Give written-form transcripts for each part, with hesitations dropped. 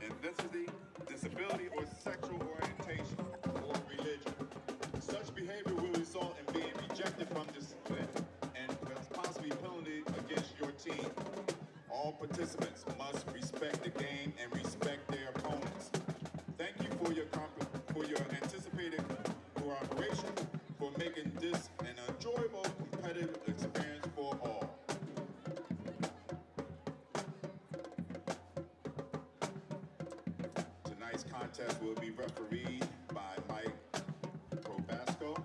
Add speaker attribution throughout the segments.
Speaker 1: ethnicity, disability, or sexual orientation, or religion. Such behavior will result in being rejected from discipline and possibly penalty against your team. All participants must respect the game and respect their opponents. Thank you for your anticipated cooperation, for making this an enjoyable competitive experience for all. Tonight's contest will be refereed by Mike Probasco.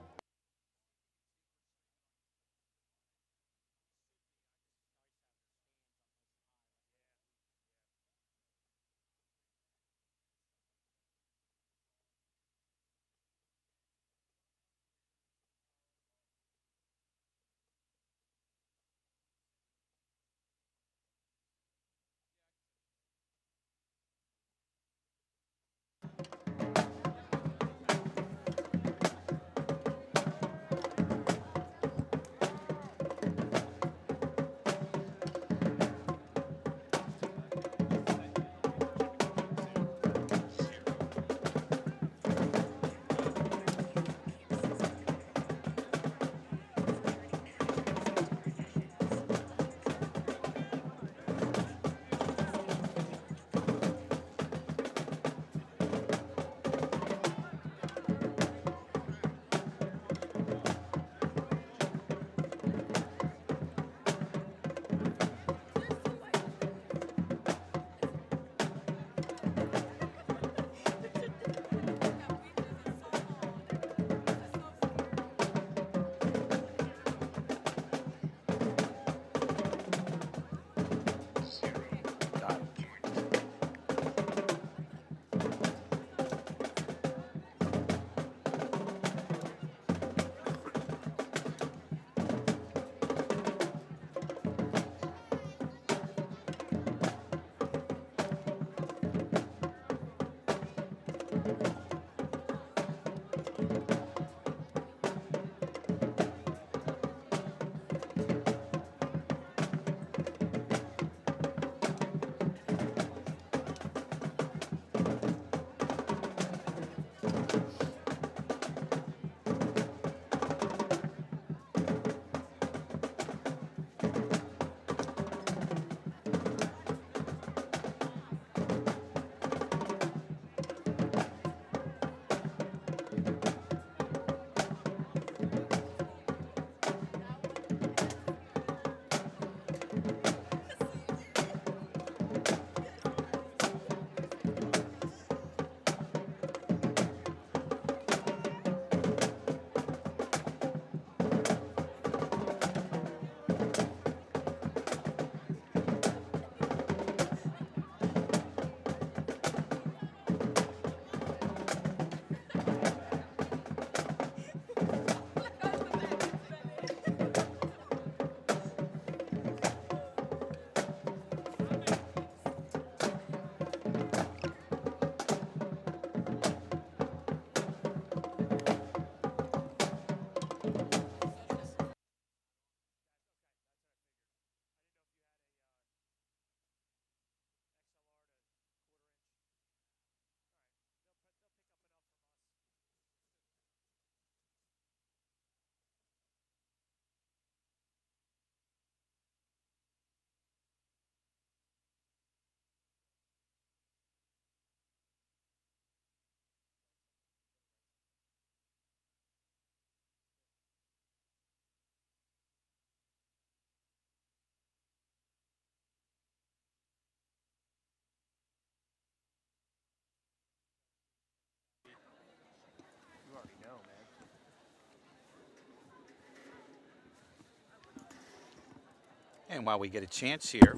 Speaker 2: And while we get a chance here,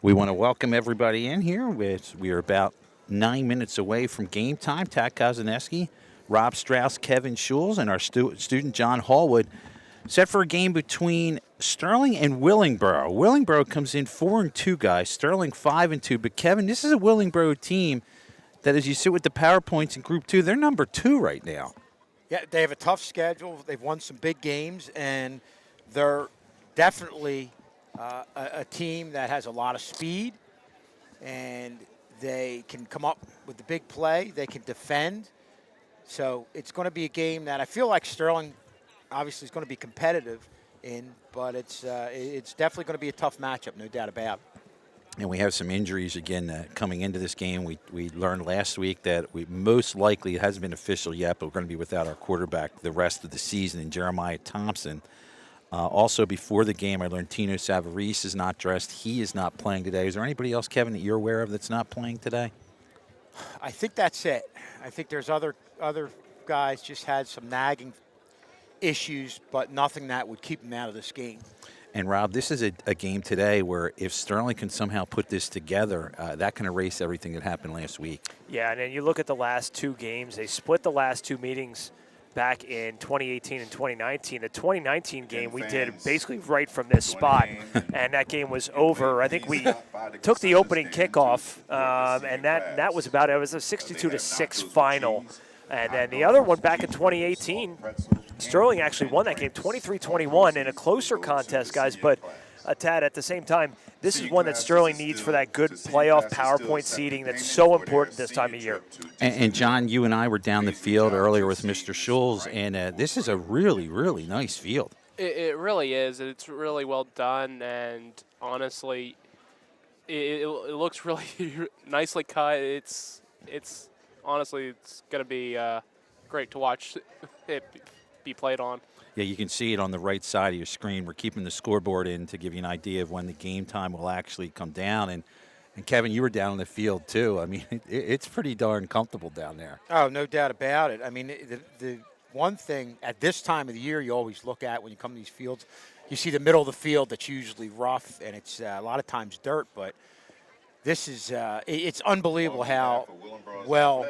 Speaker 2: we want to welcome everybody in here. We are about 9 minutes away from game time. Pat Kozaneski, Rob Strauss, Kevin Schulz, and our student John Hallwood set for a game between Sterling and Willingboro. Willingboro comes in 4-2, guys. Sterling 5-2. But Kevin, this is a Willingboro team that, as you sit with the PowerPoints in Group 2, they're number 2 right now.
Speaker 3: Yeah, they have a tough schedule. They've won some big games, and they're definitely a team that has a lot of speed, and They can come up with the big play. They can defend. So it's going to be a game that I feel like Sterling obviously is going to be competitive in, but it's definitely going to be a tough matchup, no doubt about it.
Speaker 2: And we have some injuries again coming into this game. We learned last week that we most likely, it hasn't been official yet, but we're going to be without our quarterback the rest of the season, and Jeremiah Thompson. Also, before the game, I learned Tino Savarese is not dressed. He is not playing today. Is there anybody else, Kevin, that you're aware of that's not playing today?
Speaker 3: I think that's it. I think there's other guys just had some nagging issues, but nothing that would keep them out of this game.
Speaker 2: And, Rob, this is a game today where if Sterling can somehow put this together, that can erase everything that happened last week.
Speaker 4: Yeah, and then you look at the last two games. They split the last two meetings back in 2018 and 2019. The 2019 game we did basically right from this spot, and that game was over. I think we took the opening kickoff, and that was about it. It was a 62-6 final. And then the other one back in 2018, Sterling actually won that game 23-21 in a closer contest, guys, but a tad at the same time. This is one that Sterling needs for that good playoff PowerPoint seating that's so important this time of year.
Speaker 2: And John, you and I were down the field earlier with Mr. Schulz, and this is a really, really nice field.
Speaker 5: It really is. It's really well done, and honestly, it looks really nicely cut. It's honestly, it's going to be great to watch it be played on.
Speaker 2: Yeah, you can see it on the right side of your screen. We're keeping the scoreboard in to give you an idea of when the game time will actually come down. And Kevin, you were down on the field too. I mean, it's pretty darn comfortable down there.
Speaker 3: Oh, no doubt about it. I mean, the one thing at this time of the year you always look at when you come to these fields, you see the middle of the field that's usually rough, and it's a lot of times dirt, but this is it's unbelievable how well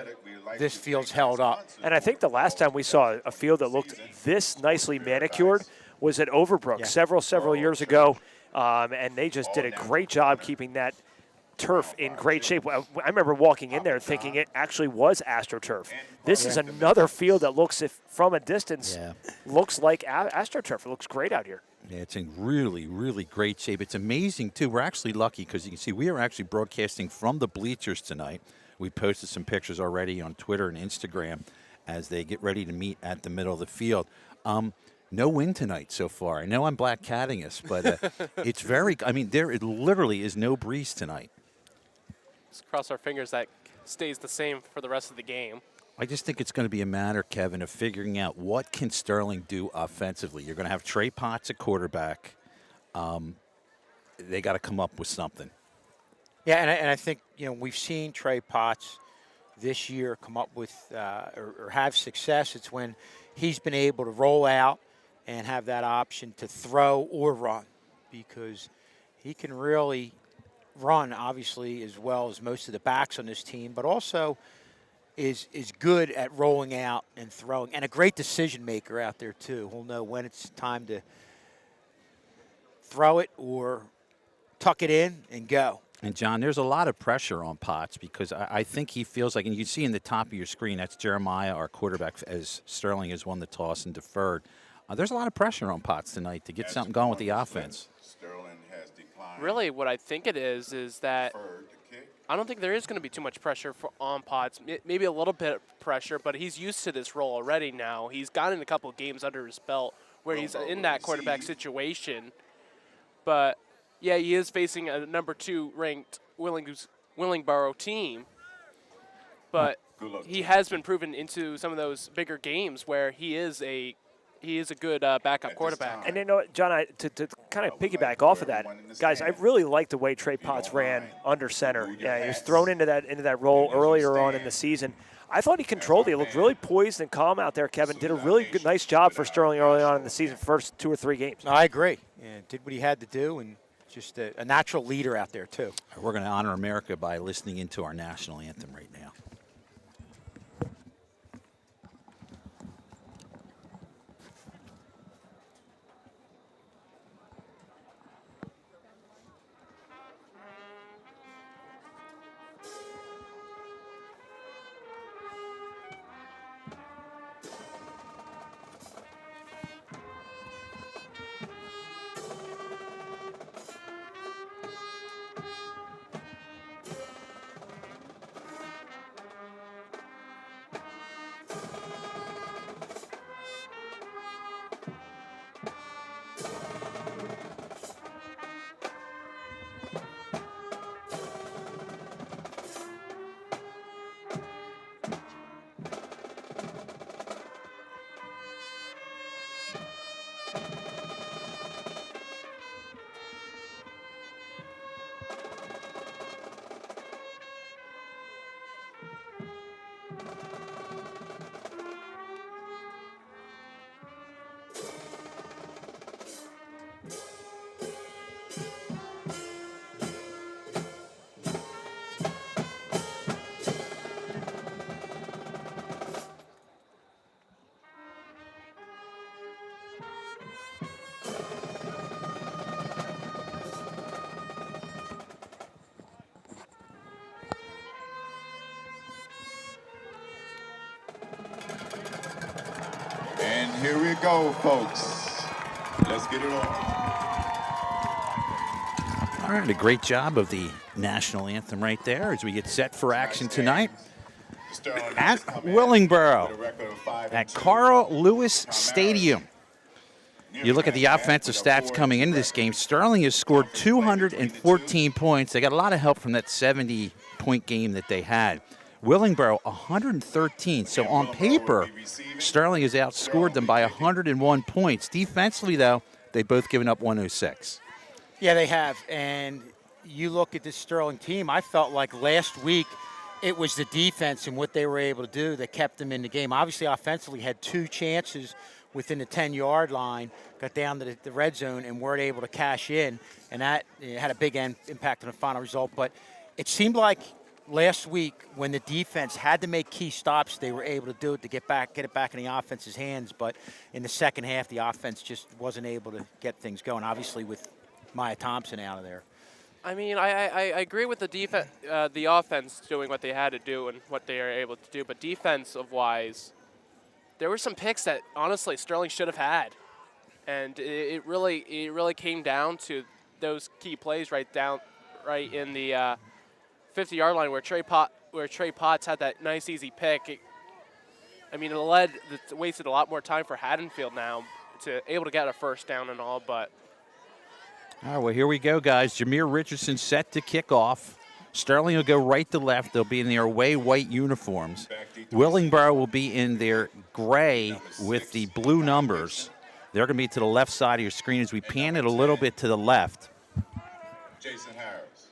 Speaker 3: this field's held up.
Speaker 4: And I think the last time we saw a field that looked this nicely manicured was at Overbrook several years ago, and they just did a great job keeping that turf in great shape. I remember walking in there thinking it actually was AstroTurf. This is another field that looks, if from a distance, looks like AstroTurf. It looks great out here.
Speaker 2: Yeah, it's in really, really great shape. It's amazing, too. We're actually lucky because you can see we are actually broadcasting from the bleachers tonight. We posted some pictures already on Twitter and Instagram as they get ready to meet at the middle of the field. No wind tonight so far. I know I'm black catting us, but it's very – I mean, there literally is no breeze tonight.
Speaker 5: Let's cross our fingers that stays the same for the rest of the game.
Speaker 2: I just think it's going to be a matter, Kevin, of figuring out what can Sterling do offensively. You're going to have Trey Potts at quarterback. They got to come up with something.
Speaker 3: Yeah, and I think, we've seen Trey Potts this year come up with or have success. It's when he's been able to roll out and have that option to throw or run, because he can really run, obviously, as well as most of the backs on this team, but also is good at rolling out and throwing, and a great decision maker out there too. He'll know when it's time to throw it or tuck it in and go.
Speaker 2: And, John, there's a lot of pressure on Potts because I think he feels like, and you see in the top of your screen, that's Jeremiah, our quarterback, as Sterling has won the toss and deferred. There's a lot of pressure on Potts tonight to get something going with the offense.
Speaker 1: Sterling has declined.
Speaker 5: Really, what I think it is that I don't think there is going to be too much pressure on Potts. Maybe a little bit of pressure, but he's used to this role already now. He's gotten a couple of games under his belt where he's in that quarterback situation. But, yeah, he is facing a number 2 ranked Willingboro team. But he has been proven into some of those bigger games where he is a good backup quarterback.
Speaker 4: And John, to kind of piggyback off of that, guys, I really like the way Trey Potts ran under center. Yeah, he was thrown into that role earlier on in the season. I thought he controlled it. He looked really poised and calm out there, Kevin. Did a really good, nice job for Sterling early on in the season, first 2 or 3 games.
Speaker 3: No, I agree. Yeah, did what he had to do, and just a natural leader out there, too.
Speaker 2: We're going to honor America by listening into our national anthem right now.
Speaker 1: go, folks. Let's get it on.
Speaker 2: All right, a great job of the national anthem right there as we get set for action tonight at Willingboro at Carl Lewis Stadium. You look at the offensive stats coming into this game. Sterling has scored 214 points. They got a lot of help from that 70-point game that they had. Willingboro, 113. So on paper, Sterling has outscored them by 101 points. Defensively, though, they've both given up 106.
Speaker 3: Yeah, they have. And you look at this Sterling team, I felt like last week it was the defense and what they were able to do that kept them in the game. Obviously, offensively, had 2 chances within the 10-yard line, got down to the red zone, and weren't able to cash in. And that had a big impact on the final result. But it seemed like last week when the defense had to make key stops, they were able to do it to get it back in the offense's hands. But in the second half, the offense just wasn't able to get things going, obviously with Maya Thompson out of there.
Speaker 5: I mean, I agree with the defense, the offense doing what they had to do and what they are able to do. But defensive-wise, there were some picks that honestly Sterling should have had, and it really came down to those key plays right in the 50-yard line where Trey Potts had that nice easy pick. It wasted a lot more time for Haddonfield now to able to get a first down and all, but.
Speaker 2: All right, well, here we go, guys. Jameer Richardson set to kick off. Sterling will go right to left. They'll be in their away white uniforms. Willingboro will be in their gray with the blue numbers. They're going to be to the left side of your screen as we pan it a little bit to the left.
Speaker 1: Jason Harris.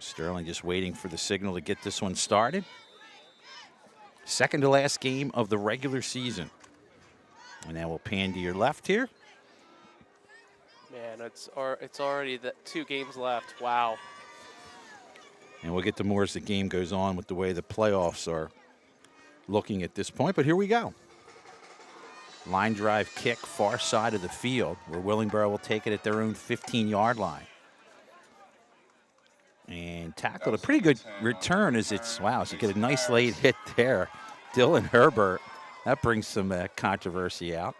Speaker 2: Sterling just waiting for the signal to get this one started. Second to last game of the regular season. And now we'll pan to your left here.
Speaker 5: Man, it's already 2 games left. Wow.
Speaker 2: And we'll get to more as the game goes on with the way the playoffs are looking at this point. But here we go. Line drive kick, far side of the field, where Willingboro will take it at their own 15-yard line. And tackled a pretty good return as it's, wow, so you get a nice late hit there. Dylan Herbert, that brings some controversy out.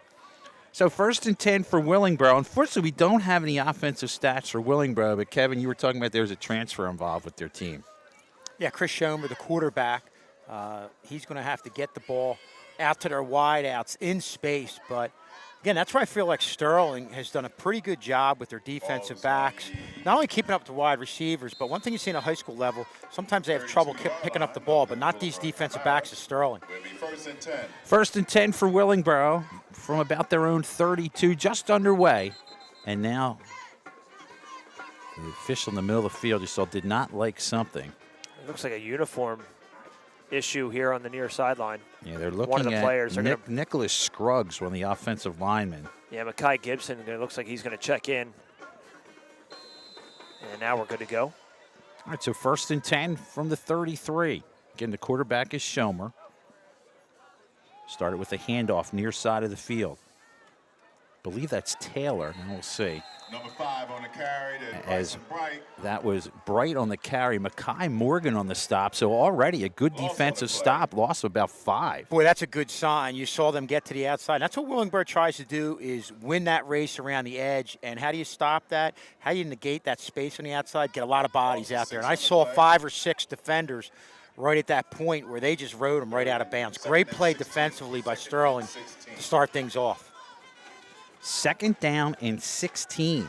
Speaker 2: So 1st and 10 for Willingboro. Unfortunately, we don't have any offensive stats for Willingboro, but Kevin, you were talking about there was a transfer involved with their team.
Speaker 3: Yeah, Chris Schomer, the quarterback, he's going to have to get the ball out to their wideouts in space. But, again, that's where I feel like Sterling has done a pretty good job with their defensive backs, not only keeping up the wide receivers, but one thing you see at a high school level, sometimes they have trouble picking up the ball, but not these defensive backs as Sterling.
Speaker 2: 1st and 10 for Willingboro from about their own 32, just underway. And now the official in the middle of the field, you saw, did not like something.
Speaker 4: It looks like a uniform issue here on the near sideline.
Speaker 2: Yeah, they're looking
Speaker 4: one of the
Speaker 2: at
Speaker 4: players.
Speaker 2: Nicholas Scruggs, one of the offensive linemen.
Speaker 4: Yeah, Mekhi Gibson, it looks like he's going to check in. And now we're good to go.
Speaker 2: All right, so 1st and 10 from the 33. Again, the quarterback is Schomer. Started with a handoff near side of the field. Believe that's Taylor, and we'll see.
Speaker 1: Number 5 on the carry.
Speaker 2: As that was Bright on the carry, Mekhi Morgan on the stop. So already a good defensive stop, loss of about 5.
Speaker 3: Boy, that's a good sign. You saw them get to the outside. That's what Willingboro tries to do, is win that race around the edge. And how do you stop that? How do you negate that space on the outside? Get a lot of bodies out there. And I saw 5 or 6 defenders right at that point where they just rode them right out of bounds. Great play defensively by Sterling to start things off.
Speaker 2: 2nd down and 16.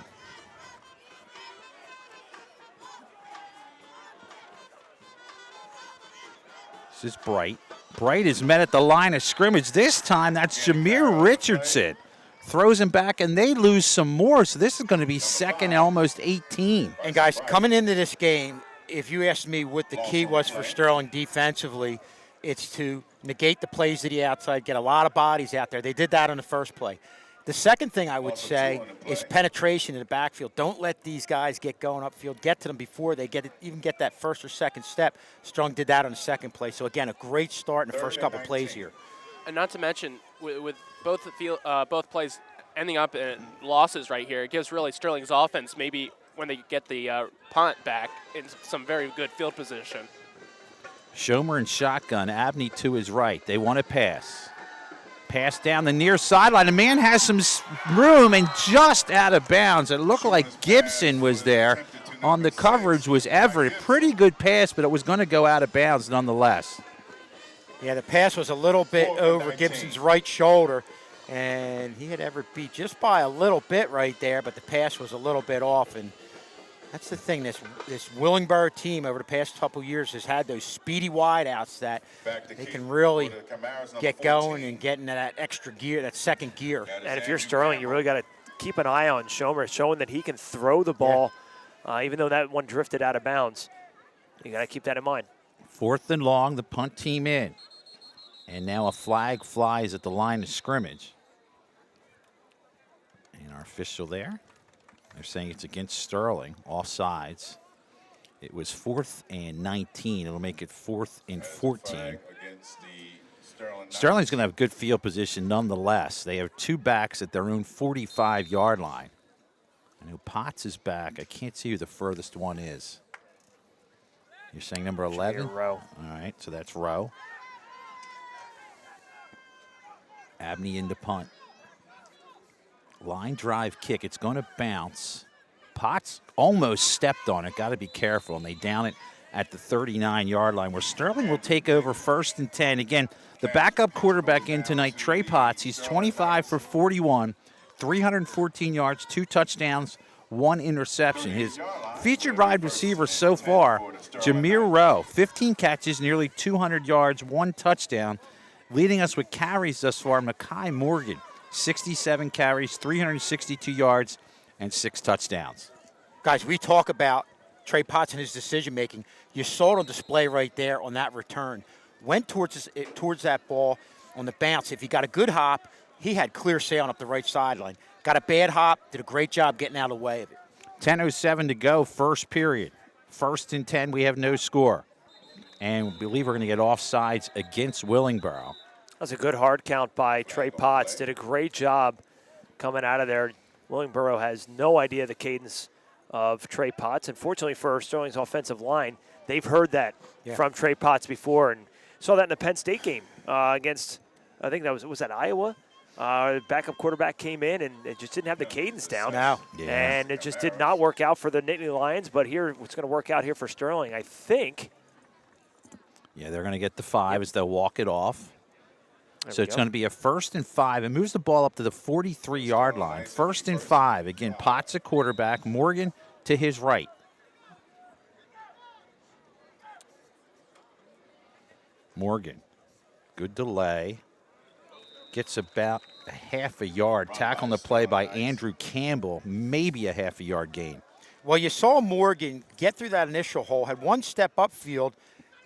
Speaker 2: This is Bright. Bright is met at the line of scrimmage. This time, that's Jameer Richardson. Throws him back, and they lose some more. So this is going to be 2nd and almost 18.
Speaker 3: And, guys, coming into this game, if you asked me what the key was for Sterling defensively, it's to negate the plays to the outside, get a lot of bodies out there. They did that on the first play. The second thing I would say is penetration in the backfield. Don't let these guys get going upfield. Get to them before they even get that first or second step. Strong did that on the second play. So, again, a great start in the first couple plays here.
Speaker 5: And not to mention, with both plays ending up in losses right here, it gives really Sterling's offense maybe when they get the punt back in some very good field position.
Speaker 2: Schomer and shotgun. Abney to his right. They want to pass. Pass down the near sideline. The man has some room and just out of bounds. It looked like Gibson was there. On the coverage was Everett. Pretty good pass, but it was going to go out of bounds nonetheless.
Speaker 3: Yeah, the pass was a little bit over Gibson's right shoulder, and he had Everett beat just by a little bit right there, but the pass was a little bit off. And that's the thing, this Willingboro team over the past couple years has had those speedy wideouts that they can really get going and get into that extra gear, that second gear.
Speaker 4: And if you're Sterling, you really got to keep an eye on Schomer, showing that he can throw the ball, even though that one drifted out of bounds. You got to keep that in mind.
Speaker 2: 4th and long, the punt team in. And now a flag flies at the line of scrimmage. And our official there, they're saying it's against Sterling, offsides. It was 4th and 19. It'll make it 4th and 14. Sterling's going to have good field position nonetheless. They have 2 backs at their own 45-yard line. I know Potts is back. I can't see who the furthest one is. You're saying number 11?
Speaker 4: Rowe.
Speaker 2: All right, so that's Rowe. Abney into punt. Line drive kick. It's going to bounce. Potts almost stepped on it. Got to be careful. And they down it at the 39-yard line, where Sterling will take over 1st and 10. Again, the backup quarterback in tonight, Trey Potts. He's 25 for 41, 314 yards, 2 touchdowns, 1 interception. His featured wide receiver so far, Jameer Rowe, 15 catches, nearly 200 yards, 1 touchdown. Leading us with carries thus far, Mekhi Morgan, 67 carries, 362 yards, and 6 touchdowns.
Speaker 3: Guys, we talk about Trey Potts and his decision-making. You saw it on display right there on that return. Went towards that ball on the bounce. If he got a good hop, he had clear sailing up the right sideline. Got a bad hop, did a great job getting out of the way of it.
Speaker 2: 10:07 to go, first period. 1st and 10, we have no score. And we believe we're going to get offsides against Willingboro.
Speaker 4: That was a good hard count by Trey Potts. Did a great job coming out of there. Willingboro has no idea the cadence of Trey Potts. And fortunately for Sterling's offensive line, they've heard that from Trey Potts before, and saw that in the Penn State game against, I think that was that Iowa. The backup quarterback came in and it just didn't have the cadence down.
Speaker 3: No.
Speaker 4: And it just did not work out for the Nittany Lions, but here it's going to work out here for Sterling, I think.
Speaker 2: Yeah, they're going to get the 5 as they'll walk it off. So it's going to be a 1st and 5. It moves the ball up to the 43-yard line. 1st and 5. Again, Potts at quarterback. Morgan to his right. Morgan, good delay. Gets about a half a yard. Tackle on the play by Andrew Campbell. Maybe a half a yard gain.
Speaker 3: Well, you saw Morgan get through that initial hole, had 1 step upfield,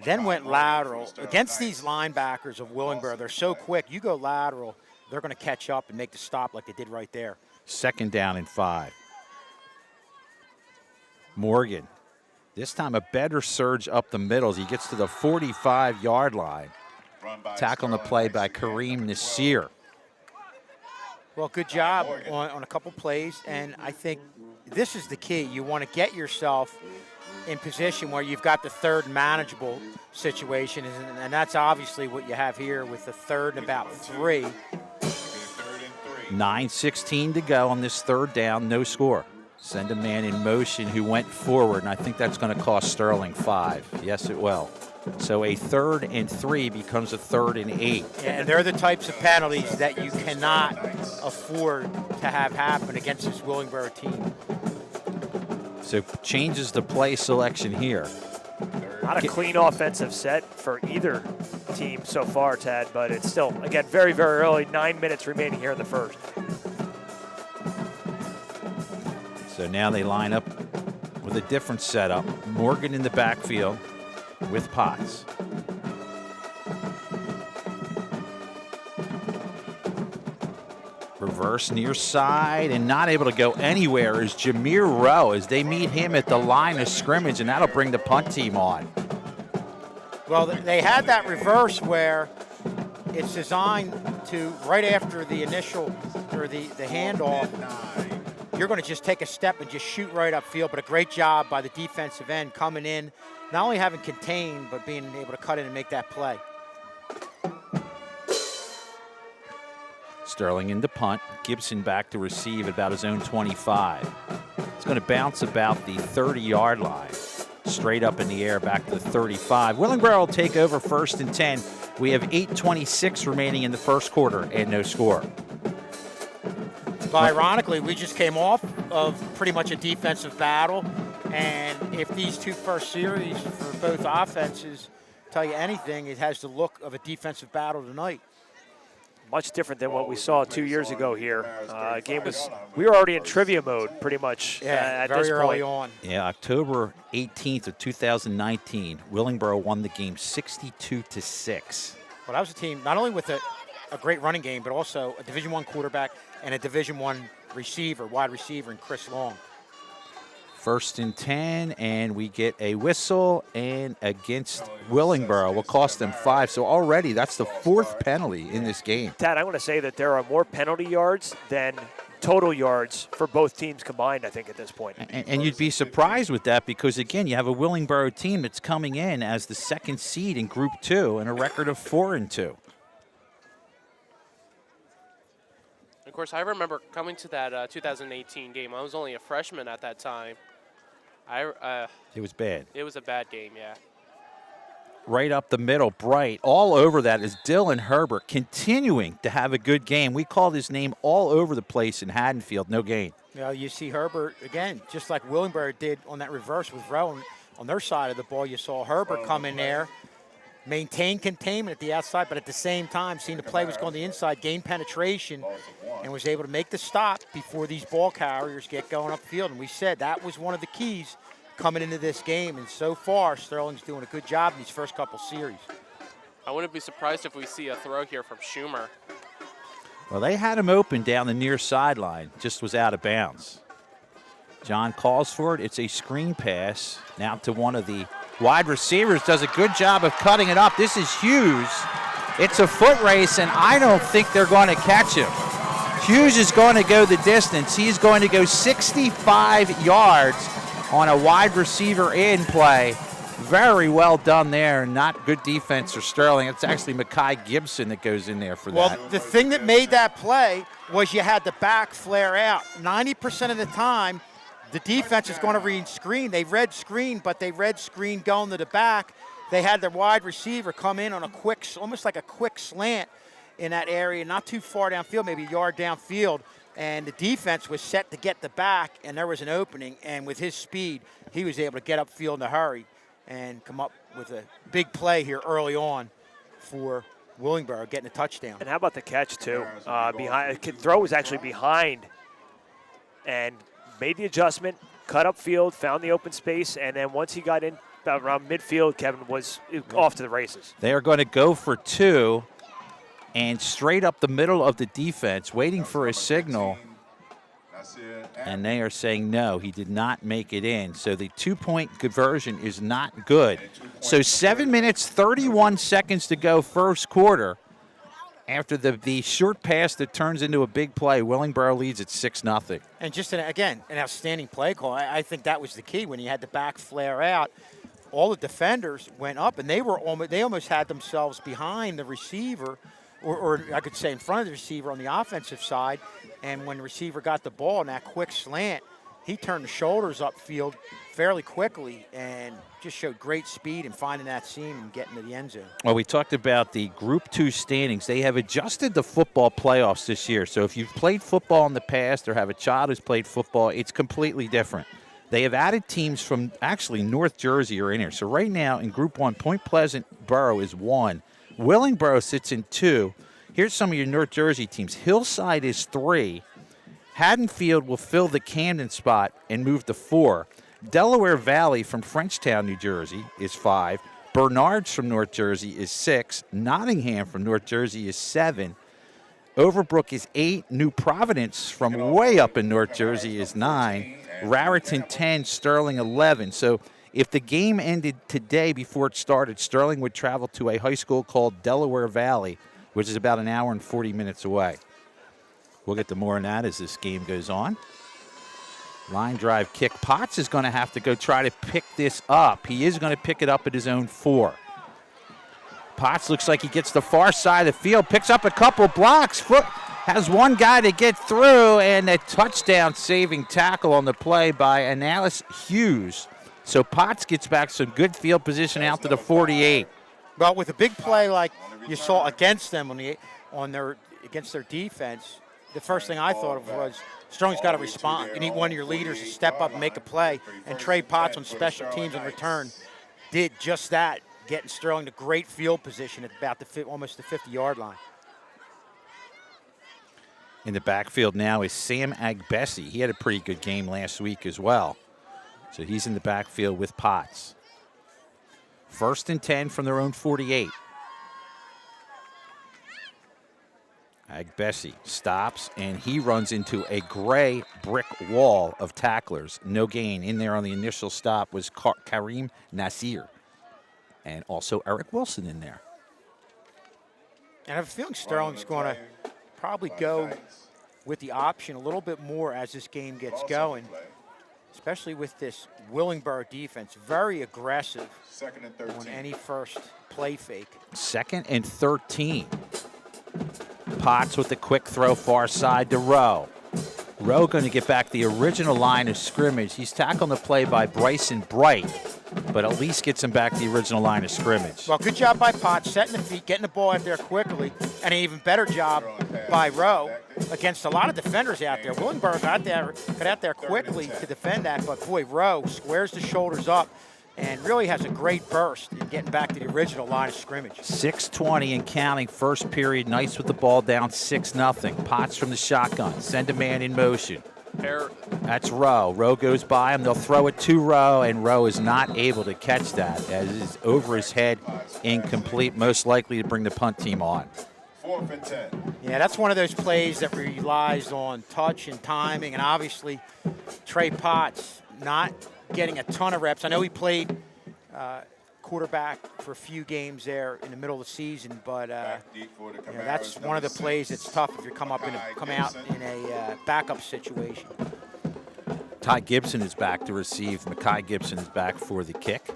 Speaker 3: then went lateral. Against these linebackers of Willingboro, they're so quick. You go lateral, they're going to catch up and make the stop like they did right there.
Speaker 2: 2nd down and 5. Morgan, this time a better surge up the middle as he gets to the 45-yard line. Tackle on the play by Kareem Nasir.
Speaker 3: Well, good job on a couple plays, and I think this is the key. You want to get yourself in position where you've got the 3rd manageable situation, and that's obviously what you have here with the 3rd and about 3.
Speaker 2: 9:16 to go on this 3rd down, no score. Send a man in motion who went forward, and I think that's going to cost Sterling 5. Yes, it will. So a 3rd and 3 becomes a 3rd and 8.
Speaker 3: Yeah, and they're the types of penalties that you cannot afford to have happen against this Willingboro team.
Speaker 2: So changes the play selection here.
Speaker 4: Not a clean offensive set for either team so far, Tad, but it's still, again, very, very early. 9 minutes remaining here in the 1st.
Speaker 2: So now they line up with a different setup. Morgan in the backfield with Potts. Reverse near side and not able to go anywhere is Jameer Rowe as they meet him at the line of scrimmage, and that'll bring the punt team on.
Speaker 3: Well, they had that reverse where it's designed to, right after the initial or the handoff, you're going to just take a step and just shoot right upfield, but a great job by the defensive end coming in, not only having contained, but being able to cut in and make that play.
Speaker 2: Sterling in the punt. Gibson back to receive at about his own 25. It's going to bounce about the 30-yard line. Straight up in the air back to the 35. Willingboro will take over 1st and 10. We have 8:26 remaining in the first quarter and no score.
Speaker 3: But ironically, we just came off of pretty much a defensive battle. And if these two first series for both offenses tell you anything, it has the look of a defensive battle tonight.
Speaker 4: Much different than what we saw 2 years ago here. We were already in trivia mode pretty much at
Speaker 3: very
Speaker 4: this
Speaker 3: early
Speaker 4: point.
Speaker 3: on.
Speaker 2: Yeah, October 18th of 2019, Willingboro won the game 62-6.
Speaker 3: Well, that was a team not only with a great running game, but also a Division I quarterback and a Division I receiver, wide receiver, in Chris Long.
Speaker 2: 1st and 10, and we get a whistle, and against Willingboro will cost them 5. So already that's the 4th penalty in this game.
Speaker 4: Tad, I want to say that there are more penalty yards than total yards for both teams combined, I think, at this point.
Speaker 2: And you'd be surprised with that because, again, you have a Willingboro team that's coming in as the 2nd seed in Group 2 and a record of 4-2.
Speaker 5: Of course, I remember coming to that 2018 game. I was only a freshman at that time.
Speaker 2: It was bad.
Speaker 5: It was a bad game, yeah.
Speaker 2: Right up the middle, bright. All over that is Dylan Herbert, continuing to have a good game. We called his name all over the place in Haddonfield. No gain.
Speaker 3: You know, you see Herbert, again, just like Willingboro did on that reverse with Rowan on their side of the ball. You saw Herbert come in there, maintain containment at the outside, but at the same time, seeing the play was going to the inside, gain penetration, and was able to make the stop before these ball carriers get going upfield. And we said that was one of the keys coming into this game. And so far, Sterling's doing a good job in these first couple series.
Speaker 5: I wouldn't be surprised if we see a throw here from Schumer.
Speaker 2: Well, they had him open down the near sideline, just was out of bounds. John calls for it. It's a screen pass now to one of the wide receivers. Does a good job of cutting it up. This is Hughes. It's a foot race, and I don't think they're going to catch him. Hughes is going to go the distance. He's going to go 65 yards on a wide receiver in play. Very well done there. Not good defense for Sterling. It's actually Mekhi Gibson that goes in there for that.
Speaker 3: Well, the thing that made that play was you had the back flare out. 90% of the time, the defense is going to read screen. They read screen, but they read screen going to the back. They had the wide receiver come in on a quick, almost like a quick slant in that area, not too far downfield, maybe a yard downfield. And the defense was set to get the back, and there was an opening. And with his speed, he was able to get upfield in a hurry and come up with a big play here early on for Willingboro, getting a touchdown.
Speaker 4: And how about the catch, too? Behind, throw was actually behind and made the adjustment, cut upfield, found the open space, and then once he got in around midfield, Kevin was off to the races.
Speaker 2: They are going to go for 2. And straight up the middle of the defense, waiting for a signal. And they are saying no, he did not make it in. So the 2-point conversion is not good. So 7 minutes, 31 seconds to go first quarter. After the short pass that turns into a big play, Willingboro leads at 6-0.
Speaker 3: And just, again, an outstanding play call. I think that was the key when you had the back flare out. All the defenders went up, and they almost had themselves behind the receiver, or I could say in front of the receiver on the offensive side. And when the receiver got the ball in that quick slant, he turned the shoulders upfield fairly quickly and just showed great speed in finding that seam and getting to the end zone.
Speaker 2: Well, we talked about the Group 2 standings. They have adjusted the football playoffs this year. So if you've played football in the past or have a child who's played football, it's completely different. They have added teams from actually North Jersey are in here. So right now in Group 1, Point Pleasant Borough is 1. Willingboro sits in 2. Here's some of your North Jersey teams. Hillside is 3. Haddonfield will fill the Camden spot and move to 4. Delaware Valley from Frenchtown, New Jersey is 5. Bernards from North Jersey is 6. Nottingham from North Jersey is 7. Overbrook is 8. New Providence from way up in North Jersey is 9. Raritan 10. Sterling 11. So if the game ended today before it started, Sterling would travel to a high school called Delaware Valley, which is about an hour and 40 minutes away. We'll get to more on that as this game goes on. Line drive kick. Potts is going to have to go try to pick this up. He is going to pick it up at his own 4. Potts looks like he gets the far side of the field, picks up a couple blocks. has one guy to get through, and a touchdown saving tackle on the play by Analyst Hughes. So Potts gets back some good field position out to the 48.
Speaker 3: Well, with a big play like you saw against them against their defense, the first thing I thought of was Sterling's got to respond. You need one of your leaders to step up and make a play, and Trey Potts on special teams in return did just that, getting Sterling to great field position at about almost the 50-yard line.
Speaker 2: In the backfield now is Sam Agbesi. He had a pretty good game last week as well. So he's in the backfield with Potts. 1st and 10 from their own 48. Agbesi stops, and he runs into a gray brick wall of tacklers. No gain. In there on the initial stop was Kareem Nasir. And also Eric Wilson in there.
Speaker 3: And I have a feeling Sterling's going to probably go with the option a little bit more as this game gets going, especially with this Willingboro defense. Very aggressive on any first play fake.
Speaker 2: 2nd and 13. Potts with the quick throw far side to Rowe. Rowe going to get back the original line of scrimmage. He's tackled the play by Bryson Bright, but at least gets him back the original line of scrimmage.
Speaker 3: Well, good job by Potts, setting the feet, getting the ball out there quickly, and an even better job by Rowe against a lot of defenders out there. Willingboro got out there quickly to defend that, but boy, Rowe squares the shoulders up and really has a great burst in getting back to the original line of scrimmage.
Speaker 2: 6:20 and counting, first period. Nice with the ball down 6-0. Potts from the shotgun. Send a man in motion. That's Rowe. Rowe goes by him. They'll throw it to Rowe, and Rowe is not able to catch that as it is over his head, incomplete, most likely to bring the punt team on.
Speaker 1: 4th and 10.
Speaker 3: Yeah, that's one of those plays that relies on touch and timing, and obviously Trey Potts not getting a ton of reps. I know he played quarterback for a few games there in the middle of the season, but that's one of the plays that's tough if you come out in a backup situation.
Speaker 2: Ty Gibson is back to receive. Mekhi Gibson is back for the kick.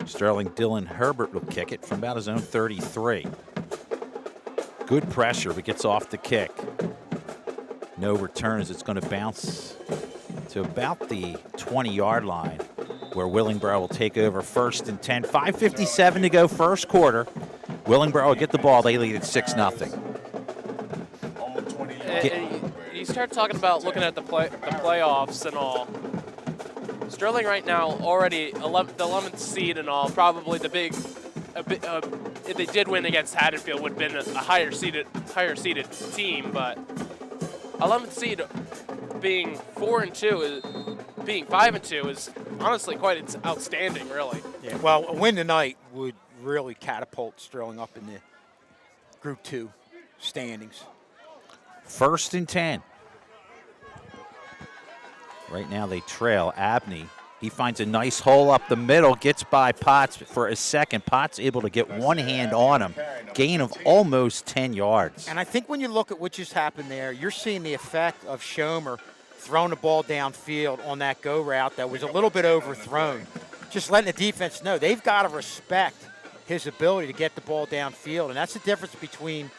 Speaker 2: Sterling Dylan Herbert will kick it from about his own 33. Good pressure, but gets off the kick. No returns. It's going to bounce to about the 20-yard line, where Willingboro will take over 1st and 10. 5:57 to go first quarter. Willingboro will get the ball. They lead at 6-0.
Speaker 5: You start talking about looking at the playoffs and all. Sterling right now already the 11th seed and all. Probably the big, if they did win against Haddonfield, would have been a higher seeded team. But 11th seed being 4-2 being 5-2 is honestly quite outstanding, really.
Speaker 3: Yeah, well, a win tonight would really catapult Sterling up in the Group 2 standings.
Speaker 2: 1st and 10. Right now they trail. Abney, he finds a nice hole up the middle, gets by Potts for a second. Potts able to get one hand on him. Gain of almost 10 yards.
Speaker 3: And I think when you look at what just happened there, you're seeing the effect of Schomer throwing the ball downfield on that go route that was a little bit overthrown. Just letting the defense know they've got to respect his ability to get the ball downfield. And that's the difference between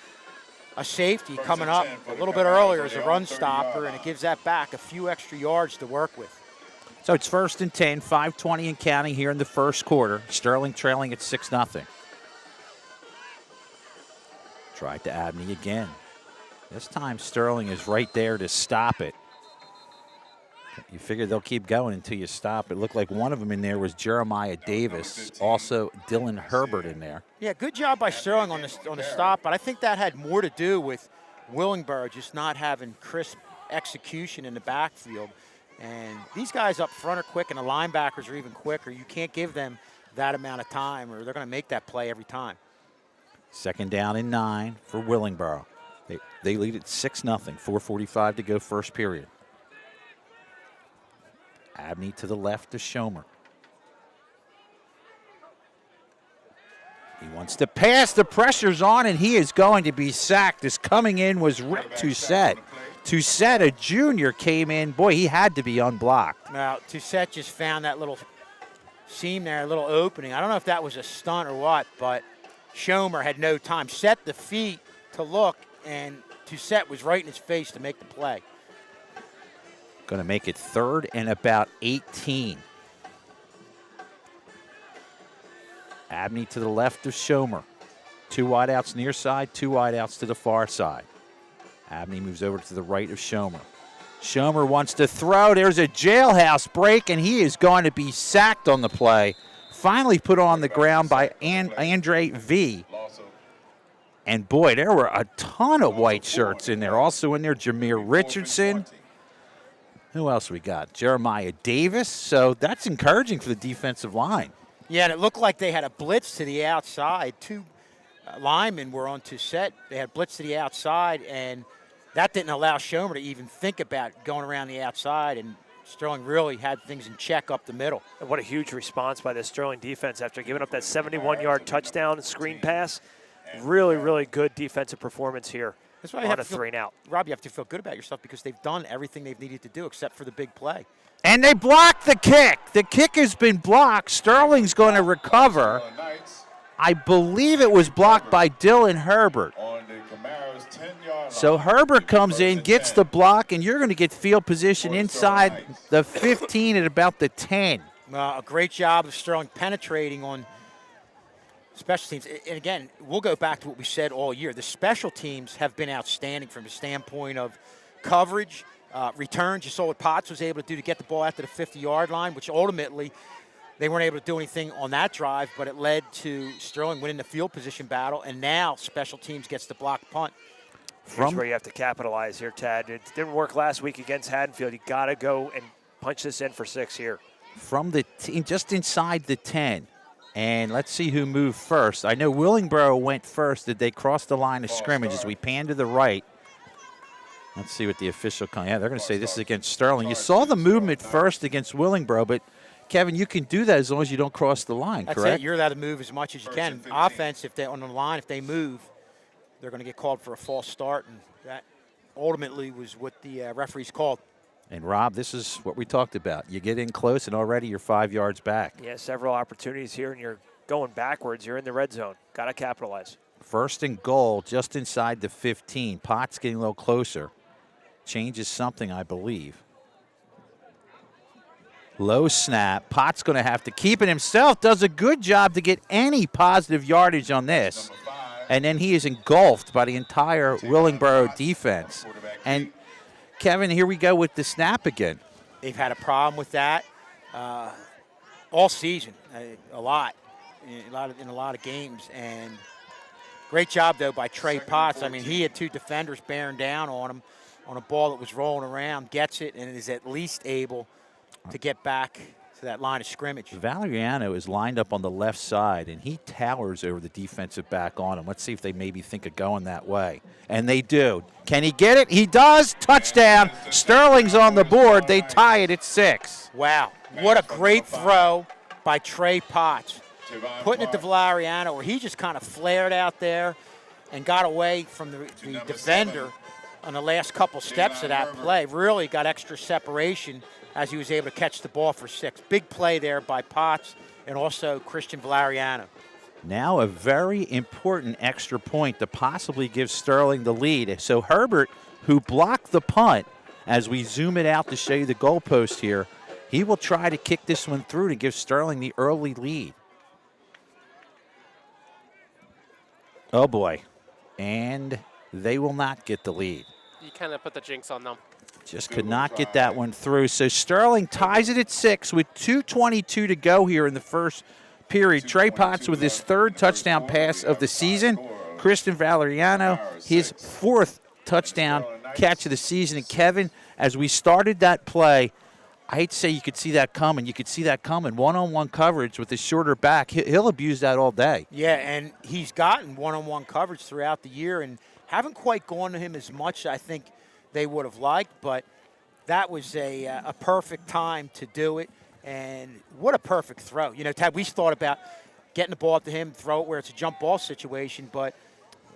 Speaker 3: a safety coming up a little bit earlier as a run stopper, and it gives that back a few extra yards to work with.
Speaker 2: So it's 1st and 10, 5:20 and counting here in the first quarter. Sterling trailing at 6-0. Tried to Abney again. This time Sterling is right there to stop it. You figure they'll keep going until you stop. It looked like one of them in there was Jeremiah Davis, also Dylan Herbert in there.
Speaker 3: Yeah, good job by Sterling on the stop, but I think that had more to do with Willingboro just not having crisp execution in the backfield. And these guys up front are quick, and the linebackers are even quicker. You can't give them that amount of time, or they're going to make that play every time.
Speaker 2: 2nd down and 9 for Willingboro. They lead at 6-0, 4:45 to go first period. Abney to the left to Schomer. He wants to pass. The pressure's on, and he is going to be sacked. This coming in was Rick Toussaint. Toussaint, a junior, came in. Boy, he had to be unblocked.
Speaker 3: Now, Toussaint just found that little seam there, a little opening. I don't know if that was a stunt or what, but Schomer had no time. Set the feet to look, and Toussaint was right in his face to make the play.
Speaker 2: Going to make it 3rd and about 18. Abney to the left of Schomer. 2 wideouts near side, 2 wideouts to the far side. Abney moves over to the right of Schomer. Schomer wants to throw. There's a jailhouse break, and he is going to be sacked on the play. Finally put on the ground by Andre V. And, boy, there were a ton of white shirts in there. Also in there, Jameer Richardson. Who else we got? Jeremiah Davis. So that's encouraging for the defensive line.
Speaker 3: Yeah, and it looked like they had a blitz to the outside. 2 linemen were on Toussaint. They had blitz to the outside, and that didn't allow Schomer to even think about going around the outside, and Sterling really had things in check up the middle.
Speaker 4: And what a huge response by the Sterling defense after giving up that 71-yard touchdown screen pass. Really, really good defensive performance here.
Speaker 3: That's why
Speaker 4: on a 3-and-out.
Speaker 3: Rob, you have to feel good about yourself because they've done everything they've needed to do except for the big play.
Speaker 2: And they blocked the kick. The kick has been blocked. Sterling's going to recover. I believe it was blocked by Dylan Herbert. So Herbert comes in, gets the block, and you're going to get field position inside the 15 at about the 10.
Speaker 3: A great job of Sterling penetrating on special teams. And again, we'll go back to what we said all year. The special teams have been outstanding from the standpoint of coverage, returns. You saw what Potts was able to do to get the ball out to the 50-yard line, which ultimately they weren't able to do anything on that drive, but it led to Sterling winning the field position battle, and now special teams gets the block punt.
Speaker 4: Here's where you have to capitalize here, Tad. It didn't work last week against Haddonfield. You got to go and punch this in for 6 here.
Speaker 2: From the team, just inside the 10. And let's see who moved first. I know Willingboro went first. Did they cross the line of scrimmage as we pan to the right? Let's see what the official – yeah, they're going to say this is against Sterling. You saw the movement first against Willingboro, but, Kevin, you can do that as long as you don't cross the line,
Speaker 3: That's
Speaker 2: correct?
Speaker 3: It. You're allowed to move as much as you can. Offense, if they're on the line, if they move, they're going to get called for a false start, and that ultimately was what the referees called.
Speaker 2: And, Rob, this is what we talked about. You get in close, and already you're 5 yards back.
Speaker 4: Yeah, several opportunities here, and you're going backwards. You're in the red zone. Got to capitalize.
Speaker 2: 1st and goal just inside the 15. Potts getting a little closer. Changes something, I believe. Low snap. Potts going to have to keep it himself. Does a good job to get any positive yardage on this. And then he is engulfed by the entire Willingboro defense. And Kevin, here we go with the snap again.
Speaker 3: They've had a problem with that all season, a lot in a lot of games. And great job, though, by Trey Potts. I mean, he had 2 defenders bearing down on him on a ball that was rolling around, gets it, and is at least able to get back to that line of scrimmage.
Speaker 2: Valeriano is lined up on the left side, and he towers over the defensive back on him. Let's see if they maybe think of going that way. And they do. Can he get it? He does. Touchdown. Sterling's on the board. They tie it at 6.
Speaker 3: Wow. What a great throw by Trey Potts. Putting it to Valeriano, where he just kind of flared out there and got away from the defender on the last couple steps of that play. Really got extra separation as he was able to catch the ball for 6. Big play there by Potts and also Christian Valeriano.
Speaker 2: Now a very important extra point to possibly give Sterling the lead. So Herbert, who blocked the punt, as we zoom it out to show you the goalpost here, he will try to kick this one through to give Sterling the early lead. Oh, boy. And they will not get the lead.
Speaker 5: You kind of put the jinx on them.
Speaker 2: Just could not get that one through. So Sterling ties it at 6 with 2:22 to go here in the first period. Trey Potts with his 3rd touchdown pass of the season. Christian Valeriano, his 4th touchdown catch of the season. And Kevin, as we started that play, I hate to say you could see that coming. You could see that coming. One-on-one coverage with his shorter back. He'll abuse that all day.
Speaker 3: Yeah, and he's gotten one-on-one coverage throughout the year and haven't quite gone to him as much, I think, they would have liked, but that was a perfect time to do it, and what a perfect throw. You know, Tad, we thought about getting the ball up to him, throw it where it's a jump ball situation, but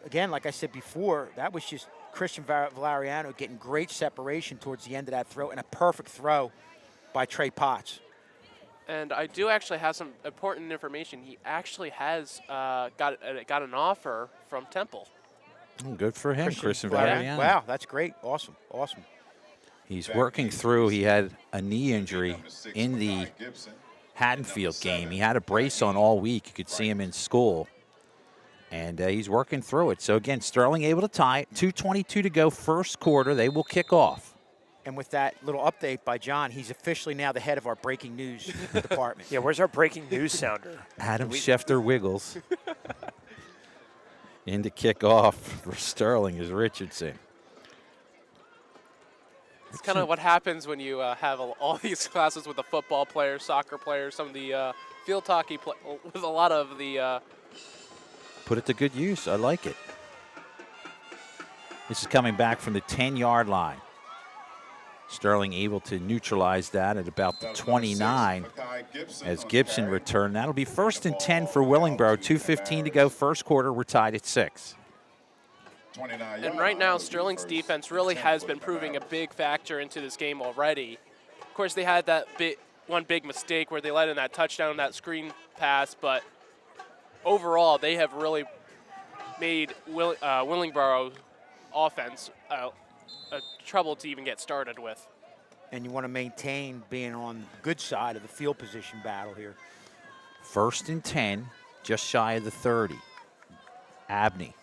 Speaker 3: again, like I said before, that was just Christian Valeriano getting great separation towards the end of that throw, and a perfect throw by Trey Potts.
Speaker 5: And I do actually have some important information. He actually has got an offer from Temple.
Speaker 2: Good for him, Christian
Speaker 3: Wow,
Speaker 2: Valeriano.
Speaker 3: wow, that's great. Awesome.
Speaker 2: He's working through. He had a knee injury in the Haddonfield game. He had a brace on all week. You could see him in school. And he's working through it. So, again, Sterling able to tie it. 2:22 to go, first quarter. They will kick off.
Speaker 3: And with that little update by John, he's officially now the head of our breaking news department.
Speaker 4: Yeah, where's our breaking news sounder?
Speaker 2: Adam Schefter Wiggles. In to kick off for Sterling is Richardson.
Speaker 5: It's kind of what happens when you have all these classes with the football players, soccer players, some of the field hockey with a lot of the.
Speaker 2: Put it to good use. I like it. This is coming back from the 10-yard line. Sterling able to neutralize that at about the 29 as Gibson returned. That'll be 1st and 10 for Willingboro. 2:15 to go, first quarter. We're tied at 6.
Speaker 5: And right now, Sterling's defense really has been proving a big factor into this game already. Of course, they had that one big mistake where they let in that touchdown, that screen pass, but overall, they have really made Willingboro offense a trouble to even get started with.
Speaker 3: And you want to maintain being on the good side of the field position battle here.
Speaker 2: 1st and 10, just shy of the 30. Abney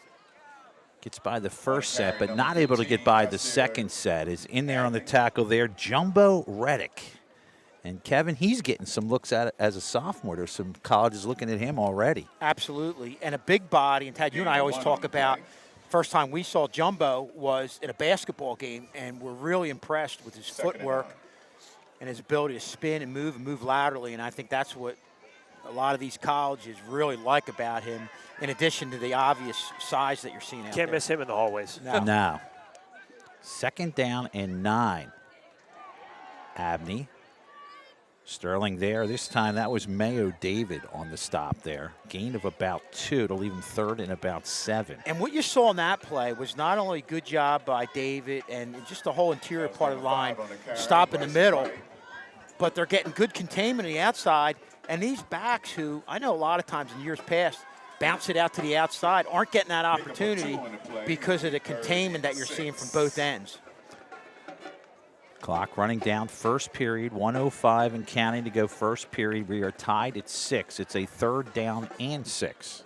Speaker 2: gets by the first set, but not able to get by the second set. Is in there on the tackle there, Jumbo Reddick. And Kevin, he's getting some looks at it as a sophomore. There's some colleges looking at him already.
Speaker 3: Absolutely. And a big body. And Tad, you and I always talk about first time we saw Jumbo was in a basketball game, and we're really impressed with his footwork and his ability to spin and move laterally. And I think that's what a lot of these colleges really like about him, in addition to the obvious size that you're seeing out there.
Speaker 4: Can't miss him in the hallways.
Speaker 2: No. 2nd down and 9. Abney. Sterling there. This time that was Mayo David on the stop there. Gain of about 2 to leave him 3rd and about 7.
Speaker 3: And what you saw in that play was not only a good job by David and just the whole interior part of the line, stop in the middle, but they're getting good containment on the outside. And these backs who, I know a lot of times in years past, bounce it out to the outside, aren't getting that opportunity because of the containment that you're seeing from both ends.
Speaker 2: Clock running down, first period, 1:05 and counting to go first period. We are tied at 6. It's a 3rd down and 6.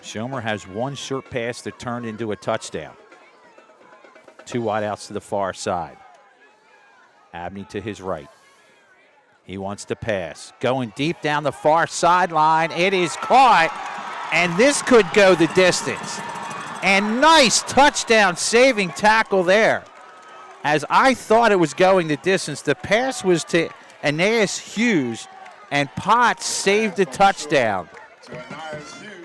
Speaker 2: Schomer has one short pass that turned into a touchdown. 2 wideouts to the far side. Abney to his right. He wants to pass. Going deep down the far sideline. It is caught, and this could go the distance. And nice touchdown saving tackle there. As I thought it was going the distance, the pass was to Aeneas Hughes, and Potts saved the touchdown.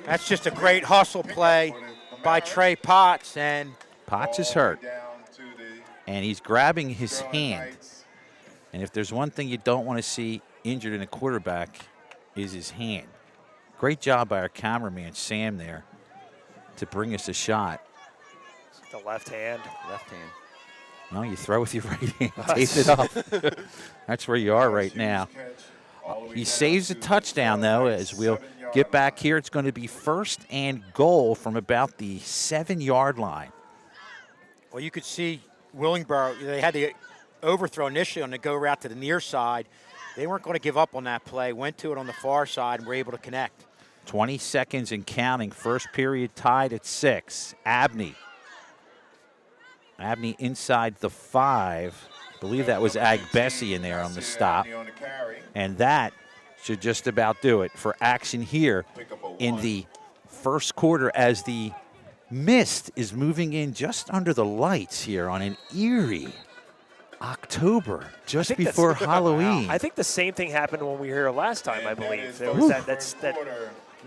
Speaker 3: That's just a great hustle play by Trey Potts. And
Speaker 2: Potts is hurt, and he's grabbing his hand. And if there's one thing you don't want to see injured in a quarterback is his hand. Great job by our cameraman, Sam, there to bring us a shot.
Speaker 4: The left hand.
Speaker 2: No, you throw with your right hand, tape it up. That's where you are right now. He saves a touchdown, though, as we'll get back here. It's going to be 1st and goal from about the 7-yard line.
Speaker 3: Well, you could see Willingboro, they had the overthrow initially on the go route to the near side. They weren't going to give up on that play, went to it on the far side, and were able to connect.
Speaker 2: 20 seconds and counting. First period tied at 6. Abney inside the 5. I believe that was Agbesi in there on the stop. And that should just about do it for action here in the first quarter as the mist is moving in just under the lights here on an eerie October, just before Halloween.
Speaker 4: I think the same thing happened when we were here last time, I believe. There was that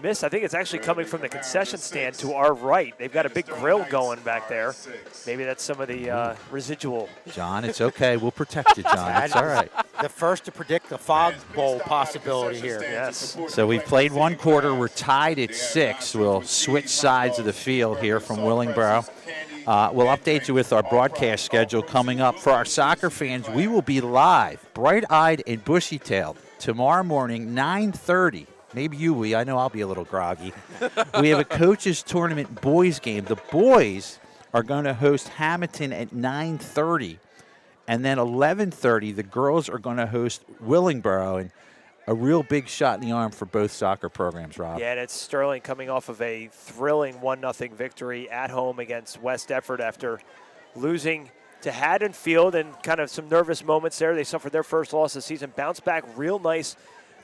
Speaker 4: mist. I think it's actually coming from the concession stand to our right. They've got a big grill going back there. Maybe that's some of the residual.
Speaker 2: John, it's okay. We'll protect you, John. It's all right.
Speaker 3: The first to predict the fog bowl possibility here.
Speaker 4: Yes.
Speaker 2: So we've played one quarter. We're tied at 6. We'll switch sides of the field here from Willingboro. We'll update you with our broadcast schedule coming up. For our soccer fans, we will be live, bright-eyed and bushy-tailed, tomorrow morning, 9:30 Maybe you, Lee. I know I'll be a little groggy. We have a coaches tournament boys game. The boys are going to host Hamilton at 9:30, and then 11:30 the girls are going to host Willingboro, and a real big shot in the arm for both soccer programs, Rob.
Speaker 4: Yeah, and it's Sterling coming off of a thrilling 1-0 victory at home against West Effort after losing to Haddonfield and kind of some nervous moments there. They suffered their first loss of the season, bounced back real nice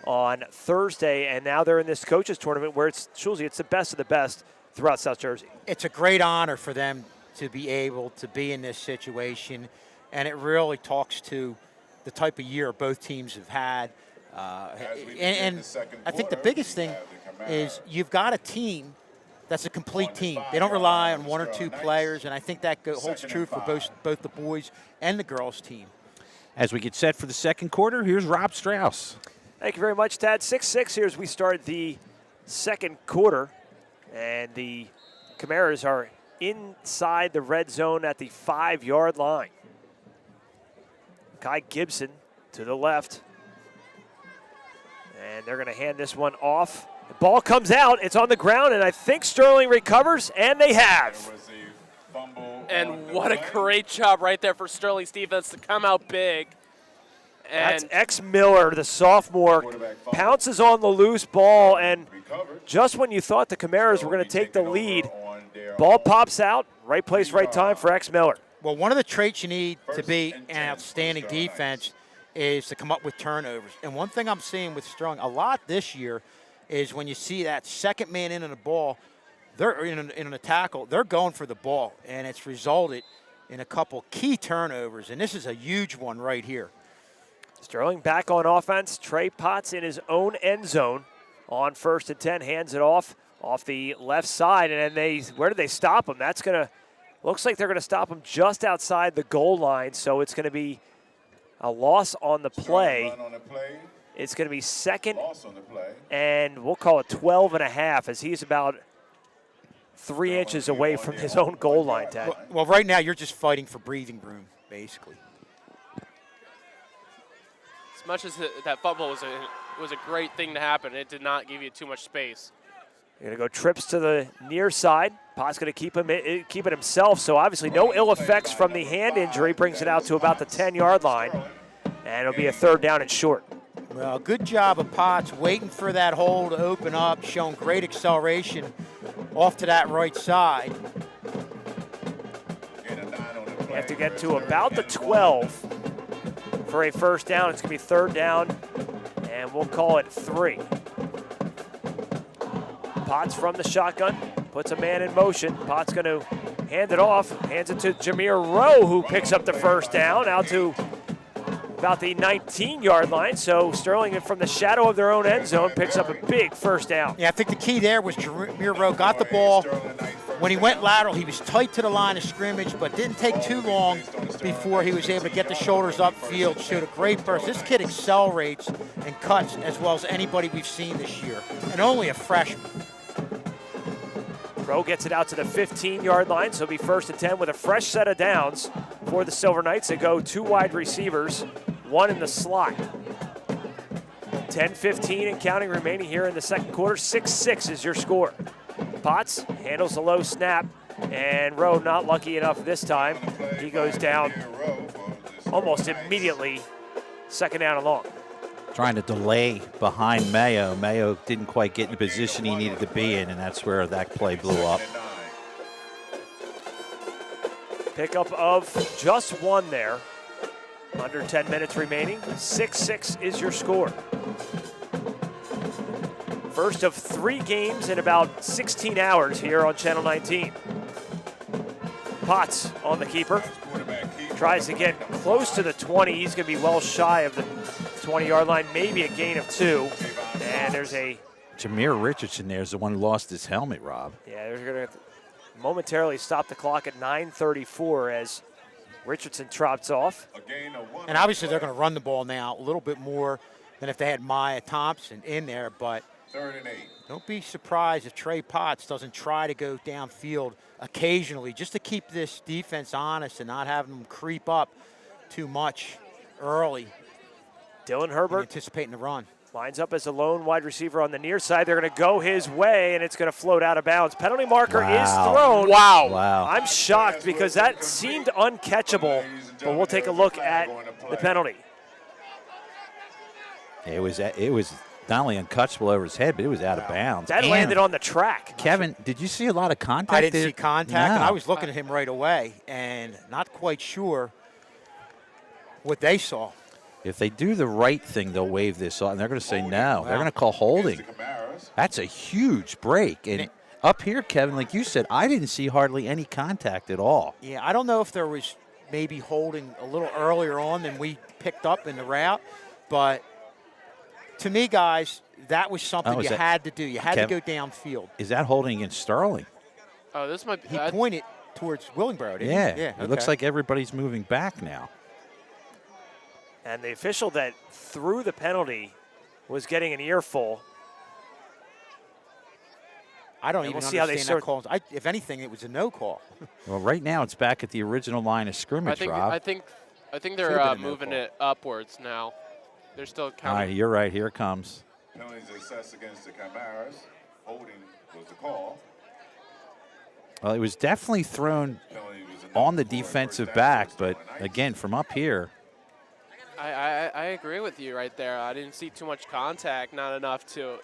Speaker 4: on Thursday, and now they're in this coaches tournament where it's the best of the best throughout South Jersey.
Speaker 3: It's a great honor for them to be able to be in this situation, and it really talks to the type of year both teams have had. And I think the biggest thing is you've got a team that's a complete team. They don't rely on one or two players, and I think that holds true for both the boys and the girls team.
Speaker 2: As we get set for the second quarter, here's Rob Strauss.
Speaker 4: Thank you very much, Tad. 6-6 here as we start the second quarter, and the Camaras are inside the red zone at the 5-yard line. Kai Gibson to the left. And they're going to hand this one off. The ball comes out. It's on the ground, and I think Sterling recovers, and they have.
Speaker 5: And what a great job right there for Sterling's defense to come out big.
Speaker 4: And that's X Miller, the sophomore, pounces on the loose ball, and just when you thought the Camaras were going to take the lead, ball pops out, right place, right time for X Miller.
Speaker 3: Well, one of the traits you need to be an outstanding defense is to come up with turnovers. And one thing I'm seeing with Sterling a lot this year is when you see that second man in on the ball, they're in a tackle, they're going for the ball, and it's resulted in a couple key turnovers, and this is a huge one right here.
Speaker 4: Sterling back on offense. Trey Potts in his own end zone on 1st and 10, hands it off the left side, and then where did they stop him? Looks like they're going to stop him just outside the goal line, so it's going to be a loss on the play. It's going to be second, and we'll call it 12 and a half, as he's about 3 inches away from his own goal line, Ted.
Speaker 3: Well, right now you're just fighting for breathing room, basically.
Speaker 5: As much as that fumble was a great thing to happen, it did not give you too much space.
Speaker 4: They're going to go trips to the near side. Potts going to keep it himself, so obviously no ill effects from the hand injury. Brings it out to about the 10-yard line, and it'll be a 3rd down and short.
Speaker 3: Well, good job of Potts waiting for that hole to open up, showing great acceleration off to that right side.
Speaker 4: You have to get to about the 12 for a 1st down. It's going to be 3rd down, and we'll call it 3. Potts from the shotgun, puts a man in motion. Potts going to hand it off, hands it to Jameer Rowe, who picks up the 1st down, out to about the 19-yard line. So Sterling, from the shadow of their own end zone, picks up a big 1st down.
Speaker 3: Yeah, I think the key there was Jameer Rowe got the ball. When he went lateral, he was tight to the line of scrimmage, but didn't take too long before he was able to get the shoulders upfield, showed a great burst. This kid accelerates and cuts as well as anybody we've seen this year, and only a freshman.
Speaker 4: Rowe gets it out to the 15-yard line, so it'll be 1st and 10 with a fresh set of downs for the Silver Knights. They go 2 wide receivers, 1 in the slot. 10-15 and counting remaining here in the second quarter. 6-6 is your score. Potts handles a low snap, and Rowe not lucky enough this time. He goes down almost immediately, 2nd down and long.
Speaker 2: Trying to delay behind Mayo. Mayo didn't quite get in the position he needed to be in, and that's where that play blew up.
Speaker 4: Pickup of just 1 there. Under 10 minutes remaining. 6-6 is your score. First of 3 games in about 16 hours here on Channel 19. Potts on the keeper. Tries to get close to the 20. He's going to be well shy of the 20-yard line, maybe a gain of 2. And there's a...
Speaker 2: Jameer Richardson there's the one who lost his helmet, Rob.
Speaker 4: Yeah, they're going to momentarily stop the clock at 9:34 as Richardson trots off.
Speaker 3: And obviously they're going to run the ball now a little bit more than if they had Maya Thompson in there, but
Speaker 1: 3rd and 8.
Speaker 3: don't be surprised if Trey Potts doesn't try to go downfield occasionally just to keep this defense honest and not having them creep up too much early.
Speaker 4: Dylan Herbert
Speaker 3: anticipating the run.
Speaker 4: Lines up as a lone wide receiver on the near side. They're going to go his way, and it's going to float out of bounds. Penalty marker is thrown.
Speaker 5: Wow.
Speaker 2: Wow.
Speaker 4: I'm shocked because that seemed uncatchable, but we'll take a look at the penalty.
Speaker 2: It was not only uncatchable over his head, but it was out of bounds.
Speaker 4: That
Speaker 2: And
Speaker 4: landed on the track.
Speaker 2: Kevin, did you see a lot of contact?
Speaker 3: I didn't
Speaker 2: there?
Speaker 3: see contact, and
Speaker 2: No.
Speaker 3: I was looking at him right away and not quite sure what they saw.
Speaker 2: If they do the right thing, they'll waive this off, and they're going to say no. They're going to call holding. That's a huge break. And up here, Kevin, like you said, I didn't see hardly any contact at all.
Speaker 3: Yeah, I don't know if there was maybe holding a little earlier on than we picked up in the route, but to me, guys, that was something you had to do. You had to go downfield.
Speaker 2: Is that holding against Sterling?
Speaker 5: Oh, this might be.
Speaker 3: He pointed towards Willingboro, didn't
Speaker 2: Yeah.
Speaker 3: he?
Speaker 2: It looks like everybody's moving back now.
Speaker 4: And the official that threw the penalty was getting an earful.
Speaker 3: I don't
Speaker 4: And
Speaker 3: even
Speaker 4: we'll see how they
Speaker 3: understand that call. If anything, it was a no call.
Speaker 2: Well, right now it's back at the original line of scrimmage, Rob.
Speaker 5: I think
Speaker 3: Should've
Speaker 5: they're
Speaker 3: been a no
Speaker 5: moving
Speaker 3: call.
Speaker 5: it upwards now. They're still
Speaker 2: All
Speaker 5: counting.
Speaker 2: right, you're right. Here it comes.
Speaker 1: Penalties assessed against the Camaras. Holding was the call.
Speaker 2: Well, it was definitely thrown
Speaker 1: Penalty was a no
Speaker 2: on the
Speaker 1: for a
Speaker 2: defensive
Speaker 1: first down
Speaker 2: back,
Speaker 1: for
Speaker 2: but
Speaker 1: Sterling Knight.
Speaker 2: again, from up here,
Speaker 5: I agree with you right there. I didn't see too much contact, not enough to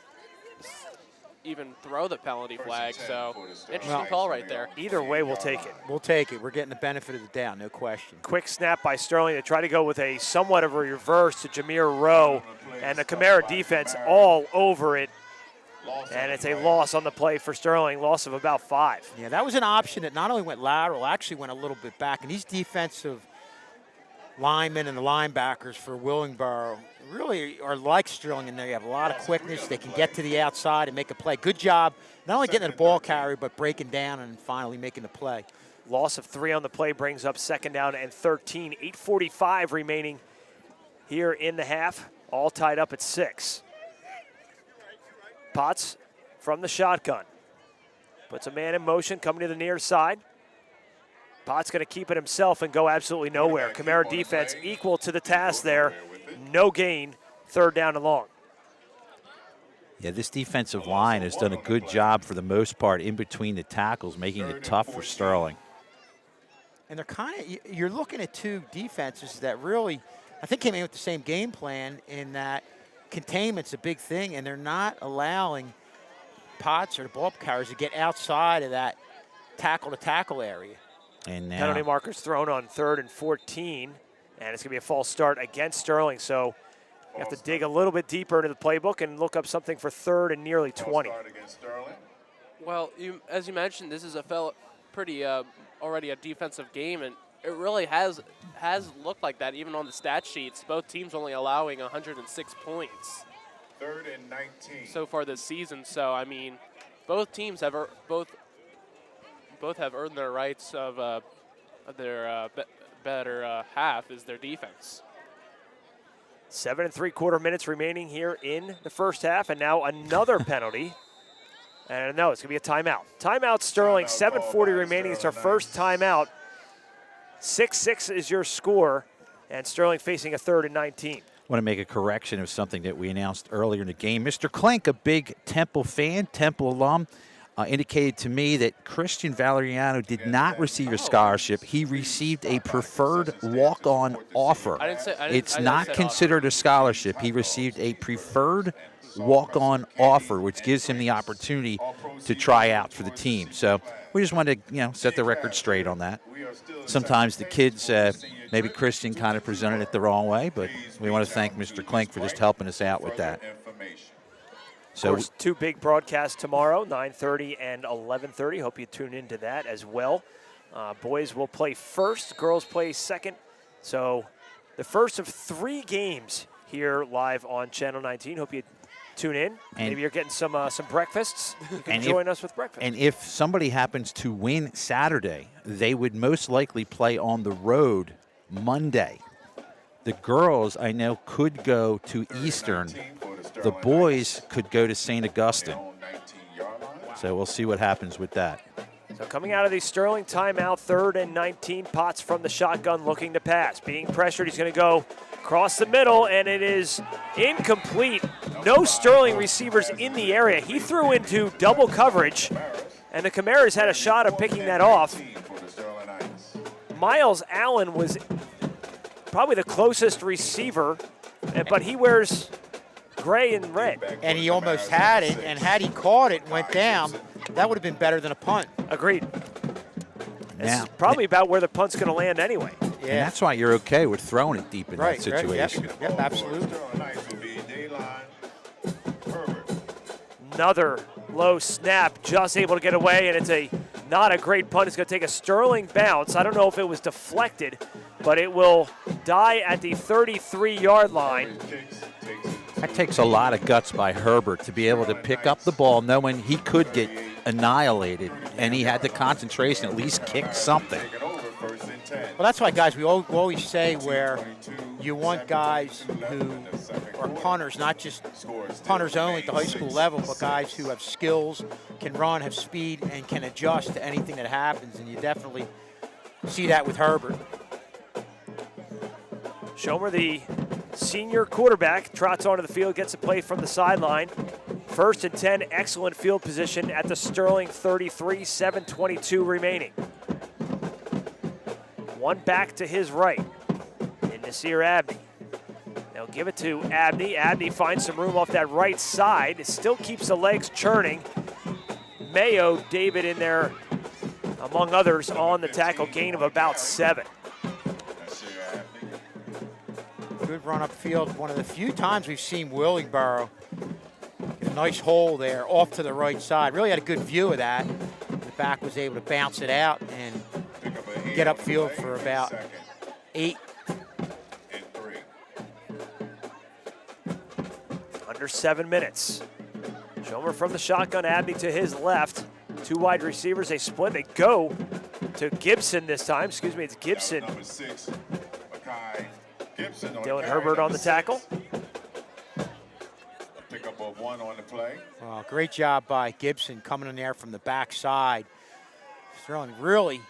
Speaker 5: even throw the penalty flag. So interesting call right there.
Speaker 4: Either way, we'll take it.
Speaker 3: We'll take it. We're getting the benefit of the doubt, no question.
Speaker 4: Quick snap by Sterling to try to go with a somewhat of a reverse to Jameer Rowe, and the Camara defense all over it. And it's a loss on the play for Sterling, loss of about 5.
Speaker 3: Yeah, that was an option that not only went lateral, actually went a little bit back. And these defensive linemen and the linebackers for Willingboro really are like Sterling in there. You have a lot of quickness. They can get to the outside and make a play. Good job, not only getting the ball carrier, but breaking down and finally making the play.
Speaker 4: Loss of 3 on the play brings up 2nd down and 13. 8:45 remaining here in the half, all tied up at 6. Potts from the shotgun. Puts a man in motion, coming to the near side. Potts going to keep it himself and go absolutely nowhere. Camara defense equal to the task there. No gain, 3rd down and long.
Speaker 2: yeah, this defensive line has done a good job for the most part in between the tackles, making it tough for Sterling.
Speaker 3: And they're kind of, you're looking at two defenses that really, I think, came in with the same game plan in that containment's a big thing, and they're not allowing Potts or the ball carriers to get outside of that tackle-to-tackle area.
Speaker 2: And now,
Speaker 4: Penalty markers thrown on 3rd and 14, and it's going to be a false start against Sterling. So you have to dig a little bit deeper into the playbook and look up something for 3rd and nearly 20.
Speaker 5: Well, as you mentioned, this is a pretty already a defensive game, and it really has looked like that even on the stat sheets. Both teams only allowing 106 points.
Speaker 1: 3rd and 19.
Speaker 5: So far this season. So I mean, both teams have both have earned their rights of their better half is their defense.
Speaker 4: 7 3/4 minutes remaining here in the first half, and now another penalty. And no, it's going to be a timeout. Timeout, Sterling, 7:40 remaining. It's our first timeout. 6-6 is your score, and Sterling facing a 3rd and 19.
Speaker 2: I want to make a correction of something that we announced earlier in the game. Mr. Klink, a big Temple fan, Temple alum, indicated to me that Christian Valeriano did not receive a scholarship. He received a preferred walk-on offer. It's not considered a scholarship. He received a preferred walk-on offer, which gives him the opportunity to try out for the team. So we just wanted to, set the record straight on that. Sometimes the kids, maybe Christian kind of presented it the wrong way, but we want to thank Mr. Klink for just helping us out with that.
Speaker 4: So, of course, 2 big broadcasts tomorrow, 9:30 and 11:30. Hope you tune into that as well. Boys will play first, girls play second. So the first of 3 games here live on Channel 19. Hope you tune in.
Speaker 2: And
Speaker 4: maybe you're getting some breakfasts. You can join us with breakfast.
Speaker 2: And if somebody happens to win Saturday, they would most likely play on the road Monday. The girls, I know, could go to Eastern. The boys could go to St. Augustine. So we'll see what happens with that.
Speaker 4: So coming out of the Sterling timeout, 3rd and 19. Potts from the shotgun looking to pass. Being pressured, he's going to go Across the middle, and it is incomplete. No Sterling receivers in the area. He threw into double coverage, and the Camaras had a shot of picking that off. Miles Allen was probably the closest receiver, but he wears gray and red.
Speaker 3: And he almost had it, and had he caught it and went down, that would have been better than a punt.
Speaker 4: Agreed. This is probably about where the punt's going to land anyway.
Speaker 3: Yeah.
Speaker 2: And that's why you're okay with throwing it deep in that situation.
Speaker 3: Right, yep, absolutely.
Speaker 4: Another low snap, just able to get away, and it's not a great punt. It's going to take a Sterling bounce. I don't know if it was deflected, but it will die at the 33-yard line.
Speaker 2: That takes a lot of guts by Herbert to be able to pick up the ball knowing he could get annihilated, and he had the concentration at least kick something.
Speaker 3: Well, that's why, guys, we always say where you want guys who are punters, not just punters only at the high school level, but guys who have skills, can run, have speed, and can adjust to anything that happens, and you definitely see that with Herbert.
Speaker 4: Schomer, the senior quarterback, trots onto the field, gets a play from the sideline. 1st and 10, excellent field position at the Sterling 33, 7:22 remaining. One back to his right in Nasir Abney. They'll give it to Abney. Abney finds some room off that right side. It still keeps the legs churning. Mayo, David in there, among others, on the tackle, gain of about 7.
Speaker 3: Good run upfield. One of the few times we've seen Willingboro get a nice hole there off to the right side. Really had a good view of that. The back was able to bounce it out and get upfield for about 8.
Speaker 4: Under 7 minutes. Schomer from the shotgun, Abney to his left. 2 wide receivers, they split, they go to Gibson this time. Excuse me, it's Gibson. Dylan Herbert on the tackle.
Speaker 1: Pick up of 1 on the play.
Speaker 3: Well, great job by Gibson coming in there from the backside. Sterling really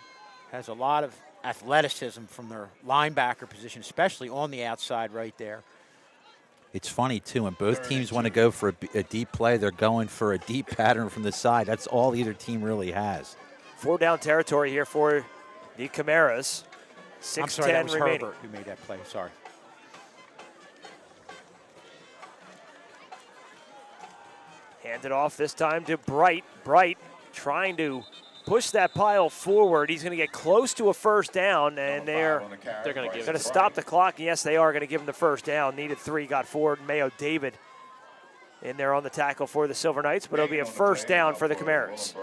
Speaker 3: has a lot of athleticism from their linebacker position, especially on the outside right there.
Speaker 2: It's funny, too, when both teams want to go for a deep play, they're going for a deep pattern from the side. That's all either team really has.
Speaker 4: 4 down territory here for the Camaras. 6:10
Speaker 3: I'm sorry, that was
Speaker 4: remaining.
Speaker 3: Herbert who made that play. Sorry.
Speaker 4: Handed off this time to Bright. Bright trying to push that pile forward. He's going to get close to a first down, and they're going to stop the clock. Yes, they are going to give him the first down. Needed 3, got 4. Mayo David in there on the tackle for the Silver Knights, but it'll be a first down for the Camaras.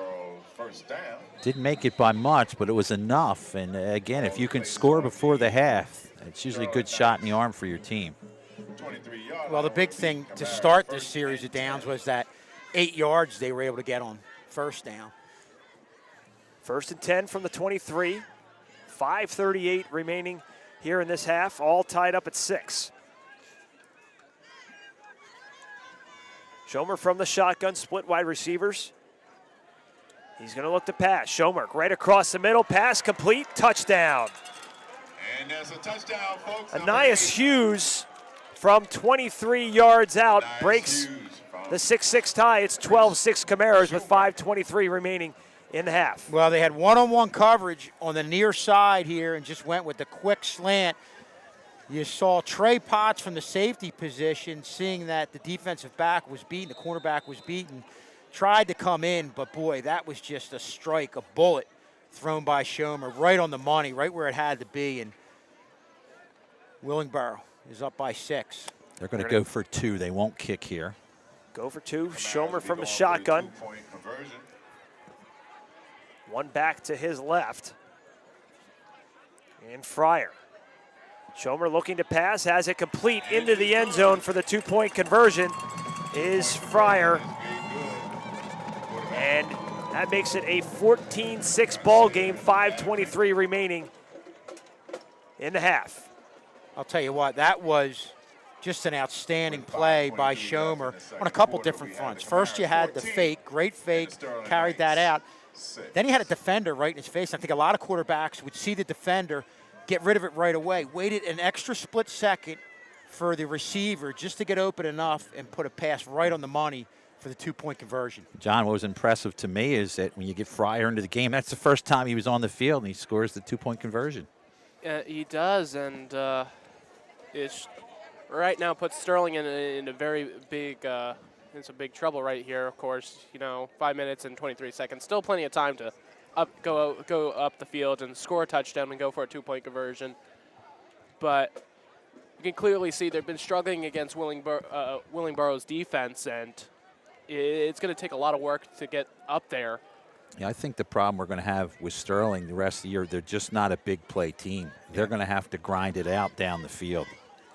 Speaker 2: Didn't make it by much, but it was enough. And again, if you can score before the half, it's usually a good shot in the arm for your team.
Speaker 3: Well, the big thing to start this series of downs was that 8 yards they were able to get on first down.
Speaker 4: 1st and 10 from the 23. 5:38 remaining here in this half, all tied up at 6. Schomer from the shotgun, split wide receivers. He's going to look to pass. Schomer right across the middle, pass complete, touchdown.
Speaker 1: And there's a touchdown, folks.
Speaker 4: Anais Hughes from 23 yards out breaks the 6-6 tie. It's 12-6 Camaras with 5:23 remaining in the half.
Speaker 3: Well, they had one-on-one coverage on the near side here and just went with the quick slant. You saw Trey Potts from the safety position, seeing that the defensive back was beaten, the cornerback was beaten, tried to come in, but boy, that was just a strike, a bullet thrown by Schomer right on the money, right where it had to be, and Willingboro is up by 6.
Speaker 2: They're going to go for 2. They won't kick here.
Speaker 4: Go for 2. Schomer from the shotgun. One back to his left. And Fryer. Schomer looking to pass, has it complete into the end zone for the 2-point conversion is Fryer. And that makes it a 14-6 ball game, 5:23 remaining in the half.
Speaker 3: I'll tell you what, that was just an outstanding play by Schomer on a couple different fronts. First, you had the fake, great fake, carried that out. Then he had a defender right in his face. I think a lot of quarterbacks would see the defender, get rid of it right away, waited an extra split second, for the receiver just to get open enough and put a pass right on the money for the 2-point conversion.
Speaker 2: John, what was impressive to me is that when you get Fryer into the game, that's the first time he was on the field, and he scores the 2-point conversion.
Speaker 5: He does, and it's right now puts Sterling in a very big in some big trouble right here. Of course, 5 minutes and 23 seconds, still plenty of time to go up the field and score a touchdown and go for a 2-point conversion. But you can clearly see they've been struggling against Willingboro's defense, and it's going to take a lot of work to get up there.
Speaker 2: Yeah, I think the problem we're going to have with Sterling the rest of the year, they're just not a big play team. They're going to have to grind it out down the field.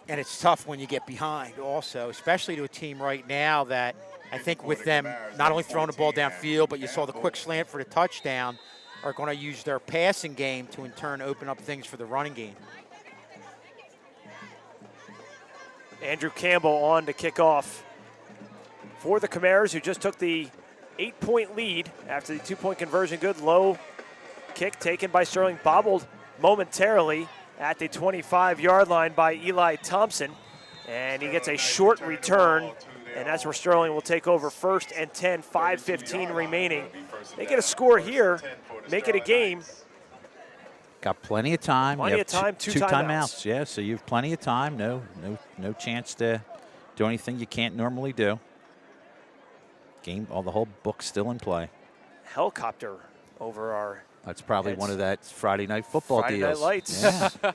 Speaker 3: And it's tough when you get behind also, especially to a team right now that I think with them not only throwing the ball downfield, but you saw the quick slant for the touchdown, are going to use their passing game to in turn open up things for the running game.
Speaker 4: Andrew Campbell on to kick off for the Camaras, who just took the 8-point lead after the 2-point conversion. Good low kick taken by Sterling, bobbled momentarily at the 25-yard line by Eli Thompson. And he gets a short return, and that's where Sterling will take over 1st and 10, 5:15 remaining. They get a score here, make it a game.
Speaker 2: Got plenty of time.
Speaker 4: Plenty of time, two timeouts.
Speaker 2: Yeah, so you have plenty of time. No chance to do anything you can't normally do. The whole book's still in play.
Speaker 4: Helicopter over our
Speaker 2: That's probably
Speaker 4: heads.
Speaker 2: one of that Friday night football
Speaker 4: Friday
Speaker 2: deals.
Speaker 4: Night Lights.
Speaker 2: Yeah.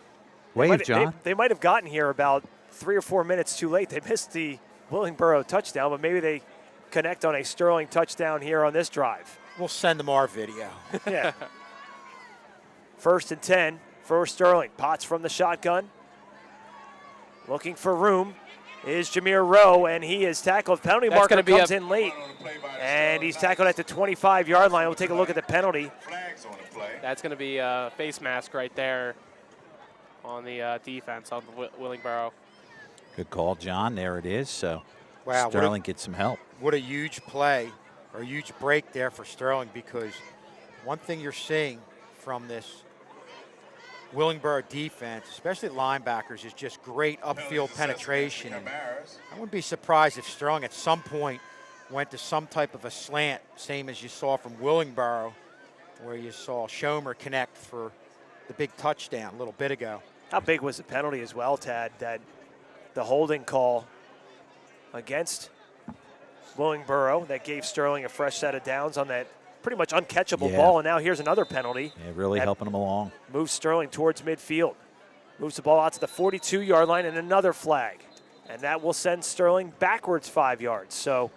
Speaker 2: Wave, John.
Speaker 4: They might have gotten here about 3 or 4 minutes too late. They missed the Willingboro touchdown, but maybe they connect on a Sterling touchdown here on this drive.
Speaker 3: We'll send them our video.
Speaker 4: Yeah. 1st and 10 for Sterling. Potts from the shotgun. Looking for room is Jameer Rowe, and he is tackled. Penalty marker comes in late, and he's tackled at the 25-yard line. We'll take a look at the penalty.
Speaker 5: That's going to be a face mask right there on the defense on Willingboro.
Speaker 2: Good call, John. There it is. So
Speaker 3: Wow,
Speaker 2: Sterling gets some help.
Speaker 3: What a huge play or a huge break there for Sterling, because one thing you're seeing from this Willingboro defense, especially linebackers, is just great upfield penetration. And I wouldn't be surprised if Sterling at some point went to some type of a slant, same as you saw from Willingboro, where you saw Schomer connect for the big touchdown a little bit ago.
Speaker 4: How big was the penalty as well, Tad, that the holding call against Willingboro that gave Sterling a fresh set of downs on that pretty much uncatchable ball, and now here's another penalty.
Speaker 2: Yeah, really helping him along.
Speaker 4: Moves Sterling towards midfield. Moves the ball out to the 42-yard line, and another flag. And that will send Sterling backwards 5 yards. So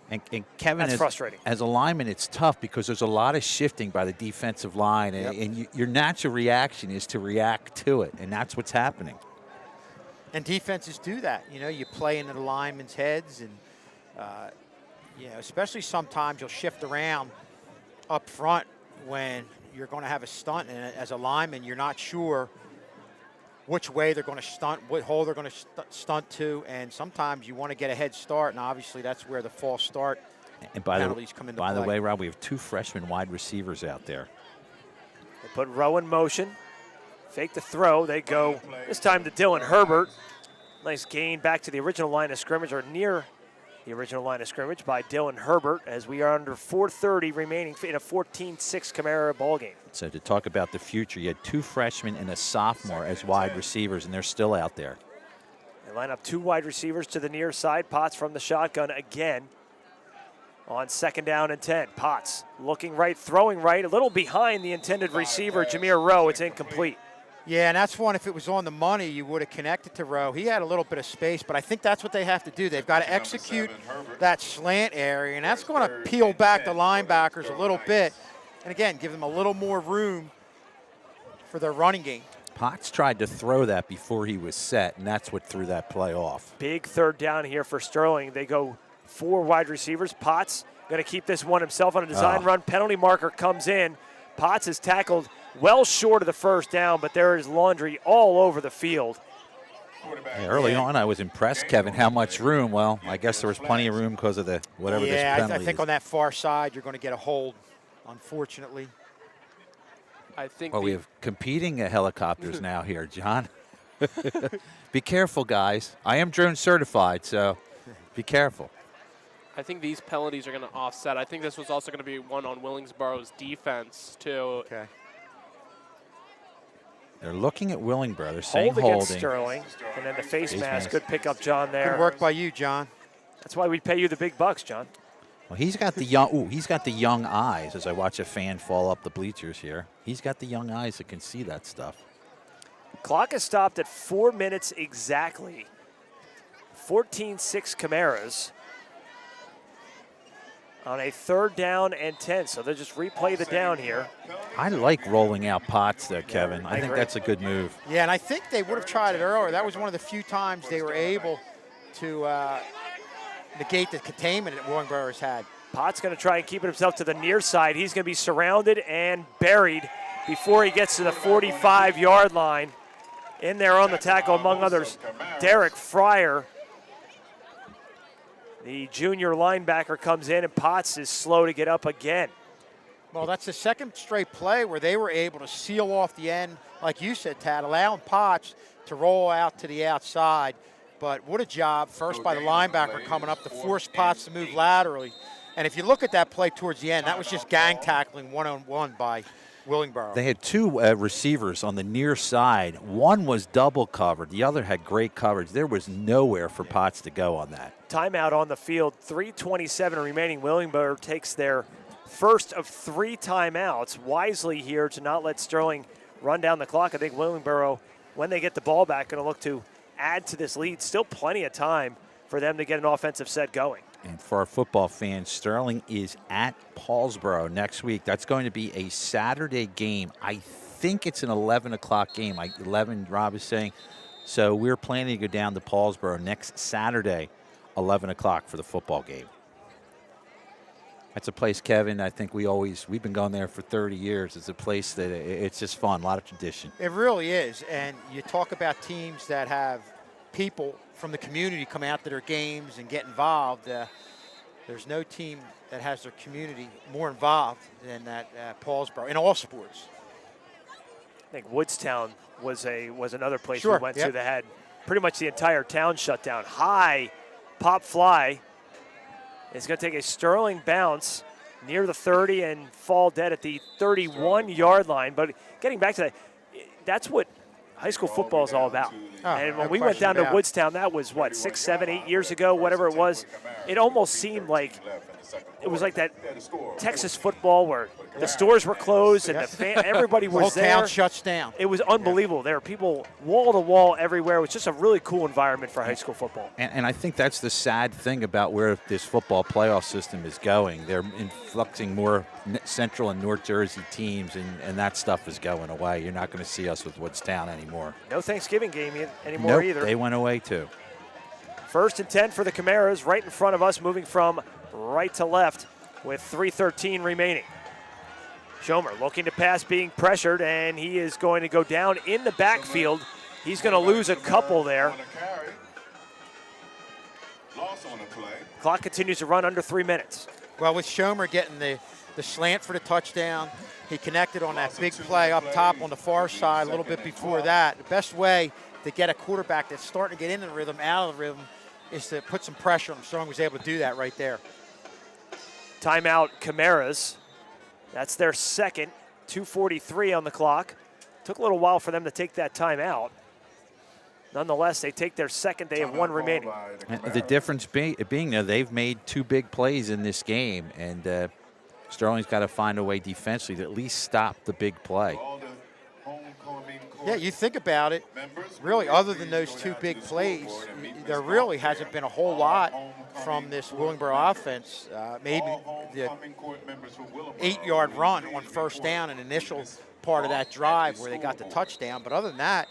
Speaker 2: And Kevin,
Speaker 4: that's frustrating.
Speaker 2: As a lineman, it's tough because there's a lot of shifting by the defensive line, and your natural reaction is to react to it, and that's what's happening.
Speaker 3: And defenses do that. You play into the linemen's heads, and especially sometimes you'll shift around up front when you're going to have a stunt, and as a lineman, you're not sure which way they're going to stunt, what hole they're going to stunt to, and sometimes you want to get a head start, and obviously that's where the false start penalties come into play.
Speaker 2: By the way, Rob, we have 2 freshman wide receivers out there.
Speaker 4: They put Rowe in motion. Fake the throw. They go this time to Dylan Herbert. Nice gain back to the original line of scrimmage, or near the original line of scrimmage by Dylan Herbert, as we are under 4:30 remaining in a 14-6 Camara ball game.
Speaker 2: So to talk about the future, you had 2 freshmen and a sophomore as wide receivers, and they're still out there.
Speaker 4: They line up 2 wide receivers to the near side. Potts from the shotgun again on 2nd down and 10. Potts looking right, throwing right, a little behind the intended receiver, Jameer Rowe. It's incomplete.
Speaker 3: Yeah, and that's one, if it was on the money, you would have connected to Rowe. He had a little bit of space, but I think that's what they have to do. They've got to execute that slant area, and that's going to peel back the linebackers a little bit. And again, give them a little more room for their running game.
Speaker 2: Potts tried to throw that before he was set, and that's what threw that play off.
Speaker 4: Big 3rd down here for Sterling. They go 4 wide receivers. Potts going to keep this one himself on a design run. Penalty marker comes in. Potts is tackled well short of the 1st down, but there is laundry all over the field.
Speaker 2: Hey, early on, I was impressed, Kevin, how much room. Well, I guess there was plenty of room because of the whatever this penalty
Speaker 3: I think
Speaker 2: is.
Speaker 3: on that far side, you're going to get a hold, unfortunately.
Speaker 5: I think
Speaker 2: Well, we have competing helicopters now here, John. Be careful, guys. I am drone certified, so be careful.
Speaker 5: I think these penalties are going to offset. I think this was also going to be one on Willingboro's defense, too.
Speaker 3: Okay.
Speaker 2: They're looking at Willingboro. They're saying
Speaker 4: Hold against
Speaker 2: holding.
Speaker 4: Sterling, and then the face
Speaker 2: Face
Speaker 4: mask.
Speaker 2: mask.
Speaker 4: Good pickup, John, there.
Speaker 3: Good work by you, John.
Speaker 4: That's why we pay you the big bucks, John.
Speaker 2: Well, he's got the young. Ooh, he's got the young eyes. As I watch a fan fall up the bleachers here, he's got the young eyes that can see that stuff.
Speaker 4: Clock is stopped at 4 minutes exactly. 14-6 Camaras on a 3rd down and 10. So they'll just replay the down here.
Speaker 2: I like rolling out Potts there, Kevin. I think
Speaker 4: agree.
Speaker 2: that's a good move.
Speaker 3: Yeah, and I think they would have tried it earlier. That was one of the few times they were able to negate the containment that Willingboro has had.
Speaker 4: Potts going to try and keep it himself to the near side. He's going to be surrounded and buried before he gets to the 45-yard line. In there on the tackle, among others, Derek Fryer. The junior linebacker comes in, and Potts is slow to get up again.
Speaker 3: Well, that's the second straight play where they were able to seal off the end, like you said, Tad, allowing Potts to roll out to the outside. But what a job, first by the linebacker coming up to force Potts to move laterally. And if you look at that play towards the end, that was just gang tackling one-on-one by Willingboro.
Speaker 2: They had 2 receivers on the near side. One was double covered. The other had great coverage. There was nowhere for Potts to go on that.
Speaker 4: Timeout on the field, 3:27 remaining. Willingboro takes their first of 3 timeouts wisely here to not let Sterling run down the clock. I think Willingboro, when they get the ball back, going to look to add to this lead. Still plenty of time for them to get an offensive set going.
Speaker 2: And for our football fans, Sterling is at Paulsboro next week. That's going to be a Saturday game. I think it's an 11 o'clock game. 11, Rob is saying. So we're planning to go down to Paulsboro next Saturday, 11 o'clock for the football game. That's a place, Kevin, I think we've been going there for 30 years. It's a place that it's just fun, a lot of tradition.
Speaker 3: It really is. And you talk about teams that have people from the community come out to their games and get involved. There's no team that has their community more involved than that Paulsboro in all sports.
Speaker 4: I think Woodstown was another place
Speaker 3: Sure,
Speaker 4: we went
Speaker 3: yep.
Speaker 4: to that had pretty much the entire town shut down. High pop fly. It's going to take a Sterling bounce near the 30 and fall dead at the 31-yard line. But getting back to that, that's what high school football is all about. And when we went down to Woodstown, that was, 6, 7, 8 years ago, whatever it was, it almost seemed like it was like that Texas football where the stores were closed and everybody was
Speaker 3: the whole
Speaker 4: there.
Speaker 3: town shuts down.
Speaker 4: It was unbelievable. There were people wall to wall everywhere. It was just a really cool environment for high school football.
Speaker 2: And I think that's the sad thing about where this football playoff system is going. They're influxing more Central and North Jersey teams, and that stuff is going away. You're not going to see us with Woodstown anymore.
Speaker 4: No Thanksgiving game anymore either.
Speaker 2: They went away too.
Speaker 4: 1st and 10 for the Camaras, right in front of us, moving from right to left with 3:13 remaining. Schomer looking to pass, being pressured, and he is going to go down in the backfield. He's going to lose a couple there. Clock continues to run under 3 minutes.
Speaker 3: Well, with Schomer getting the slant for the touchdown, he connected on that big play up top on the far side a little bit before that. The best way to get a quarterback that's starting to get into the rhythm, out of the rhythm, is to put some pressure on him. Strong was able to do that right there.
Speaker 4: Timeout, Camaras. That's their second, 2:43 on the clock. Took a little while for them to take that timeout. Nonetheless, they take their second. They have 1 remaining.
Speaker 2: And the difference being that they've made 2 big plays in this game, and Sterling's got to find a way defensively to at least stop the big play.
Speaker 3: Yeah, you think about it, really, other than those 2 big plays, there really hasn't been a whole lot from this Willingboro offense. Maybe the 8-yard run on 1st down, an initial part of that drive where they got the touchdown. But other than that,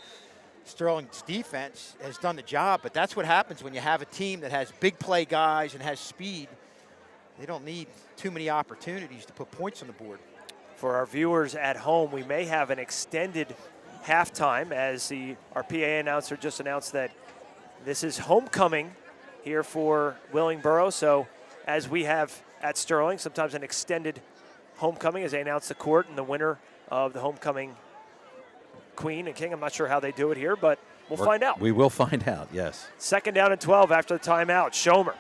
Speaker 3: Sterling's defense has done the job. But that's what happens when you have a team that has big play guys and has speed. They don't need too many opportunities to put points on the board.
Speaker 4: For our viewers at home, we may have an extended halftime as our PA announcer just announced that this is homecoming here for Willingboro. So as we have at Sterling, sometimes an extended homecoming as they announce the court and the winner of the homecoming queen and king. I'm not sure how they do it here, but We'll find out.
Speaker 2: We will find out, yes.
Speaker 4: 2nd down and 12 after the timeout. Schomer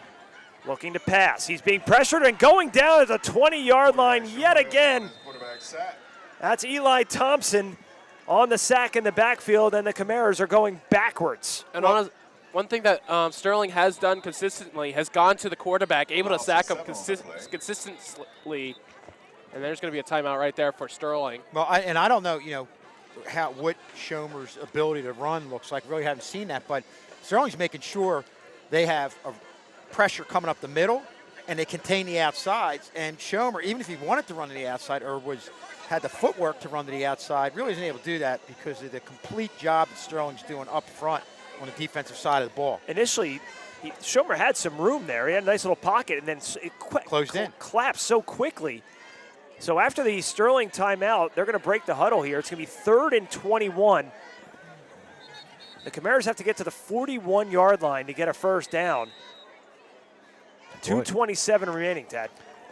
Speaker 4: looking to pass. He's being pressured and going down at the 20-yard line yet again. That's Eli Thompson on the sack in the backfield, and the Camaras are going backwards.
Speaker 5: And one thing that Sterling has done consistently has gone to the quarterback, able to sack him consistently. And there's going to be a timeout right there for Sterling.
Speaker 3: Well, I don't know, what Schomer's ability to run looks like. Really haven't seen that, but Sterling's making sure they have a pressure coming up the middle and they contain the outsides. And Schomer, even if he wanted to run to the outside or had the footwork to run to the outside, really isn't able to do that because of the complete job that Sterling's doing up front on the defensive side of the ball.
Speaker 4: Initially, Schomer had some room there. He had a nice little pocket, and then it
Speaker 3: closed in.
Speaker 4: Collapsed so quickly. So after the Sterling timeout, they're going to break the huddle here. It's going to be 3rd and 21. The Camaras have to get to the 41-yard line to get a first down. 2:27 remaining, Tad.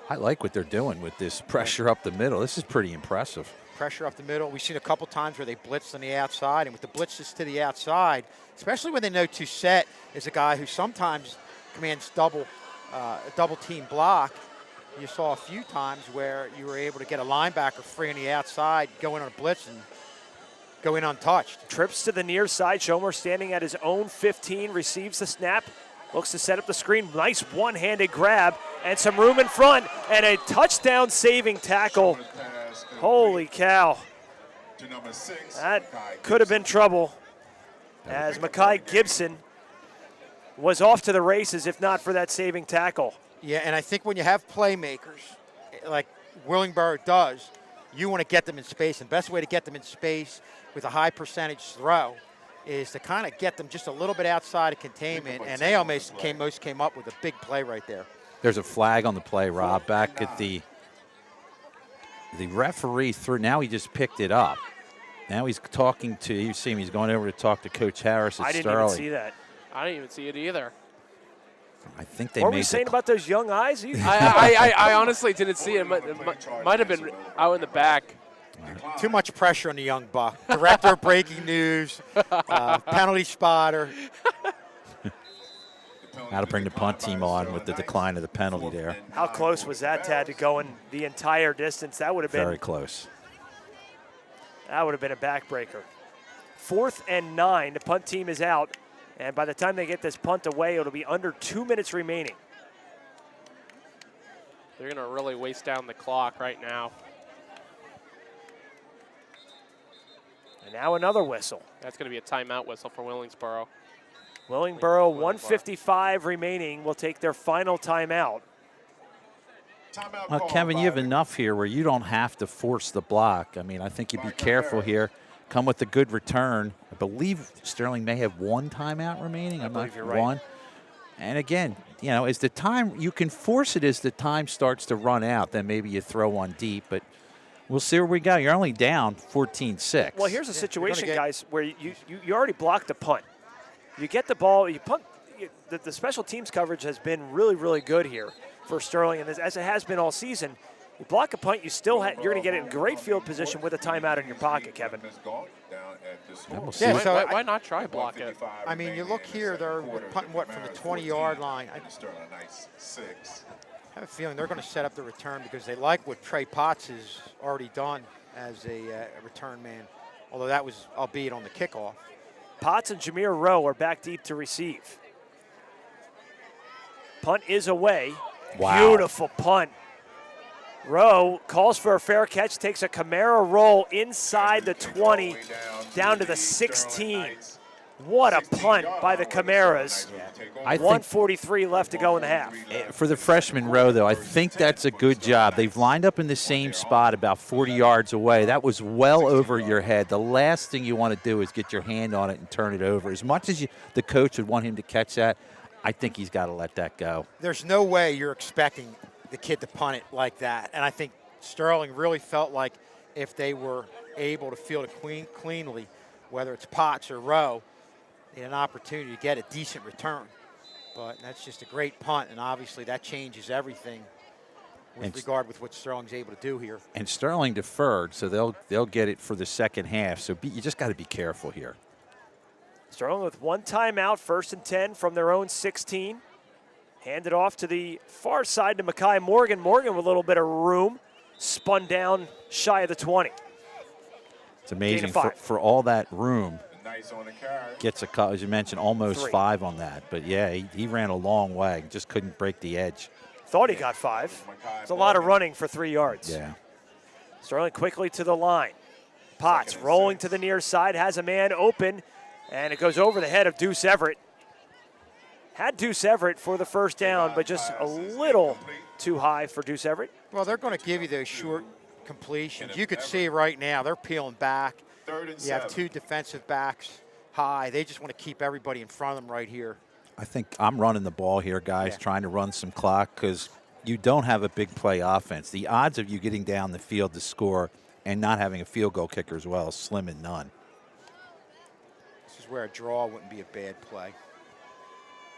Speaker 2: I like what they're doing with this pressure up the middle. This is pretty impressive.
Speaker 3: Pressure up the middle. We've seen a couple times where they blitzed on the outside, and with the blitzes to the outside, especially when they know Toussaint is a guy who sometimes commands double team block. You saw a few times where you were able to get a linebacker free on the outside, go in on a blitz, and go in untouched.
Speaker 4: Trips to the near side. Schomer standing at his own 15, receives the snap, looks to set up the screen. Nice one-handed grab and some room in front, and a touchdown saving tackle. Holy cow. That could have been trouble, as Mekhi Gibson was off to the races if not for that saving tackle.
Speaker 3: Yeah, and I think when you have playmakers like Willingboro does, you want to get them in space. And the best way to get them in space with a high percentage throw is to kind of get them just a little bit outside of containment. And they almost came up with a big play right there.
Speaker 2: There's a flag on the play, Rob, back at the referee threw. Now he just picked it up. Now he's talking to, you see him, he's going over to talk to Coach Harris at Sterling.
Speaker 4: I didn't even see that.
Speaker 5: I didn't even see it either.
Speaker 2: I think they
Speaker 4: what
Speaker 2: made
Speaker 4: were we saying about those young eyes?
Speaker 5: I honestly didn't see it. It might have been out in the back.
Speaker 3: Too much pressure on the young buck. Director of breaking news, penalty spotter.
Speaker 2: How to bring the punt team on with the decline of the penalty there.
Speaker 4: How close was that, Tad, to going the entire distance? That would have been
Speaker 2: very close.
Speaker 4: That would have been a backbreaker. 4th and 9. The punt team is out. And by the time they get this punt away, it'll be under 2 minutes remaining.
Speaker 5: They're going to really waste down the clock right now.
Speaker 4: And now another whistle.
Speaker 5: That's going to be a timeout whistle for Willingboro.
Speaker 4: Willingboro, 1:55 remaining, will take their final timeout.
Speaker 2: Well, Kevin, you have enough here where you don't have to force the block. I mean, I think you'd be careful here. Come with a good return. I believe Sterling may have 1 timeout remaining. I'm not
Speaker 4: you're right.
Speaker 2: 1. And again, as the time, you can force it as the time starts to run out. Then maybe you throw one deep, but we'll see where we go. You're only down 14-6.
Speaker 4: Well, here's a situation, guys, where you already blocked the punt. You get the ball, you punt. The special teams coverage has been really, really good here for Sterling, and as it has been all season. You block a punt, you're going to get it in great field position with a timeout in your pocket, Kevin.
Speaker 3: Yeah, so
Speaker 5: why not try block it?
Speaker 3: I mean, you look here, they're punting from the 20-yard line. I have a feeling they're going to set up the return because they like what Trey Potts has already done as a return man, although that was, albeit on the kickoff.
Speaker 4: Potts and Jameer Rowe are back deep to receive. Punt is away.
Speaker 2: Wow.
Speaker 4: Beautiful punt. Rowe calls for a fair catch, takes a Camara roll inside the 20, down to the 16. What a punt by the Camaras. 1:43 left to go in the half.
Speaker 2: For the freshman Rowe, though, I think that's a good job. They've lined up in the same spot about 40 yards away. That was well over your head. The last thing you want to do is get your hand on it and turn it over. As much as the coach would want him to catch that, I think he's got to let that go.
Speaker 3: There's no way you're expecting the kid to punt it like that. And I think Sterling really felt like if they were able to field it cleanly, whether it's Potts or Rowe, they had an opportunity to get a decent return. But that's just a great punt, and obviously that changes everything with regard with what Sterling's able to do here.
Speaker 2: And Sterling deferred, so they'll get it for the second half. So you just got to be careful here.
Speaker 4: Sterling with 1 timeout, 1st and 10 from their own 16. Handed off to the far side to Mekhi Morgan. Morgan with a little bit of room. Spun down shy of the 20.
Speaker 2: It's amazing for all that room.
Speaker 1: Nice on the carry.
Speaker 2: Gets a, as you mentioned, almost
Speaker 4: 3.
Speaker 2: 5 on that. But yeah, he ran a long way. Just couldn't break the edge.
Speaker 4: Thought he got 5. It's a lot of running for 3 yards.
Speaker 2: Yeah.
Speaker 4: Sterling quickly to the line. Potts rolling to the near side, has a man open, and it goes over the head of Deuce Everett. Had Deuce Everett for the first down, but just a little too high for Deuce Everett.
Speaker 3: Well, they're going to give you those short completions. You could see right now they're peeling back. You have 2 defensive backs high. They just want to keep everybody in front of them right here.
Speaker 2: I think I'm running the ball here, guys, trying to run some clock because you don't have a big play offense. The odds of you getting down the field to score and not having a field goal kicker as well is slim and none.
Speaker 3: This is where a draw wouldn't be a bad play.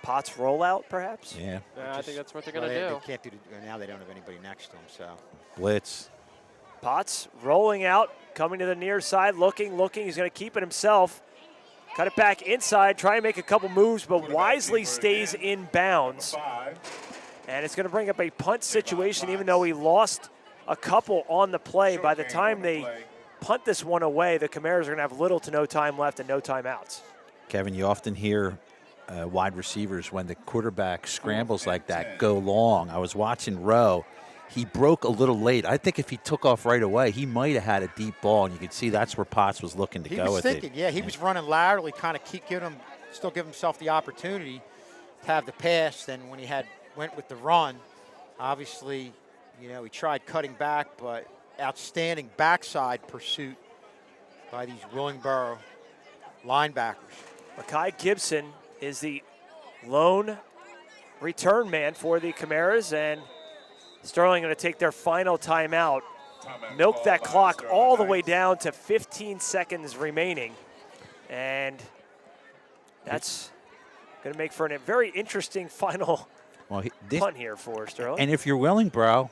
Speaker 4: Potts rollout, perhaps?
Speaker 2: Yeah.
Speaker 5: I think that's what they're going to do.
Speaker 3: They can't do it. Now they don't have anybody next to them, so.
Speaker 2: Blitz.
Speaker 4: Potts rolling out, coming to the near side, looking. He's going to keep it himself. Cut it back inside, try and make a couple moves, but wisely stays in bounds. And it's going to bring up a punt situation, even though he lost a couple on the play. By the time they punt this one away, the Camaros are going to have little to no time left and no timeouts.
Speaker 2: Kevin, you often hear wide receivers, when the quarterback scrambles like that, go long. I was watching Rowe. He broke a little late. I think if he took off right away, he might have had a deep ball, and you could see that's where Potts was looking to go with it.
Speaker 3: Yeah, he was running laterally, kind of still give himself the opportunity to have the pass. Then when he went with the run, obviously, he tried cutting back, but outstanding backside pursuit by these Willingboro linebackers.
Speaker 4: Mekhi Gibson is the lone return man for the Camaros, and Sterling going to take their final timeout. Milk that clock all the way down to 15 seconds remaining. And that's going to make for a very interesting final punt here for Sterling.
Speaker 2: And if you're willing, bro,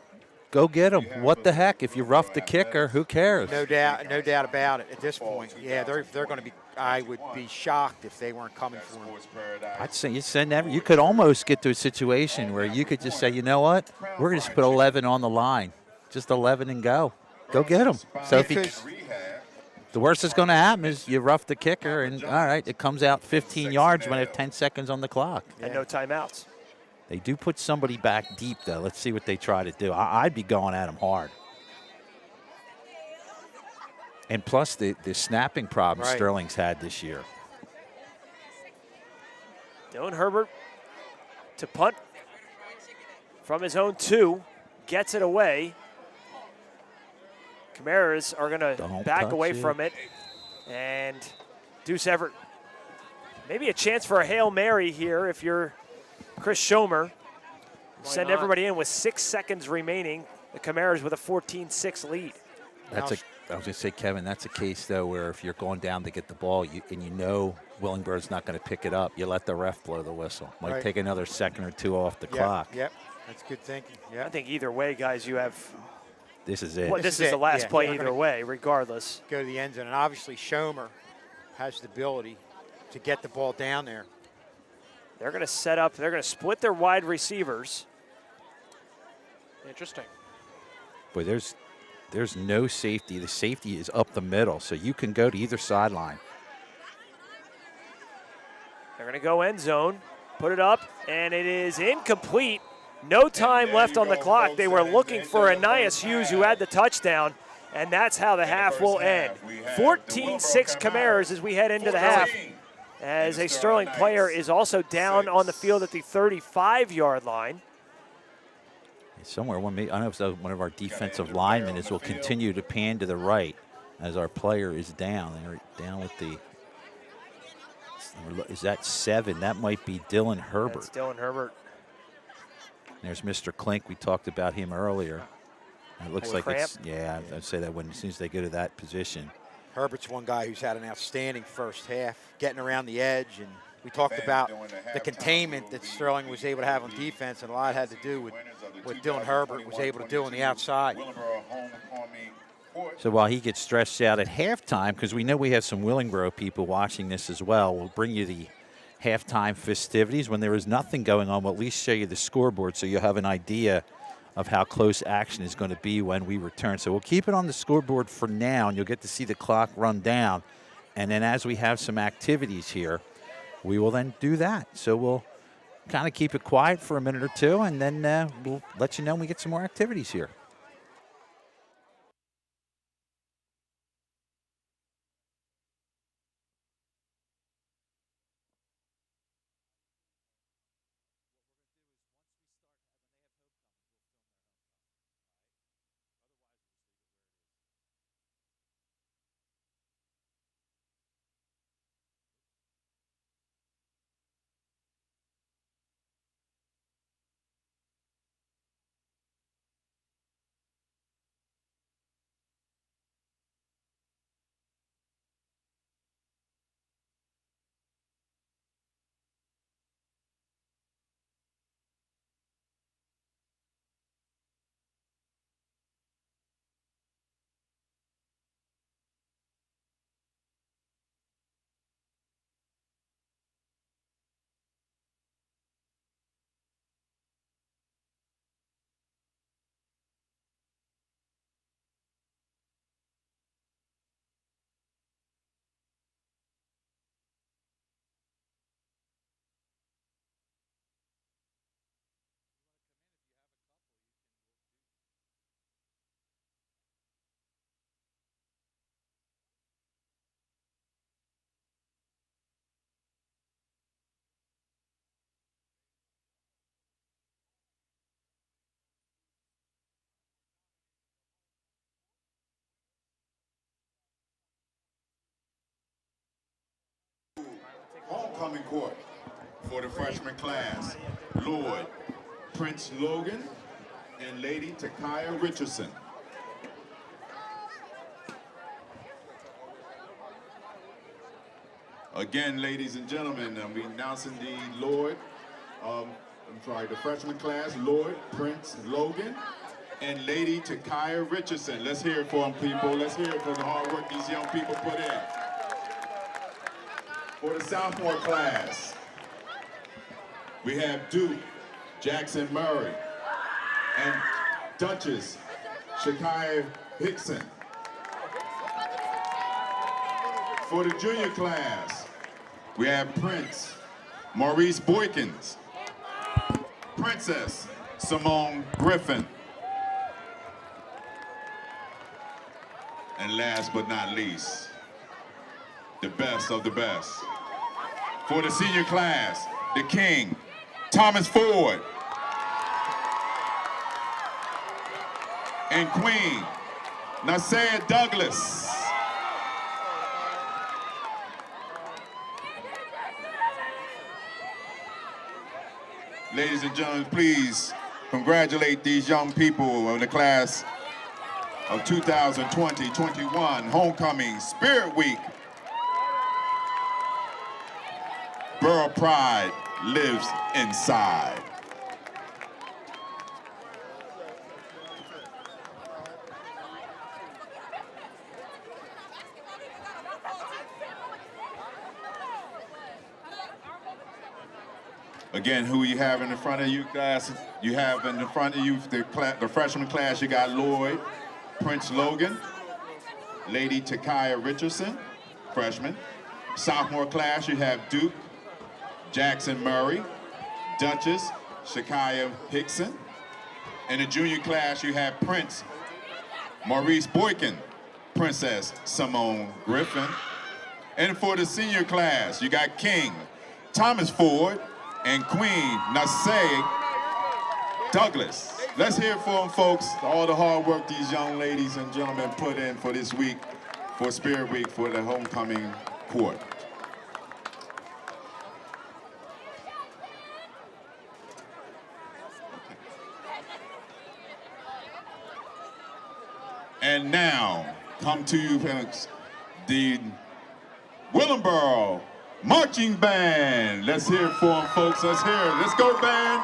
Speaker 2: go get him. What the heck? If you rough the kicker, who cares?
Speaker 3: No doubt about it at this point. Yeah, they're going to be. I would be shocked if they weren't coming for him.
Speaker 2: I'd say you send every. You could almost get to a situation where you could just say, you know what? We're going to just put 11 on the line, just 11 and go. Go get him. So if the worst that's going to happen is you rough the kicker, and all right, it comes out 15 yards when they have 10 seconds on the clock.
Speaker 4: And no timeouts.
Speaker 2: They do put somebody back deep, though. Let's see what they try to do. I'd be going at them hard. And plus the snapping problem Sterling's had this year.
Speaker 4: Dylan Herbert to punt from his own 2. Gets it away. Camaros are going to back away from it. And Deuce Everett, maybe a chance for a Hail Mary here if you're Chris Schomer. Send everybody in with 6 seconds remaining. The Camaros with a 14-6 lead.
Speaker 2: I was going to say, Kevin, that's a case, though, where if you're going down to get the ball and you know Willingboro's not going to pick it up, you let the ref blow the whistle. Might take another second or 2 off the clock.
Speaker 3: Yep, that's good thinking. Yep.
Speaker 4: I think either way, guys, you have.
Speaker 2: This is it.
Speaker 4: Well, this is the last play either way, regardless.
Speaker 3: Go to the end zone, and obviously Schomer has the ability to get the ball down there.
Speaker 4: They're going to set up. They're going to split their wide receivers.
Speaker 5: Interesting.
Speaker 2: Boy, there's no safety. The safety is up the middle, so you can go to either sideline.
Speaker 4: They're going to go end zone, put it up, and it is incomplete. No time left on the clock. They were looking for Anais Hughes, who had the touchdown, and that's how the half will end. 14-6 Camaros as we head into the half, as a Sterling player is also down on the field at the 35-yard line.
Speaker 2: Somewhere, I don't know if one of our defensive linemen will continue to pan to the right as our player is down. They're down with the, is that 7? That might be Dylan Herbert.
Speaker 4: That's Dylan Herbert.
Speaker 2: There's Mr. Klink. We talked about him earlier. It looks like
Speaker 4: cramp.
Speaker 2: I'd say that as soon as they go to that position.
Speaker 3: Herbert's one guy who's had an outstanding first half, getting around the edge, and we talked about the containment that Sterling was able to have on defense, and a lot had to do with what Dylan Herbert was able to do on the outside.
Speaker 2: So while he gets stretched out at halftime, because we know we have some Willingboro people watching this as well, we'll bring you the halftime festivities. When there is nothing going on, we'll at least show you the scoreboard so you'll have an idea of how close action is going to be when we return. So we'll keep it on the scoreboard for now, and you'll get to see the clock run down. And then as we have some activities here, we will then do that. So we'll kind of keep it quiet for a minute or two, and then we'll let you know when we get some more activities here.
Speaker 1: Homecoming court for the freshman class. Lloyd, Prince Logan, and Lady Takaya Richardson. Again, ladies and gentlemen, we announcing the freshman class, Lloyd, Prince Logan, and Lady Takaya Richardson. Let's hear it for them, people. Let's hear it for the hard work these young people put in. For the sophomore class, we have Duke, Jackson Murray, and Duchess, Shakaya Hickson. For the junior class, we have Prince, Maurice Boykins, Princess, Simone Griffin, and last but not least, the best of the best. For the senior class, the King, Thomas Ford, and Queen, Nasir Douglas. Ladies and gentlemen, please congratulate these young people in the class of 2020-21 Homecoming Spirit Week. Borough pride lives inside. Again, who you have in the front of you guys? You have in the front of you the freshman class, you got Lloyd, Prince Logan, Lady Takaya Richardson, freshman. Sophomore class, you have Duke, Jackson Murray, Duchess, Shakaya Hickson. In the junior class, you have Prince, Maurice Boykin, Princess Simone Griffin. And for the senior class, you got King, Thomas Ford, and Queen Nasir Douglas. Let's hear it for them, folks. All the hard work these young ladies and gentlemen put in for this week, for Spirit Week, for the homecoming court. And now, come to you, the Willingboro Marching Band. Let's hear it for them, folks. Let's hear it. Let's go, band.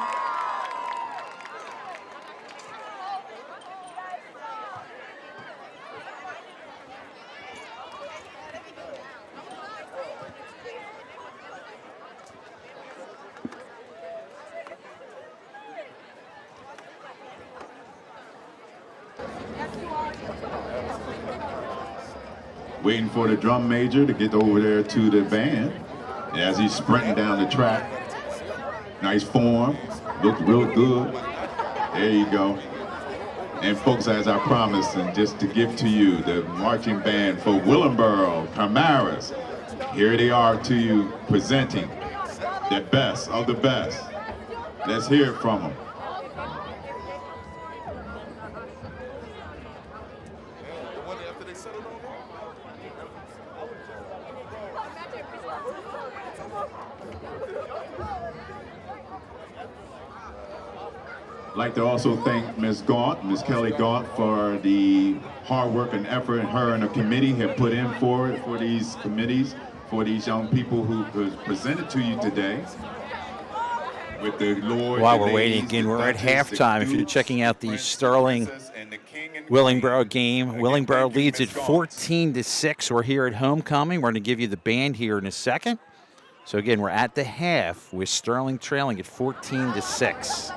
Speaker 1: waiting for the drum major to get over there to the band. As he's sprinting down the track. Nice form, looked real good. There you go. And folks, as I promised, and just to give to you the marching band for Willingboro, Camaras. Here they are to you, presenting the best of the best. Let's hear it from them. I'd like to also thank Ms. Gaunt, Ms. Kelly Gaunt, for the hard work and effort her and the committee have put in for these committees, for these young people who presented to you today. With the Lord,
Speaker 2: While
Speaker 1: the
Speaker 2: we're waiting,
Speaker 1: ladies,
Speaker 2: again,
Speaker 1: the
Speaker 2: we're at
Speaker 1: Duchess, the
Speaker 2: halftime. If you're
Speaker 1: Dukes,
Speaker 2: checking out the
Speaker 1: Prince,
Speaker 2: Sterling
Speaker 1: Princess, and the King and
Speaker 2: Willingboro
Speaker 1: Queen.
Speaker 2: game,
Speaker 1: Again,
Speaker 2: Willingboro
Speaker 1: thank you,
Speaker 2: leads at
Speaker 1: Ms. Gaunt.
Speaker 2: 14-6. We're here at homecoming. We're going to give you the band here in a second. So again, we're at the half with Sterling trailing at 14-6.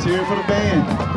Speaker 1: hear it for the band.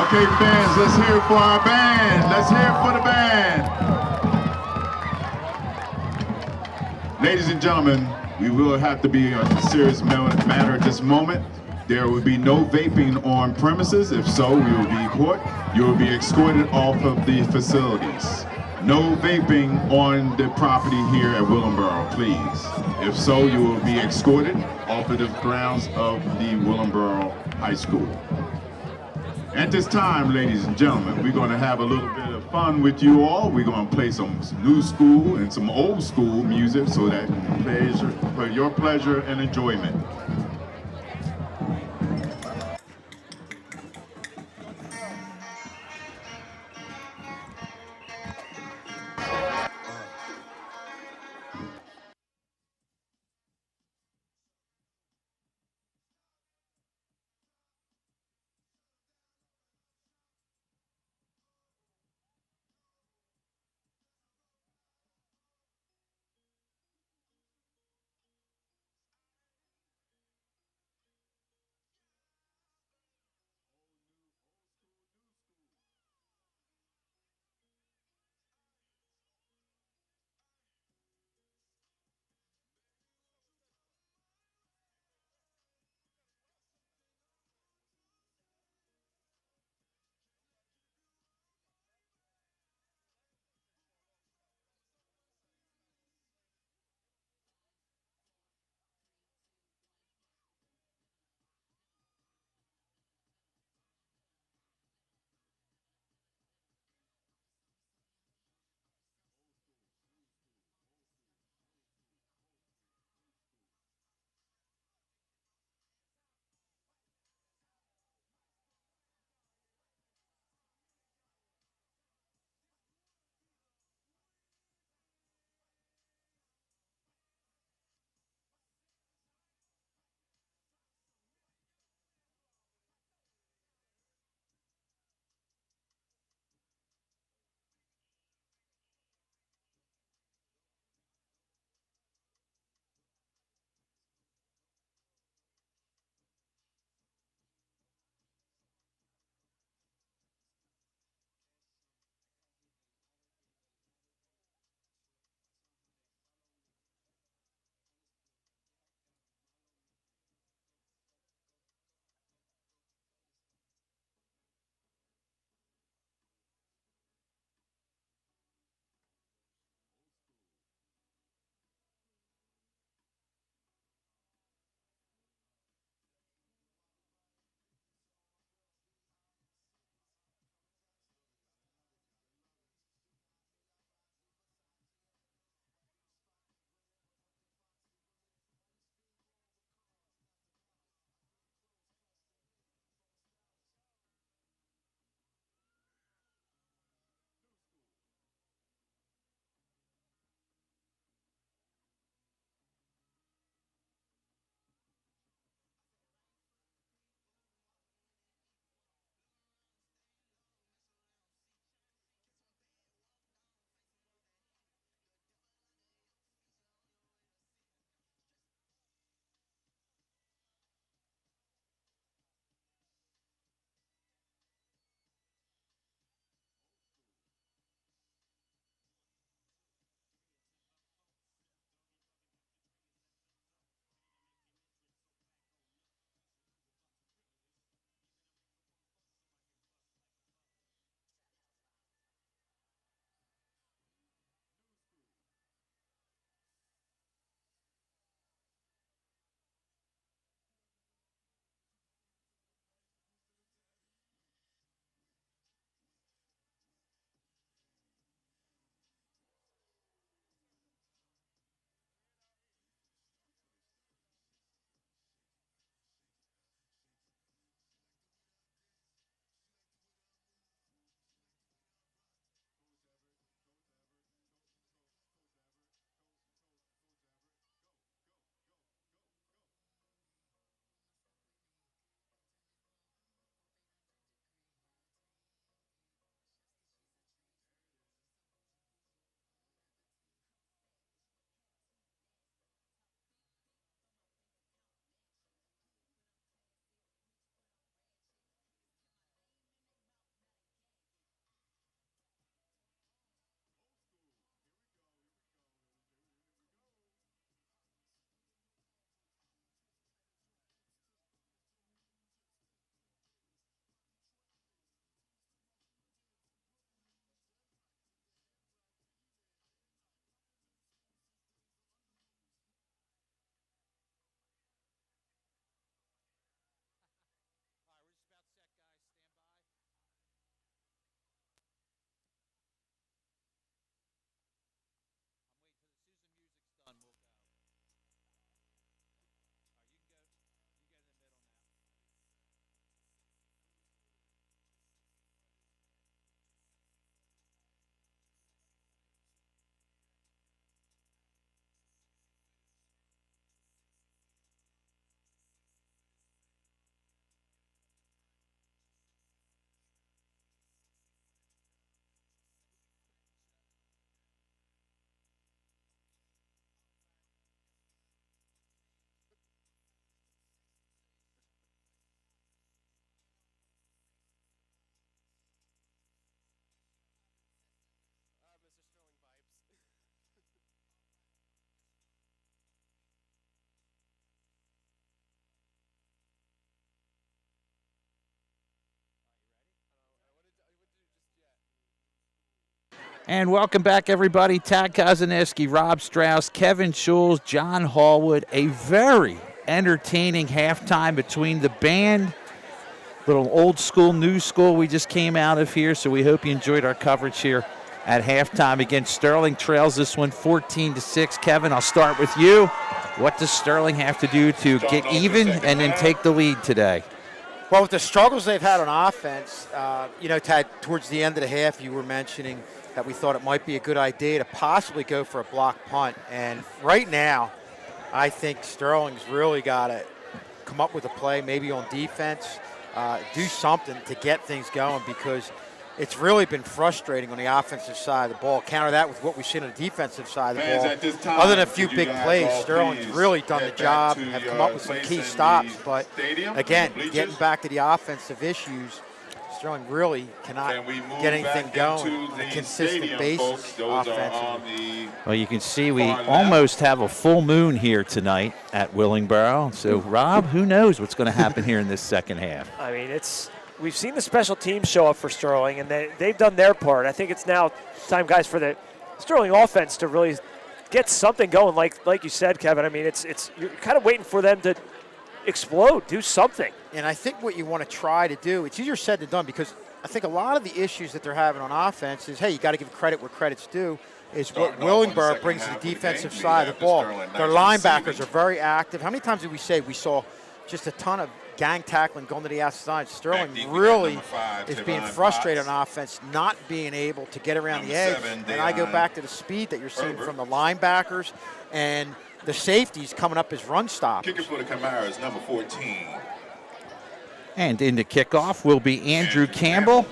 Speaker 1: Okay, fans, let's hear it for our band. Let's hear it for the band. Ladies and gentlemen, we will have to be on a serious matter at this moment. There will be no vaping on premises. If so, we will be caught. You will be escorted off of the facilities. No vaping on the property here at Willingboro, please. If so, you will be escorted off of the grounds of the Willingboro High School. At this time, ladies and gentlemen, we're going to have a little bit of fun with you all. We're going to play some new school and some old school music so that for your pleasure and enjoyment.
Speaker 2: And welcome back, everybody. Tad Kozaneski, Rob Strauss, Kevin Schulz, John Hallwood. A very entertaining halftime between the band. Little old school, new school we just came out of here, so we hope you enjoyed our coverage here at halftime. Again, Sterling trails this one 14-6. Kevin, I'll start with you. What does Sterling have to do to get even and then take the lead today?
Speaker 3: Well, with the struggles they've had on offense, Tad, towards the end of the half, you were mentioning that we thought it might be a good idea to possibly go for a block punt. And right now, I think Sterling's really got to come up with a play, maybe on defense, do something to get things going, because it's really been frustrating on the offensive side of the ball. Counter that with what we've seen on the defensive side of the ball. Other than a few big plays, Sterling's really done the job, have come up with some key stops. But again, getting back to the offensive issues, Sterling really cannot get anything going on a consistent basis offensively.
Speaker 2: Well, you can see we almost have a full moon here tonight at Willingboro. So, Rob, who knows what's going to happen here in this second half?
Speaker 4: I mean, we've seen the special teams show up for Sterling, and they've done their part. I think it's now time, guys, for the Sterling offense to really get something going. Like you said, Kevin. I mean, you're kind of waiting for them to explode, do something.
Speaker 3: And I think what you want to try to do, it's easier said than done, because I think a lot of the issues that they're having on offense is, hey, you got to give credit where credit's due, is what Willingboro brings to the defensive side of the ball. Their linebackers are very active. How many times did we say we saw just a ton of gang tackling going to the outside? Sterling really is being frustrated on offense, not being able to get around the edge. And I go back to the speed that you're seeing from the linebackers and the safeties coming up as run stoppers.
Speaker 1: Kicker for the Camaro is number 14.
Speaker 2: And in the kickoff will be Andrew Campbell,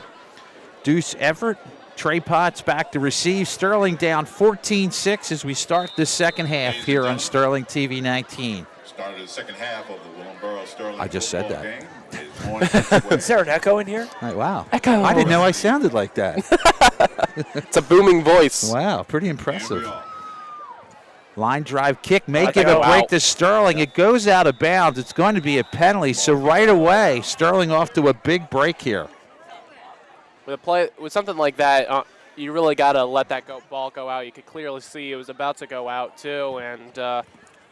Speaker 2: Deuce Everett, Trey Potts back to receive. Sterling down 14-6 as we start the second half here on Sterling TV 19.
Speaker 1: Started the second half of the Willingboro Sterling.
Speaker 2: I just said that.
Speaker 4: Is there an echo in here?
Speaker 2: Right, wow.
Speaker 4: Echo.
Speaker 2: I didn't know I sounded like that.
Speaker 5: It's a booming voice.
Speaker 2: Wow, pretty impressive. Line drive kick, may give a break to Sterling. It goes out of bounds. It's going to be a penalty. So right away, Sterling off to a big break here.
Speaker 5: With something like that, you really got to let that ball go out. You could clearly see it was about to go out too, and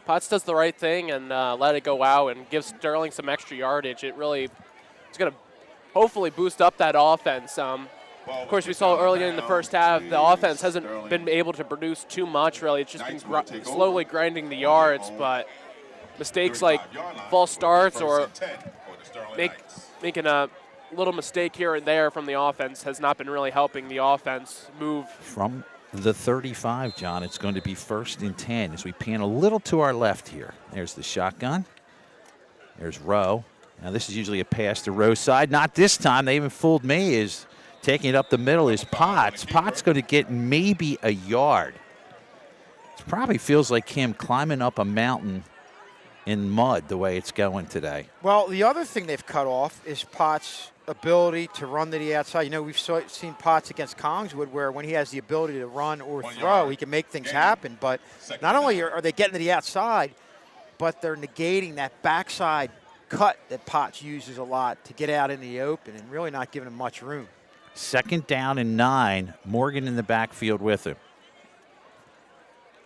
Speaker 5: Potts does the right thing and let it go out and gives Sterling some extra yardage. It's going to hopefully boost up that offense. Of course, we saw earlier in the first half, the offense hasn't been able to produce too much, really. It's just been slowly grinding the yards, but mistakes like false starts or making a little mistake here and there from the offense has not been really helping the offense move.
Speaker 2: From the 35, John, it's going to be 1st and 10 as we pan a little to our left here. There's the shotgun. There's Rowe. Now, this is usually a pass to Rowe's side. Not this time. They even fooled me. Is taking it up the middle is Potts. Potts going to get maybe a yard. It probably feels like him climbing up a mountain in mud the way it's going today.
Speaker 3: Well, the other thing they've cut off is Potts' ability to run to the outside. You know, we've seen Potts against Kongswood where when he has the ability to run or throw, he can make things happen. But not only are they getting to the outside, but they're negating that backside cut that Potts uses a lot to get out in the open and really not giving him much room.
Speaker 2: 2nd down and 9. Morgan in the backfield with him.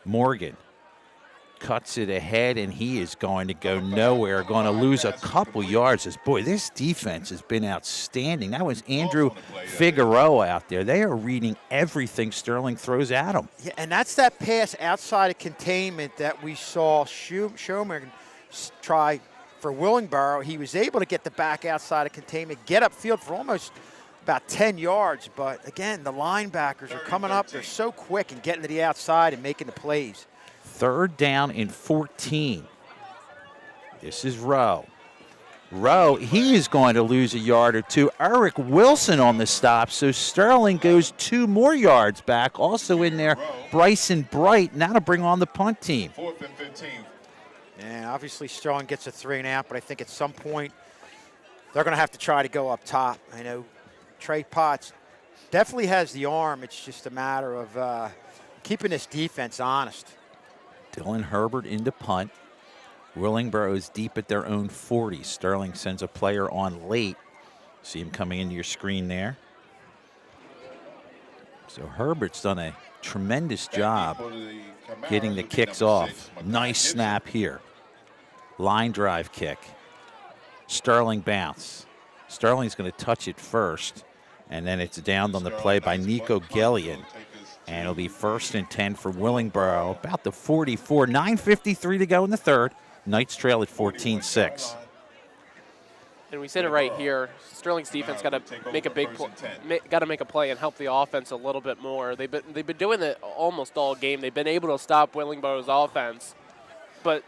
Speaker 2: Morgan cuts it ahead, and he is going to go nowhere, going to lose a couple yards. Boy, this defense has been outstanding. That was Andrew Figueroa out there. They are reading everything Sterling throws at them.
Speaker 3: Yeah, and that's that pass outside of containment that we saw Schomer try for Willingboro. He was able to get the back outside of containment, get upfield for almost about 10 yards. But, again, the linebackers are coming up. They're so quick and getting to the outside and making the plays.
Speaker 2: 3rd down and 14. This is Rowe. Rowe, he is going to lose a yard or two. Eric Wilson on the stop, so Sterling goes 2 more yards back. Also in there, Bryson Bright, now to bring on the punt team.
Speaker 1: 4th and 15.
Speaker 3: And obviously Sterling gets a 3-and-out, but I think at some point they're going to have to try to go up top. I know Trey Potts definitely has the arm. It's just a matter of keeping this defense honest.
Speaker 2: Dylan Herbert into punt. Willingboro is deep at their own 40. Sterling sends a player on late. See him coming into your screen there. So Herbert's done a tremendous job getting the kicks off. Nice snap here. Line drive kick. Sterling bounce. Sterling's going to touch it first, and then it's downed on the play by Nico Gellion. And it'll be 1st and 10 for Willingboro, about the 44. 9:53 to go in the third. Knights trail at 14-6.
Speaker 5: And we said it right here. Sterling's defense got to make a make a play and help the offense a little bit more. They've been doing it almost all game. They've been able to stop Willingboro's offense, but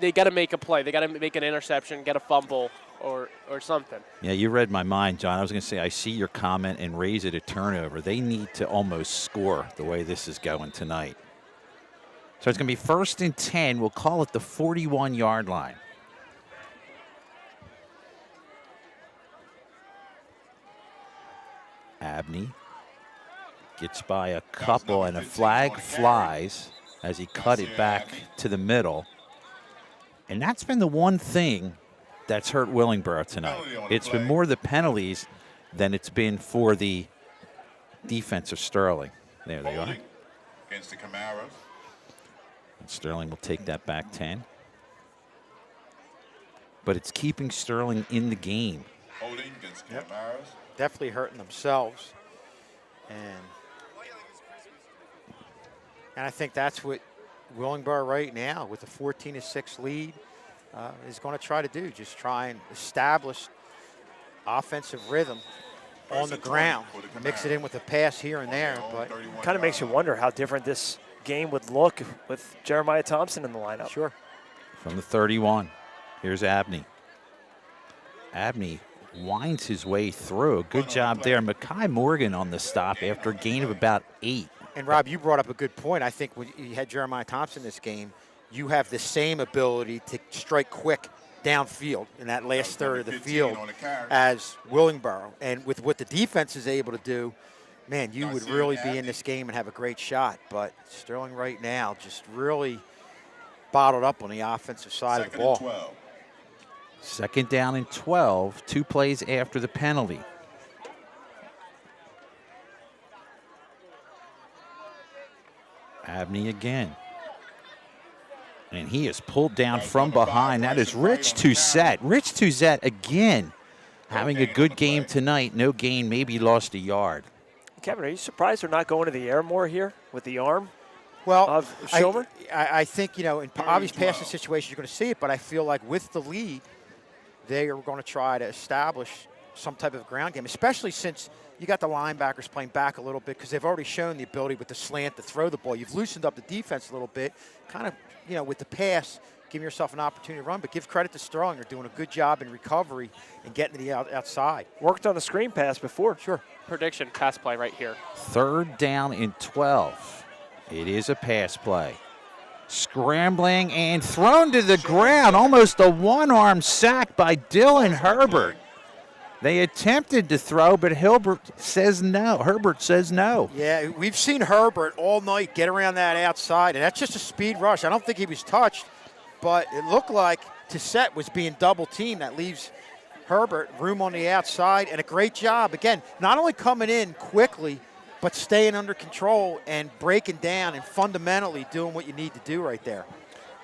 Speaker 5: they got to make a play. They got to make an interception, get a fumble, or something.
Speaker 2: Yeah, you read my mind, John. I was going to say, I see your comment and raise it a turnover. They need to almost score the way this is going tonight. So it's going to be 1st and 10. We'll call it the 41-yard line. Abney gets by a couple, and a flag flies as he cut it back to the middle. And that's been the one thing that's hurt Willingboro tonight. It's been more the penalties than it's been for the defense of Sterling. There they are.
Speaker 1: Against the Camaros.
Speaker 2: And Sterling will take that back 10. But it's keeping Sterling in the game.
Speaker 1: Holding against Camaros.
Speaker 3: Definitely hurting themselves. And I think that's what Willingboro right now, with a 14-6 lead, is going to try to do. Just try and establish offensive rhythm on the ground. Mix it in with a pass here and there. But
Speaker 4: Kind of makes you wonder how different this game would look with Jeremiah Thompson in the lineup.
Speaker 3: sure.
Speaker 2: From the 31, here's Abney. Abney winds his way through. Good job there. Makai Morgan on the stop after a gain of about 8.
Speaker 3: And, Rob, you brought up a good point. I think when you had Jeremiah Thompson in this game, you have the same ability to strike quick downfield in that last third of the field as Willingboro. And with what the defense is able to do, man, you would really be in this game and have a great shot. But Sterling right now just really bottled up on the offensive side of the ball.
Speaker 2: 2nd down and 12, 2 plays after the penalty. Abney again. And he is pulled down from behind. That is Rich Toussaint. Rich Toussaint again having a good game tonight. No gain, maybe lost a yard.
Speaker 4: Kevin, are you surprised they're not going to the air more here with the arm
Speaker 3: Well,
Speaker 4: of Schilmer?
Speaker 3: I think, in obvious passing situations, you're going to see it, but I feel like with the lead, they are going to try to establish some type of ground game, especially since you got the linebackers playing back a little bit because they've already shown the ability with the slant to throw the ball. You've loosened up the defense a little bit, kind of, with the pass, giving yourself an opportunity to run. But give credit to Sterling. They're doing a good job in recovery and getting to the outside.
Speaker 4: Worked on the screen pass before.
Speaker 3: Sure.
Speaker 5: Prediction, pass play right here.
Speaker 2: 3rd down and 12. It is a pass play. Scrambling and thrown to the ground. Almost a one-arm sack by Dylan Herbert. They attempted to throw, but Herbert says no.
Speaker 3: Yeah, we've seen Herbert all night get around that outside, and that's just a speed rush. I don't think he was touched, but it looked like Toussaint was being double-teamed. That leaves Herbert room on the outside, and a great job. Again, not only coming in quickly, but staying under control and breaking down and fundamentally doing what you need to do right there.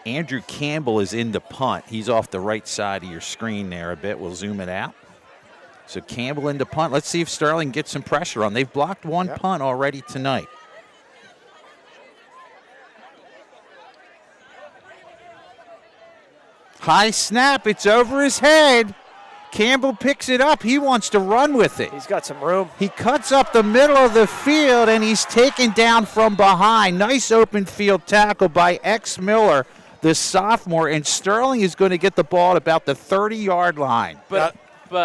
Speaker 2: Andrew Campbell is in the punt. He's off the right side of your screen there a bit. We'll zoom it out. So Campbell into punt. Let's see if Sterling gets some pressure on. They've blocked one punt already tonight. High snap. It's over his head. Campbell picks it up. He wants to run with it.
Speaker 4: He's got some room.
Speaker 2: He cuts up the middle of the field, and he's taken down from behind. Nice open field tackle by X Miller, the sophomore, and Sterling is going to get the ball at about the 30-yard line.
Speaker 5: But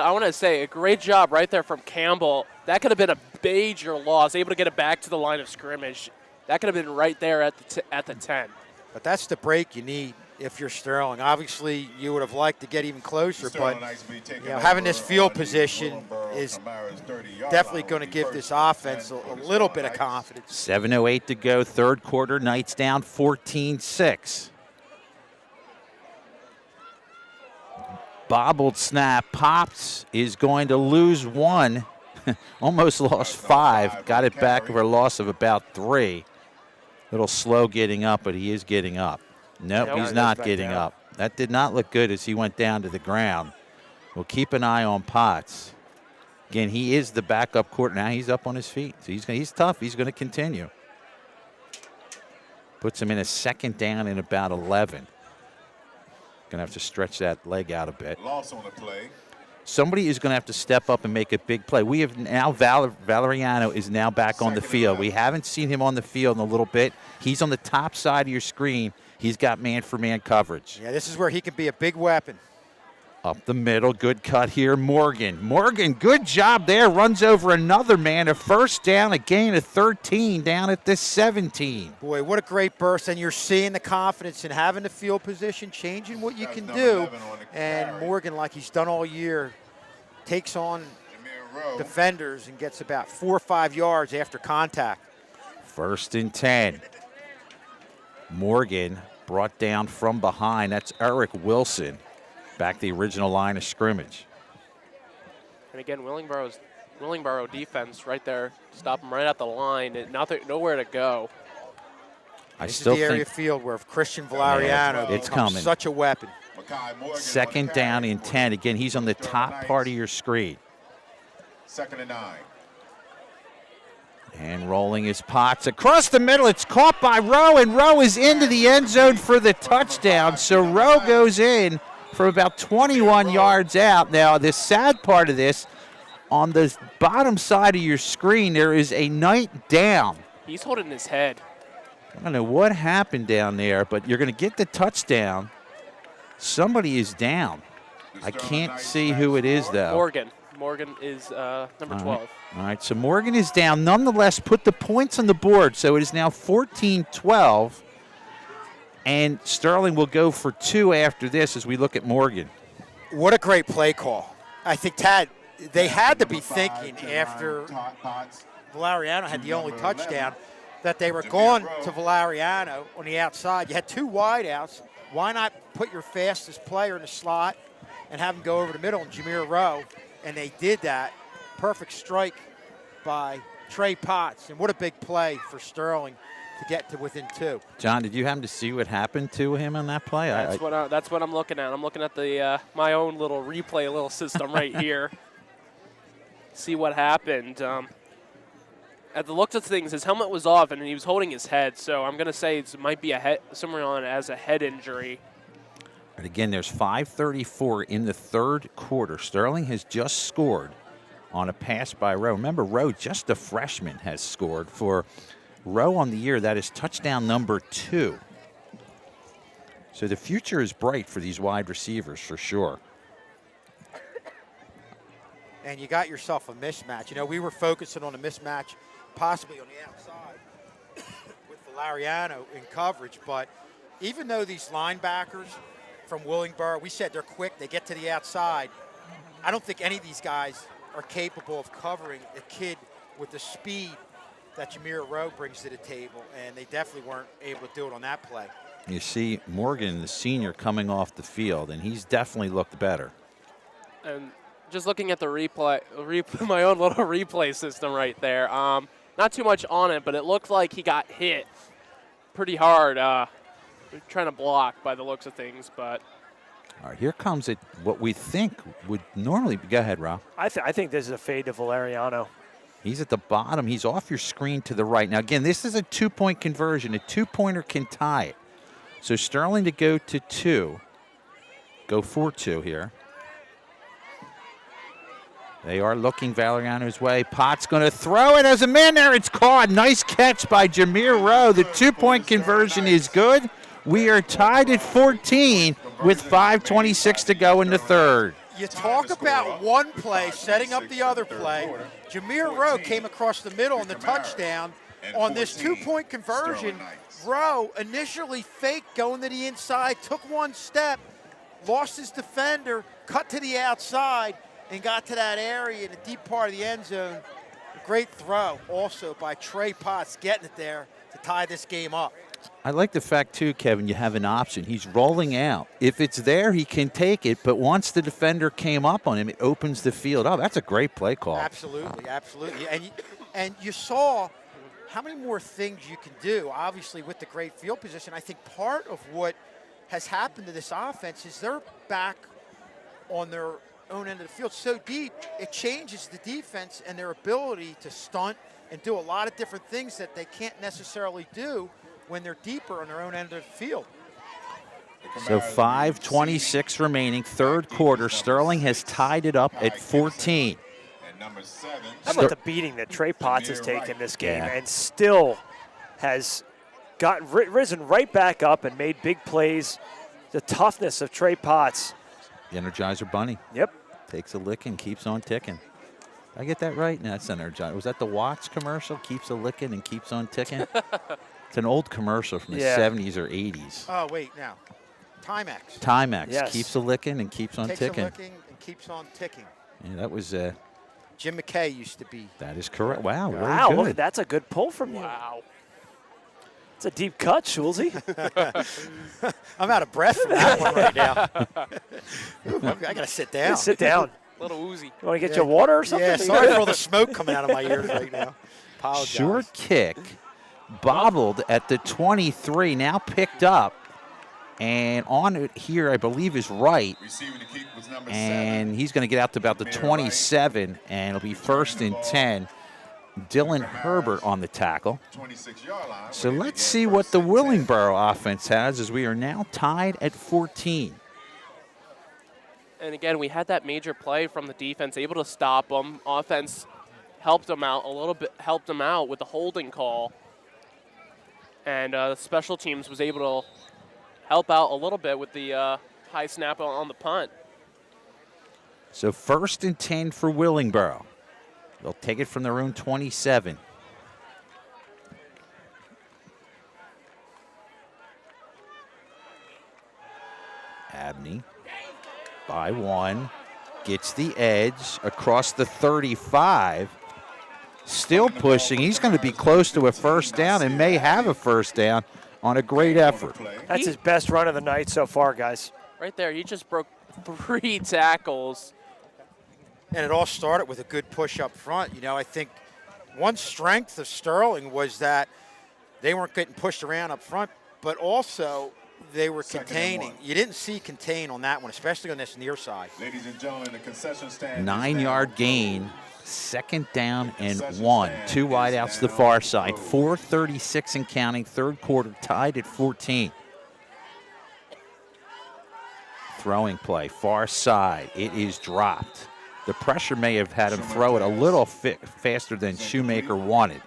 Speaker 5: I want to say a great job right there from Campbell. That could have been a major loss, able to get it back to the line of scrimmage. That could have been right there at the 10.
Speaker 3: But that's the break you need if you're Sterling. Obviously, you would have liked to get even closer, but having this field position is definitely going to give this offense a little bit of confidence.
Speaker 2: 7:08 to go, third quarter. Knights down 14-6. Bobbled snap. Pops is going to lose one. Almost lost 5. Got it back over a loss of about 3. Little slow getting up, but he is getting up. Nope, he's not getting up. That did not look good as he went down to the ground. We'll keep an eye on Potts. Again, he is the backup court. Now he's up on his feet. So he's tough. He's going to continue. Puts him in a 2nd down and about 11. Going to have to stretch that leg out a bit.
Speaker 1: Loss on the play.
Speaker 2: Somebody is going to have to step up and make a big play. We have now, Valeriano is now back on the field. We haven't seen him on the field in a little bit. He's on the top side of your screen. He's got man-for-man coverage.
Speaker 3: Yeah, this is where he can be a big weapon.
Speaker 2: Up the middle, good cut here, Morgan. Morgan, good job there, runs over another man, a 1st down, a gain of 13 down at the 17.
Speaker 3: Boy, what a great burst, and you're seeing the confidence in having the field position, changing what you can do, and Morgan, like he's done all year, takes on defenders and gets about 4 or 5 yards after contact.
Speaker 2: 1st and 10. Morgan brought down from behind. That's Eric Wilson. Back the original line of scrimmage.
Speaker 5: And again, Willingboro defense right there, stop him right at the line, and nowhere to go.
Speaker 3: This is the area of field where Christian Valeriano
Speaker 2: it's
Speaker 3: becomes
Speaker 2: coming.
Speaker 3: Such a weapon.
Speaker 2: 2nd down and 10. Again, he's on the top part of your screen.
Speaker 1: 2nd and 9.
Speaker 2: And rolling his Potts across the middle. It's caught by Rowe, and Rowe is into the end zone for the touchdown. So Rowe goes in for about 21 yards out. Now, the sad part of this, on the bottom side of your screen, there is a Knight down.
Speaker 5: He's holding his head.
Speaker 2: I don't know what happened down there, but you're going to get the touchdown. Somebody is down. I can't see who it is, though.
Speaker 5: Morgan. Morgan is number 12.
Speaker 2: All right, so Morgan is down. Nonetheless, put the points on the board, so it is now 14-12. And Sterling will go for 2 after this as we look at Morgan.
Speaker 3: What a great play call. I think, Tad, they had to be thinking after Valeriano had the only touchdown that they were going to Valeriano on the outside. You had 2 wideouts. Why not put your fastest player in the slot and have him go over the middle and Jameer Rowe? And they did that. Perfect strike by Trey Potts. And what a big play for Sterling to get to within 2.
Speaker 2: John, did you happen to see what happened to him on that play?
Speaker 5: That's what I'm looking at. I'm looking at the my own little replay system right here. See what happened. At the looks of things, his helmet was off and he was holding his head. So I'm going to say it might be somewhere on as a head injury.
Speaker 2: But again, there's 5:34 in the 3rd quarter. Sterling has just scored on a pass by Rowe. Remember, Rowe, just a freshman, has scored for Rowe on the year. That is touchdown number 2. So the future is bright for these wide receivers for sure.
Speaker 3: And you got yourself a mismatch. You know, we were focusing on a mismatch possibly on the outside with Valeriano in coverage, but even though these linebackers from Willingboro, we said they're quick, they get to the outside, I don't think any of these guys are capable of covering a kid with the speed that Jameer Rowe brings to the table, and they definitely weren't able to do it on that play.
Speaker 2: You see Morgan, the senior, coming off the field, and he's definitely looked better.
Speaker 5: And just looking at the replay, my own little replay system right there, not too much on it, but it looked like he got hit pretty hard trying to block by the looks of things. But
Speaker 2: all right, here comes what we think would normally be. Go ahead, Rob.
Speaker 4: I think this is a fade to Valeriano.
Speaker 2: He's at the bottom. He's off your screen to the right. Now, again, this is a 2-point conversion. A 2-pointer can tie it. So Sterling to go to 2. Go for 2 here. They are looking Valeriano's way. Potts going to throw it. As a man there, it's caught. Nice catch by Jameer Rowe. The 2-point conversion is good. We are tied at 14 with 5:26 to go in the 3rd.
Speaker 3: You talk about one play setting up the other play. Jameer Rowe came across the middle on the touchdown. On this 2-point conversion, Rowe initially faked going to the inside, took one step, lost his defender, cut to the outside, and got to that area in the deep part of the end zone. A great throw also by Trey Potts getting it there to tie this game up.
Speaker 2: I like the fact, too, Kevin, you have an option. He's rolling out. If it's there, he can take it, but once the defender came up on him, it opens the field. Oh, that's a great play call.
Speaker 3: Absolutely, absolutely. And you saw how many more things you can do, obviously, with the great field position. I think part of what has happened to this offense is they're back on their own end of the field so deep, it changes the defense and their ability to stunt and do a lot of different things that they can't necessarily do when they're deeper on their own end of the field.
Speaker 2: So 5:26 remaining, third quarter. Sterling has tied it up at 14.
Speaker 4: How about the beating that Trey Potts has taken this game and still has risen right back up and made big plays. The toughness of Trey Potts.
Speaker 2: The Energizer Bunny.
Speaker 4: Yep.
Speaker 2: Takes a licking, keeps on ticking. I get that right? No, that's Energizer. Was that the Watts commercial? Keeps a licking and keeps on ticking? It's an old commercial from the 70s or 80s.
Speaker 3: Oh, wait, now. Timex.
Speaker 2: Timex.
Speaker 4: Yes.
Speaker 2: Keeps a licking and keeps on ticking.
Speaker 3: Takes a licking and keeps on ticking.
Speaker 2: Yeah, that was...
Speaker 3: Jim McKay used to be.
Speaker 2: That is correct. Wow, very
Speaker 4: Wow,
Speaker 2: good.
Speaker 4: look, that's a good pull from you. Wow. It's a deep cut, Schulze.
Speaker 3: I'm out of breath from that one right now. I got to sit down.
Speaker 4: Sit down.
Speaker 5: A little woozy.
Speaker 4: You want to get you water or something?
Speaker 3: Yeah, sorry for all the smoke coming out of my ears right now. Apologize.
Speaker 2: Short kick, bobbled at the 23, now picked up. And on it here, I believe, is right.
Speaker 1: Receiving the kick was number
Speaker 2: And he's going to get out to about the 27, and it'll be 1st and 10. Dylan Herbert on the tackle.
Speaker 1: 26-yard line.
Speaker 2: So let's see what the Willingboro offense has as we are now tied at 14.
Speaker 5: And again, we had that major play from the defense, able to stop them. Offense helped them out a little bit, helped them out with the holding call. And special teams was able to help out a little bit with the high snap on the punt.
Speaker 2: So 1st and 10 for Willingboro. They'll take it from their own 27. Abney by 1. Gets the edge across the 35. Still pushing. He's going to be close to a first down and may have a first down on a great effort.
Speaker 4: That's his best run of the night so far, guys.
Speaker 5: Right there, he just broke 3 tackles.
Speaker 3: And it all started with a good push up front. You know, I think one strength of Sterling was that they weren't getting pushed around up front, but also they were containing. You didn't see contain on that one, especially on this near side.
Speaker 1: Ladies and gentlemen, the concession stand.
Speaker 2: 9-yard gain, 2nd down and 1. 2 wideouts to the far side. 4:36 and counting, third quarter, tied at 14. Throwing play, far side. It is dropped. The pressure may have had him throw it a little faster than Shoemaker wanted,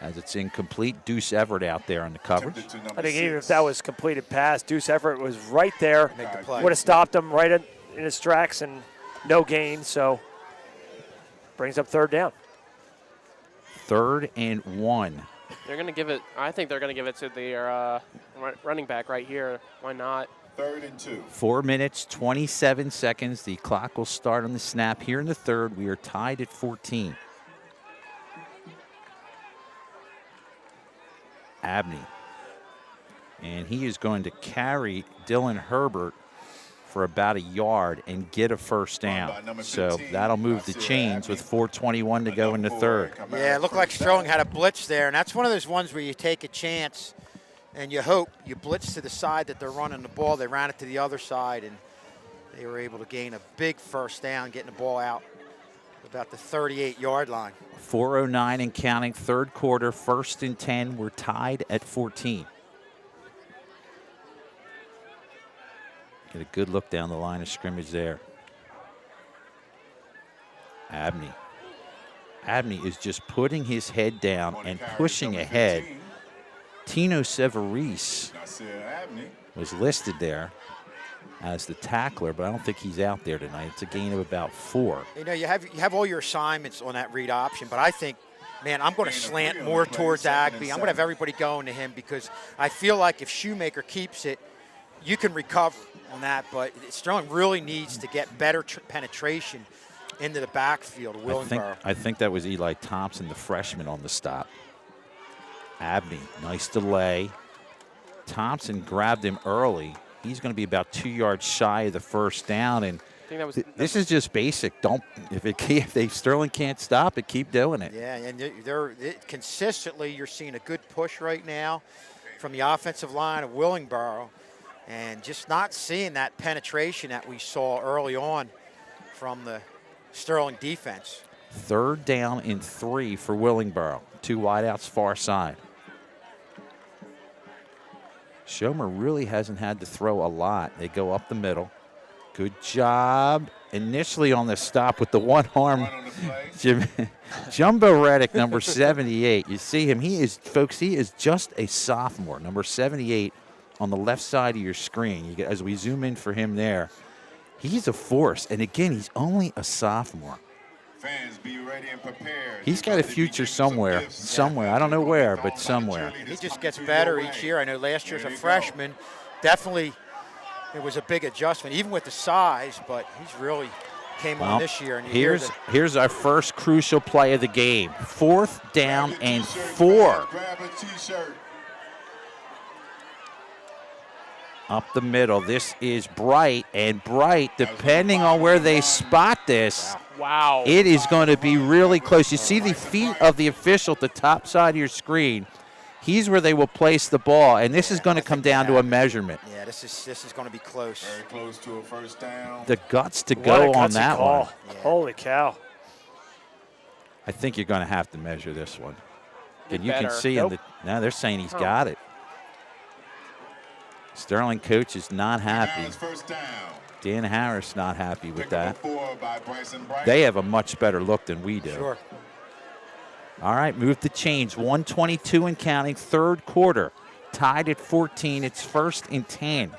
Speaker 2: as it's incomplete. Deuce Everett out there on the coverage.
Speaker 4: I think even if that was completed pass, Deuce Everett was right there.
Speaker 3: Make the play.
Speaker 4: Would have stopped him right in his tracks and no gain, so brings up 3rd down.
Speaker 2: 3rd and 1.
Speaker 5: They're going to give it, I think they're going to give it to their running back right here. Why not?
Speaker 1: 3rd and 2.
Speaker 2: 4 minutes, 27 seconds. The clock will start on the snap here in the 3rd. We are tied at 14. Abney. And he is going to carry Dylan Herbert for about a yard and get a first down. So that'll move the chains with 4:21 to go in the 3rd.
Speaker 3: Yeah, it looked like Sterling had a blitz there, and that's one of those ones where you take a chance and you hope. You blitz to the side that they're running the ball. They ran it to the other side, and they were able to gain a big first down, getting the ball out about the 38-yard line.
Speaker 2: 4:09 and counting, third quarter, 1st and 10. We're tied at 14. Get a good look down the line of scrimmage there. Abney. Abney is just putting his head down and pushing ahead. Tino Severese was listed there as the tackler, but I don't think he's out there tonight. It's a gain of about 4.
Speaker 3: You know, you have all your assignments on that read option, but I think, man, I'm going to slant more towards Agby. I'm going to have everybody going to him because I feel like if Shoemaker keeps it, you can recover on that, but Sterling really needs to get better penetration into the backfield of Willingboro.
Speaker 2: I think that was Eli Thompson, the freshman, on the stop. Abney, nice delay. Thompson grabbed him early. He's going to be about 2 yards shy of the first down, and this is just basic. If Sterling can't stop it, keep doing it.
Speaker 3: Yeah, and they're consistently, you're seeing a good push right now from the offensive line of Willingboro, and just not seeing that penetration that we saw early on from the Sterling defense.
Speaker 2: 3rd down and 3 for Willingboro. 2 wideouts far side. Schomer really hasn't had to throw a lot. They go up the middle. Good job initially on the stop with the one arm. Jumbo Reddick, number 78. You see him. He is just a sophomore. Number 78 on the left side of your screen. As we zoom in for him there, he's a force. And again, he's only a sophomore.
Speaker 1: Fans, be ready and prepared.
Speaker 2: He's got a future somewhere. I don't know where, but somewhere.
Speaker 3: He just gets better each year. I know last year as a freshman, definitely it was a big adjustment, even with the size, but he's really came on this year. And
Speaker 2: here's our first crucial play of the game. 4th down and 4.
Speaker 1: Grab a t-shirt.
Speaker 2: Up the middle. This is Bright, and Bright, depending on where they spot this,
Speaker 5: wow,
Speaker 2: it is going to be really close. You see the feet of the official at the top side of your screen. He's where they will place the ball, and this is going to come down to a measurement.
Speaker 3: Yeah, this is going to be close.
Speaker 1: Very close to a first down.
Speaker 2: The guts to go on that one.
Speaker 4: Yeah. Holy cow.
Speaker 2: I think you're going to have to measure this one. And you
Speaker 5: better.
Speaker 2: can see now they're saying he's got it. Sterling coach is not happy.
Speaker 1: First down.
Speaker 2: Dan Harris not happy with that.
Speaker 1: 4 by Bryson Bright.
Speaker 2: They have a much better look than we do.
Speaker 3: Sure.
Speaker 2: All right, move the chains. 1:22 and counting, 3rd quarter. Tied at 14. It's 1st and 10.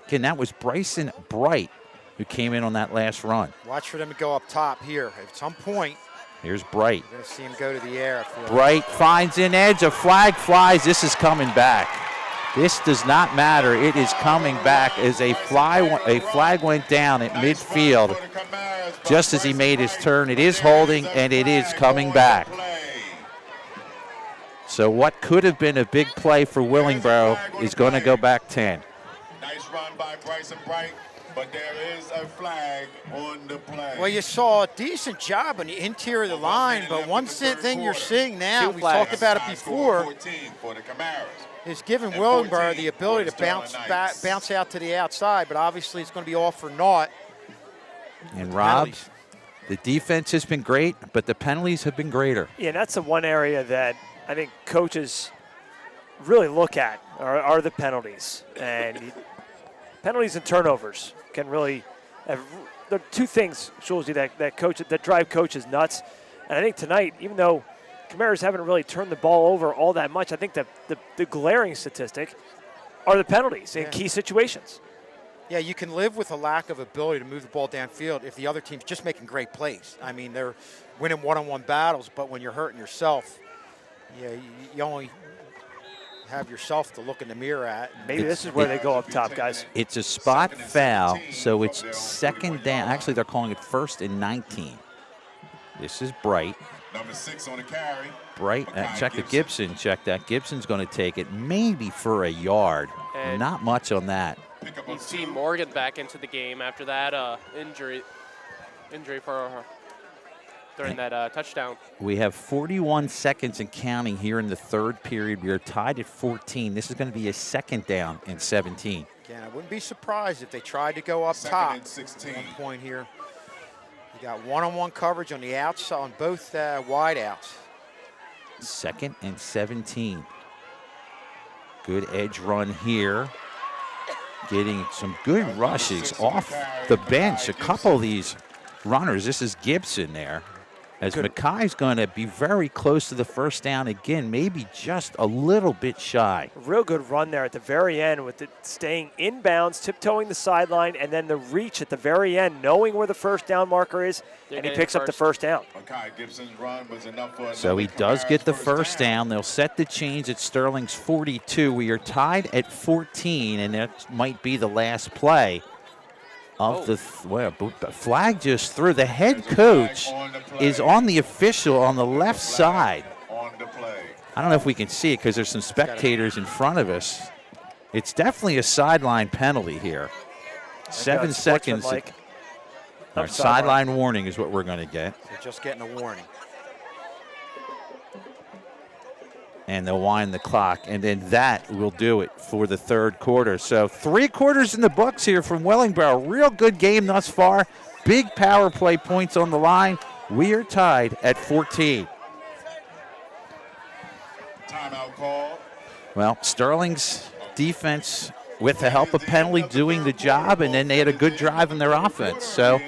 Speaker 2: Again, that was Bryson Bright who came in on that last run.
Speaker 3: Watch for them to go up top here. At some point,
Speaker 2: Here's Bright.
Speaker 3: you're going to see him go to the air.
Speaker 2: Bright finds an edge. A flag flies. This is coming back. This does not matter. It is coming back as a flag went down at midfield just as he made his turn. It is holding, and it is coming back. So what could have been a big play for Willingboro is going to go back 10.
Speaker 1: Nice run by Bryson Bright, but there is a flag on the play.
Speaker 3: Well, you saw a decent job on the interior of the line, but one thing you're seeing now, we talked about it before,
Speaker 1: 14 for the Camaras.
Speaker 3: is giving Willingboro the ability to bounce out to the outside, but obviously it's going to be all for naught.
Speaker 2: And Rob,
Speaker 3: Penalties.
Speaker 2: the defense has been great, but the penalties have been greater.
Speaker 4: Yeah, that's the one area that I think coaches really look at are the penalties. And penalties and turnovers can really have, there are two things, shows you that drive coaches nuts. And I think tonight, even though Camaras haven't really turned the ball over all that much, I think the glaring statistic are the penalties in key situations.
Speaker 3: Yeah, you can live with a lack of ability to move the ball downfield if the other team's just making great plays. I mean, they're winning one-on-one battles, but when you're hurting yourself, you only have yourself to look in the mirror at.
Speaker 4: Maybe this is where they go up top, guys.
Speaker 2: It's a spot foul, so it's 2nd down. Actually, they're calling it 1st and 19. This is Bright.
Speaker 1: Number 6 on the carry.
Speaker 2: Bright, check the Gibson. Check that. Gibson's going to take it maybe for a yard.
Speaker 5: And
Speaker 2: not much on that.
Speaker 5: You see Morgan back into the game after that injury for her during that touchdown.
Speaker 2: We have 41 seconds and counting here in the 3rd period. We are tied at 14. This is going to be a 2nd down and 17.
Speaker 3: Again, I wouldn't be surprised if they tried to go up
Speaker 1: 2nd
Speaker 3: top
Speaker 1: and 16.
Speaker 3: at one point here. You got one-on-one coverage on the outside on both wideouts.
Speaker 2: 2nd and 17. Good edge run here. Getting some good rushes off the bench. A couple of these runners. This is Gibson there. As Mackay's going to be very close to the first down again, maybe just a little bit shy.
Speaker 4: Real good run there at the very end with it staying inbounds, tiptoeing the sideline, and then the reach at the very end, knowing where the first down marker is, and he picks up the first down.
Speaker 1: Mackay Gibson's run was enough for
Speaker 2: So he does get the first down. They'll set the chains at Sterling's 42. We are tied at 14, and that might be the last play of the flag just threw. The head coach is on the official on the left side.
Speaker 1: On the play.
Speaker 2: I don't know if we can see it because there's some spectators in front of us. It's definitely a sideline penalty here. 7 seconds. Our sideline warning is what we're going to get.
Speaker 3: They're just getting a warning.
Speaker 2: And they'll wind the clock, and then that will do it for the third quarter. So 3 quarters in the books here from Willingboro. Real good game thus far. Big power play points on the line. We are tied at 14.
Speaker 1: Timeout call.
Speaker 2: Well, Sterling's defense, with the help of penalty, doing the job, and then they had a good drive in their offense. So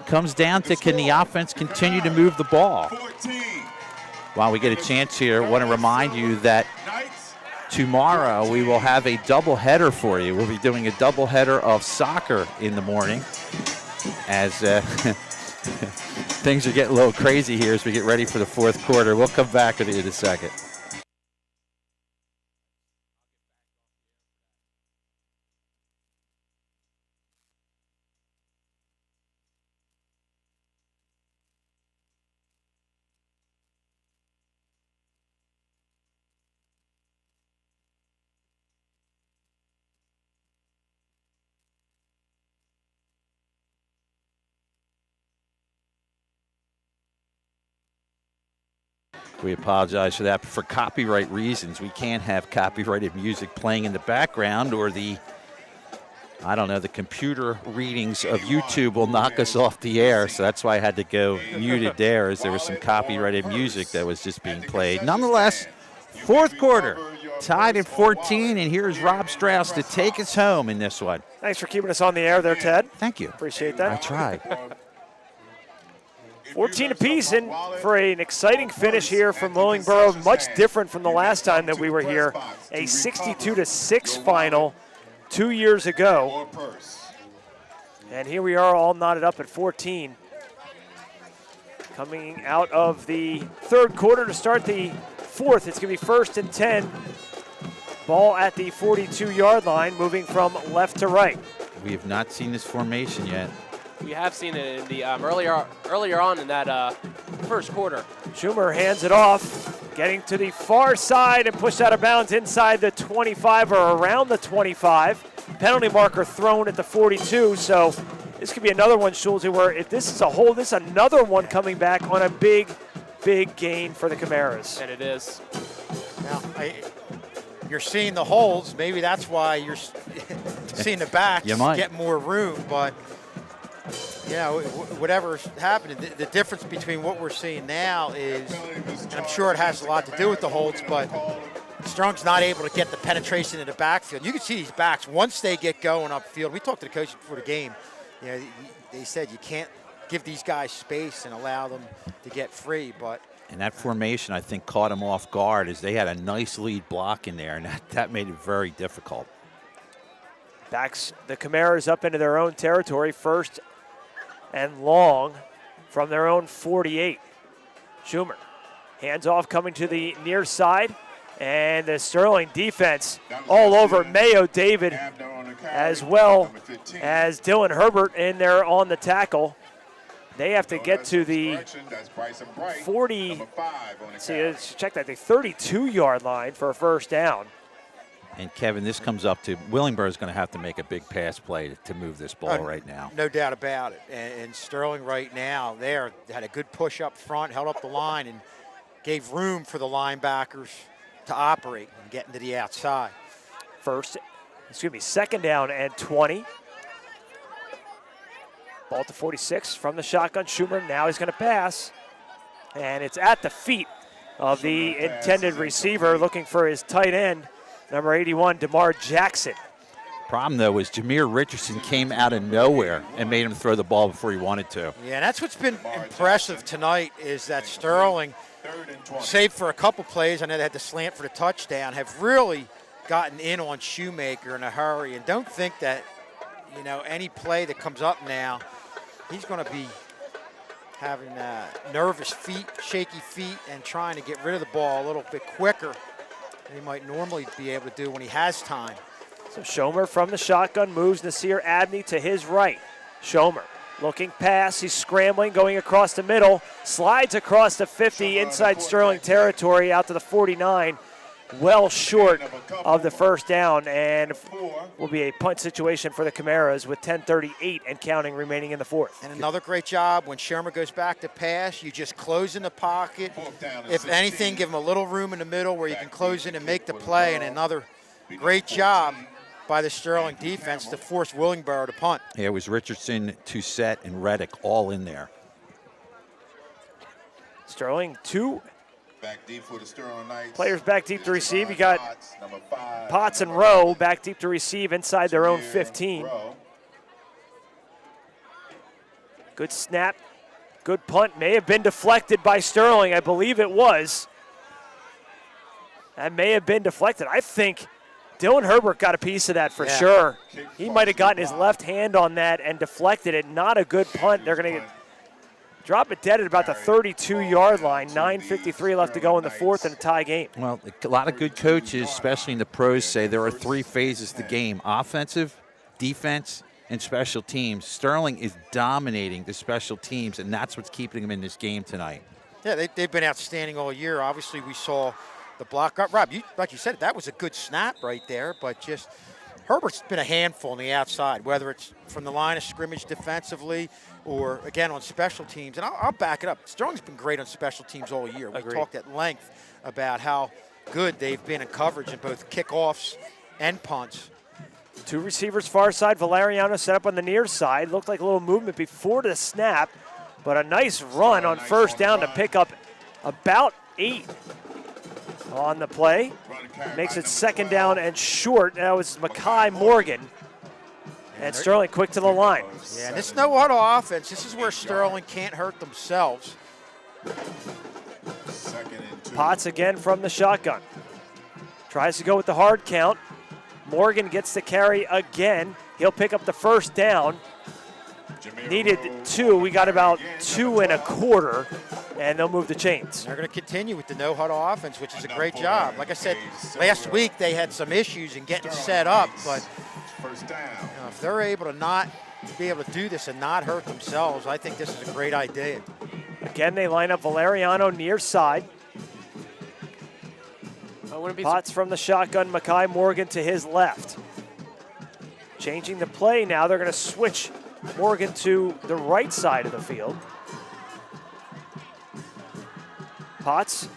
Speaker 2: comes down to, can the offense continue to move the ball? While we get a chance here, I want to remind you that tomorrow we will have a doubleheader for you. We'll be doing a doubleheader of soccer in the morning, as things are getting a little crazy here as we get ready for the fourth quarter. We'll come back with you in a second. We apologize for that, but for copyright reasons, we can't have copyrighted music playing in the background, or the computer readings of YouTube will knock us off the air. So that's why I had to go muted there, as there was some copyrighted music that was just being played. Nonetheless, fourth quarter, tied at 14, and here's Rob Strauss to take us home in this one.
Speaker 4: Thanks for keeping us on the air there, Ted.
Speaker 2: Thank you.
Speaker 4: Appreciate that.
Speaker 2: I tried.
Speaker 4: 14 apiece, and for an exciting finish here from Willingboro, much different from the last time that we were here. A 62-6 final 2 years ago. And here we are all knotted up at 14. Coming out of the third quarter to start the fourth. It's going to be 1st and 10. Ball at the 42-yard line, moving from left to right.
Speaker 2: We have not seen this formation yet.
Speaker 5: We have seen it in the earlier on in that first quarter.
Speaker 4: Schumer hands it off, getting to the far side and pushed out of bounds inside the 25 or around the 25. Penalty marker thrown at the 42, so this could be another one, Schulze, where if this is a hold, this is another one coming back on a big, big gain for the Camaras.
Speaker 5: And it is.
Speaker 3: Now, you're seeing the holes. Maybe that's why you're seeing the backs get more room, but whatever's happening, the difference between what we're seeing now is, and I'm sure it has a lot to do with the holds, but Strong's not able to get the penetration in the backfield. You can see these backs, once they get going upfield, we talked to the coach before the game, they said you can't give these guys space and allow them to get free, but.
Speaker 2: And that formation, I think, caught them off guard, as they had a nice lead block in there, and that made it very difficult.
Speaker 4: Backs the Camaras up into their own territory, 1st and long from their own 48. Schumer, hands off, coming to the near side, and the Sterling defense all over Mayo David, as well as Dylan Herbert in there on the tackle. They have to get to the 40, let's check that, the 32-yard line for a first down.
Speaker 2: And, Kevin, this comes up to Willingboro is going to have to make a big pass play to move this ball right now.
Speaker 3: No doubt about it. And Sterling right now there had a good push up front, held up the line, and gave room for the linebackers to operate and get into the outside.
Speaker 4: 2nd down and 20. Ball to 46 from the shotgun. Schumer, now he's going to pass. And it's at the feet of the intended receiver, looking for his tight end, number 81, DeMar Jackson.
Speaker 2: Problem, though, was Jameer Richardson came out of nowhere and made him throw the ball before he wanted to.
Speaker 3: Yeah, and that's what's been impressive tonight, is that Sterling, save for a couple plays, I know they had the slant for the touchdown, have really gotten in on Shoemaker in a hurry. And don't think that, any play that comes up now, he's going to be having nervous feet, shaky feet, and trying to get rid of the ball a little bit quicker than he might normally be able to do when he has time.
Speaker 4: So Schomer from the shotgun moves Nasir Abney to his right. Schomer looking pass, he's scrambling, going across the middle, slides across the 50 inside Sterling territory out to the 49. well short of the first down, and will be a punt situation for the Camaras with 10:38 and counting remaining in the fourth.
Speaker 3: And another great job when Shermer goes back to pass, you just close in the pocket. If anything, give him a little room in the middle where you can close in and make the play, and another great job by the Sterling defense to force Willingboro to punt.
Speaker 2: Yeah, it was Richardson, Toussaint, and Reddick all in there.
Speaker 4: Sterling, two
Speaker 1: Back deep for the Sterling Knights.
Speaker 4: players back deep to receive. You got Potts and Rowe back deep to receive inside their own 15. Good snap, good punt. May have been deflected by Sterling. I believe it was. That may have been deflected. I think Dylan Herbert got a piece of that for sure. He might have gotten his left hand on that and deflected it. Not a good punt. They're going to drop it dead at about the 32-yard line. 9:53 left to go in the fourth in a tie game.
Speaker 2: Well, a lot of good coaches, especially in the pros, say there are three phases to the game: offensive, defense, and special teams. Sterling is dominating the special teams, and that's what's keeping them in this game tonight.
Speaker 3: Yeah, they've been outstanding all year. Obviously, we saw the block. Rob, like you said, that was a good snap right there, but just Herbert's been a handful on the outside, whether it's from the line of scrimmage defensively or, again, on special teams. And I'll back it up. Sterling's been great on special teams all year. We talked at length about how good they've been in coverage in both kickoffs and punts.
Speaker 4: Two receivers far side. Valeriano set up on the near side. Looked like a little movement before the snap, but a nice run on first down to pick up about 8 on the play. Makes it second down and short. That was Mekhi Morgan. And Sterling quick to the line.
Speaker 3: Yeah, and this no-huddle offense, this is where Sterling can't hurt themselves.
Speaker 4: Potts again from the shotgun. Tries to go with the hard count. Morgan gets the carry again. He'll pick up the first down. Needed 2. We got about 2 1/4, and they'll move the chains.
Speaker 3: They're going to continue with the no-huddle offense, which is a great job. Like I said, last week they had some issues in getting set up, but if they're able to not be able to do this and not hurt themselves, I think this is a great idea.
Speaker 4: Again, they line up Valeriano near side. Potts from the shotgun, Mekhi Morgan to his left. Changing the play now, they're going to switch Morgan to the right side of the field. Potts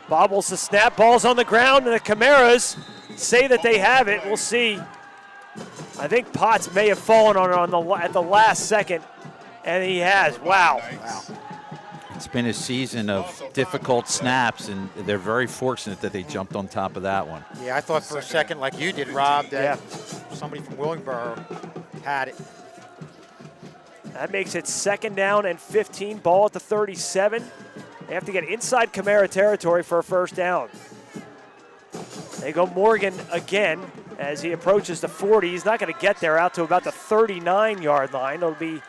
Speaker 4: bobbles the snap, ball's on the ground, and the Camaras say that they have it. We'll see. I think Potts may have fallen at the last second, and he has. Wow.
Speaker 2: It's been a season of difficult snaps, and they're very fortunate that they jumped on top of that one.
Speaker 3: Yeah, I thought for a second, like you did, Rob, that somebody from Willingboro had it.
Speaker 4: That makes it second down and 15, ball at the 37. They have to get inside Camara territory for a first down. They go Morgan again as he approaches the 40. He's not going to get there, out to about the 39-yard line. It'll be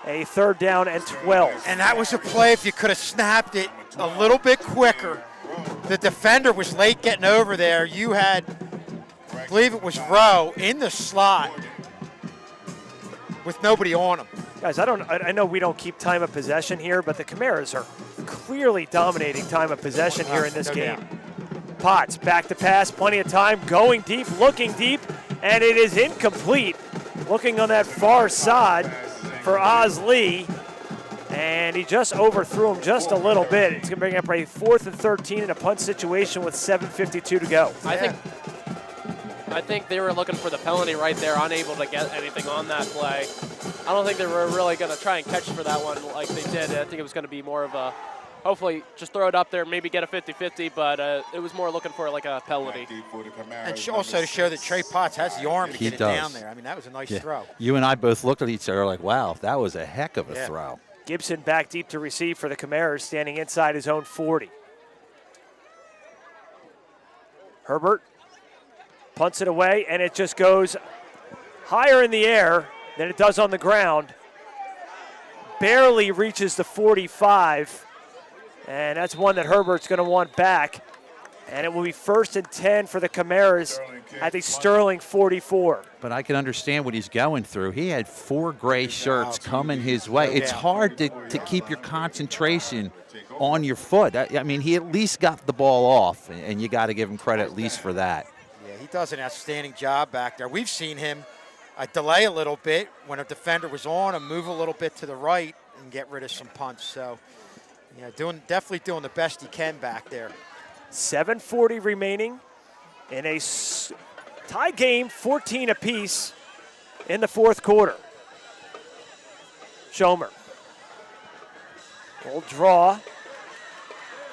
Speaker 4: a third down and 12.
Speaker 3: And that was a play if you could have snapped it a little bit quicker. The defender was late getting over there. You had, I believe it was Rowe, in the slot with nobody on him.
Speaker 4: Guys, I know we don't keep time of possession here, but the Camaras are clearly dominating time of possession here in this game. Potts back to pass, plenty of time, going deep, looking deep, and it is incomplete. Looking on that far side for Oz Lee, and he just overthrew him just a little bit. It's going to bring up a 4th and 13 in a punt situation with 7:52 to go.
Speaker 5: I think they were looking for the penalty right there, unable to get anything on that play. I don't think they were really going to try and catch for that one like they did. I think it was going to be more of a, hopefully just throw it up there, maybe get a 50-50, but it was more looking for like a penalty.
Speaker 3: And also to show that Trey Potts has the arm to get it down there. I mean, that was a nice throw.
Speaker 2: You and I both looked at each other like, wow, that was a heck of a throw.
Speaker 4: Gibson back deep to receive for the Camaras, standing inside his own 40. Herbert punts it away, and it just goes higher in the air than it does on the ground. Barely reaches the 45, and that's one that Herbert's going to want back And it will be 1st and 10 for the Camaras at the Sterling 44.
Speaker 2: But I can understand what he's going through. He had 4 gray shirts coming his way. It's hard to keep your concentration on your foot. I mean, he at least got the ball off, and you got to give him credit at least for that.
Speaker 3: Yeah, he does an outstanding job back there. We've seen him delay a little bit when a defender was on him, move a little bit to the right and get rid of some punts. So, yeah, definitely doing the best he can back there.
Speaker 4: 7:40 remaining in a tie game, 14 apiece in the 4th quarter. Schomer will draw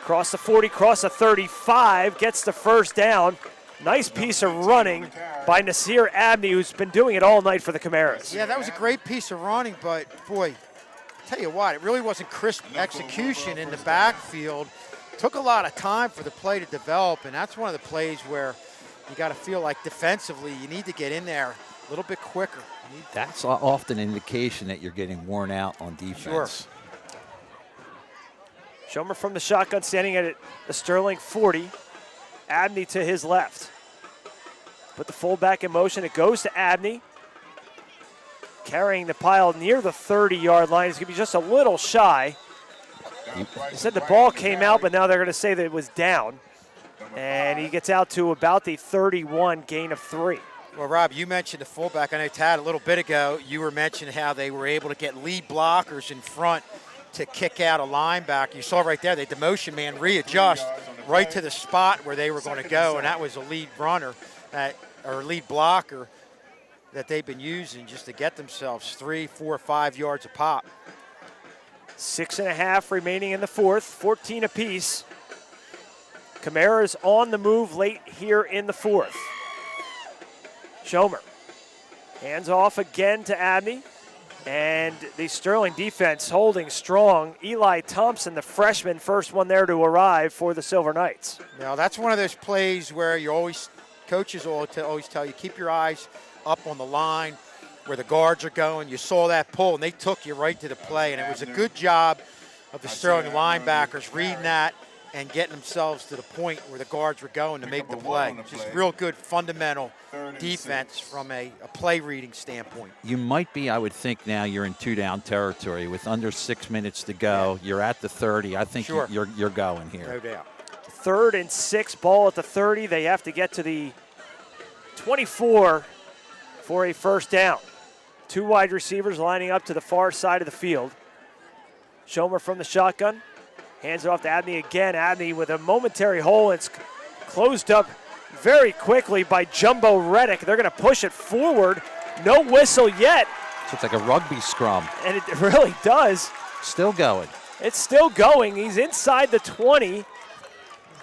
Speaker 4: across the 40, across the 35, gets the first down. Nice piece of running by Nasir Abney, who's been doing it all night for the Camaras.
Speaker 3: Yeah, that was a great piece of running, but boy, I'll tell you what, it really wasn't crisp execution in the backfield. Took a lot of time for the play to develop, and that's one of the plays where you got to feel like defensively you need to get in there a little bit quicker.
Speaker 2: That's often an indication that you're getting worn out on defense.
Speaker 4: Sure. Schomer from the shotgun, standing at the Sterling 40. Abney to his left. Put the fullback in motion. It goes to Abney. Carrying the pile near the 30-yard line. He's going to be just a little shy. They said the ball came out, but now they're going to say that it was down. And he gets out to about the 31, gain of 3.
Speaker 3: Well, Rob, you mentioned the fullback. I know, Tad, a little bit ago, you were mentioning how they were able to get lead blockers in front to kick out a linebacker. You saw right there, the motion man readjust right to the spot where they were going to go, and that was a lead runner, or lead blocker that they've been using just to get themselves 3, 4, 5 yards a pop.
Speaker 4: 6.5 remaining in the 4th, 14 apiece. Camaras on the move late here in the 4th. Schomer hands off again to Abney. And the Sterling defense holding strong. Eli Thompson, the freshman, first one there to arrive for the Silver Knights.
Speaker 3: Now, that's one of those plays where coaches will always tell you, keep your eyes up on the line where the guards are going. You saw that pull, and they took you right to the play. And it was a good job of the Sterling linebackers reading that and getting themselves to the point where the guards were going to make the play. Just real good fundamental defense from a play reading standpoint.
Speaker 2: You might be, I would think now you're in 2-down territory with under 6 minutes to go. Yeah. You're at the 30. I think you're going here.
Speaker 3: No doubt.
Speaker 4: 3rd and 6, ball at the 30. They have to get to the 24 for a first down. 2 wide receivers lining up to the far side of the field. Schomer from the shotgun. Hands it off to Abney again. Abney with a momentary hole. It's closed up very quickly by Jumbo Reddick. They're going to push it forward. No whistle yet.
Speaker 2: Looks like a rugby scrum.
Speaker 4: And it really does.
Speaker 2: Still going.
Speaker 4: It's still going. He's inside the 20.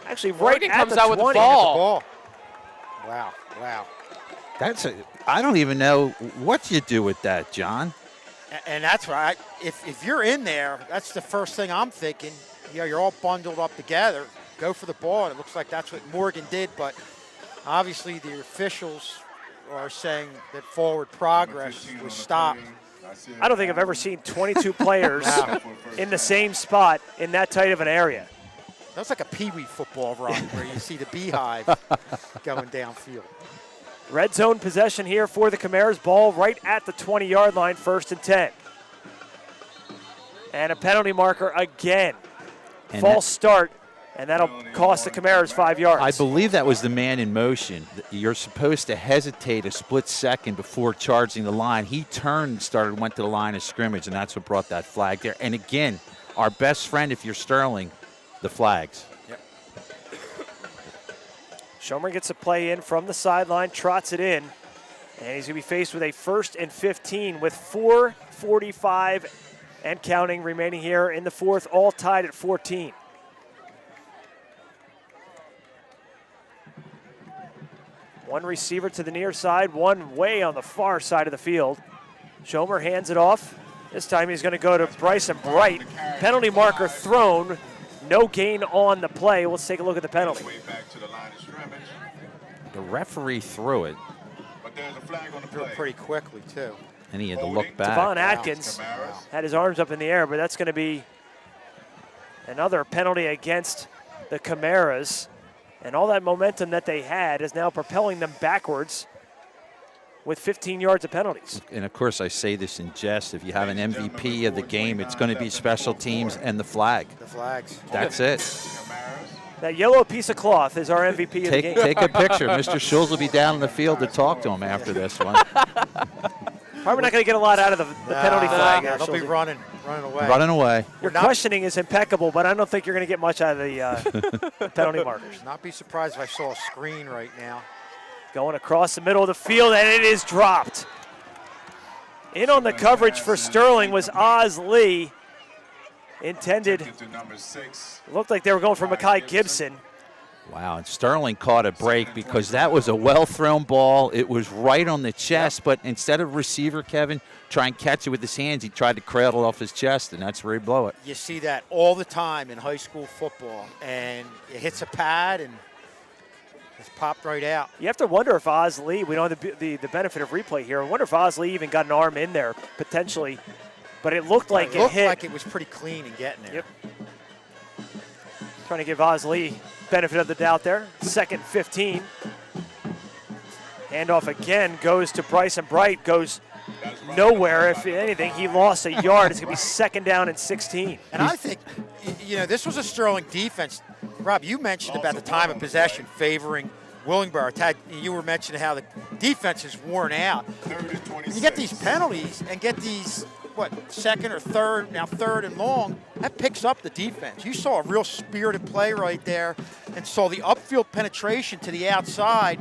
Speaker 4: Actually, right
Speaker 5: Morgan
Speaker 4: at
Speaker 5: comes
Speaker 4: the
Speaker 5: out
Speaker 4: 20.
Speaker 5: with the ball.
Speaker 3: Wow.
Speaker 2: I don't even know what you do with that, John.
Speaker 3: And that's right. If you're in there, that's the first thing I'm thinking. You know, you're all bundled up together. Go for the ball, and it looks like that's what Morgan did. But obviously the officials are saying that forward progress was stopped.
Speaker 4: I don't think I've ever seen 22 players in the same spot in that tight of an area.
Speaker 3: That's like a peewee football run where you see the beehive going downfield.
Speaker 4: Red zone possession here for the Camaras. Ball right at the 20-yard line, 1st and 10. And a penalty marker again.
Speaker 2: And
Speaker 4: False start, and that'll cost the Camaras 5 yards.
Speaker 2: I believe that was the man in motion. You're supposed to hesitate a split second before charging the line. He turned, went to the line of scrimmage, and that's what brought that flag there. And again, our best friend, if you're Sterling, the flags.
Speaker 3: Yep.
Speaker 4: Schomer gets a play in from the sideline, trots it in, and he's going to be faced with a 1st and 15 with 4:45 and counting remaining here in the 4th, all tied at 14. One receiver to the near side, one way on the far side of the field. Schomer hands it off. This time he's going to go to Bryson Bright. Penalty marker thrown. No gain on the play. Let's take a look at the penalty.
Speaker 2: The referee threw it.
Speaker 3: Threw it pretty quickly, too.
Speaker 2: And he had to look back.
Speaker 4: Devon Atkins had his arms up in the air, but that's going to be another penalty against the Camaras. And all that momentum that they had is now propelling them backwards with 15 yards of penalties.
Speaker 2: And, of course, I say this in jest. If you have an MVP of the game, it's going to be special teams and the flag.
Speaker 3: The flags.
Speaker 2: That's it.
Speaker 4: That yellow piece of cloth is our MVP of the game.
Speaker 2: Take a picture. Mr. Schulz will be down in the field to talk to him after this one.
Speaker 4: Probably not going to get a lot out of the penalty flag,
Speaker 3: They'll
Speaker 4: actually.
Speaker 3: be running away.
Speaker 2: Running away.
Speaker 4: Your questioning is impeccable, but I don't think you're going to get much out of the penalty markers.
Speaker 3: Not be surprised if I saw a screen right now.
Speaker 4: Going across the middle of the field, and it is dropped. In on the coverage for Sterling was Oz Lee. Intended, looked like they were going for Mekhi Gibson.
Speaker 2: Wow, and Sterling caught a break because that was a well-thrown ball. It was right on the chest, but instead of receiver, Kevin, try and catch it with his hands, he tried to cradle off his chest, and that's where he blew it.
Speaker 3: You see that all the time in high school football, and it hits a pad and it's popped right out.
Speaker 4: You have to wonder if Oz Lee, we don't have the benefit of replay here, I wonder if Oz Lee even got an arm in there, potentially. But it looked like it hit.
Speaker 3: Like it was pretty clean in getting there.
Speaker 4: Yep. Trying to give Oz Lee benefit of the doubt there. 2nd 15. Handoff again goes to Bryson Bright, goes nowhere. If anything, he lost a yard. It's going to be 2nd down and 16.
Speaker 3: And I think, this was a Sterling defense. Rob, you mentioned about the time of possession favoring Willingboro. Tad, you were mentioning how the defense is worn out. You get these penalties and get these, 2nd or 3rd, now 3rd and long, that picks up the defense. You saw a real spirited play right there and saw the upfield penetration to the outside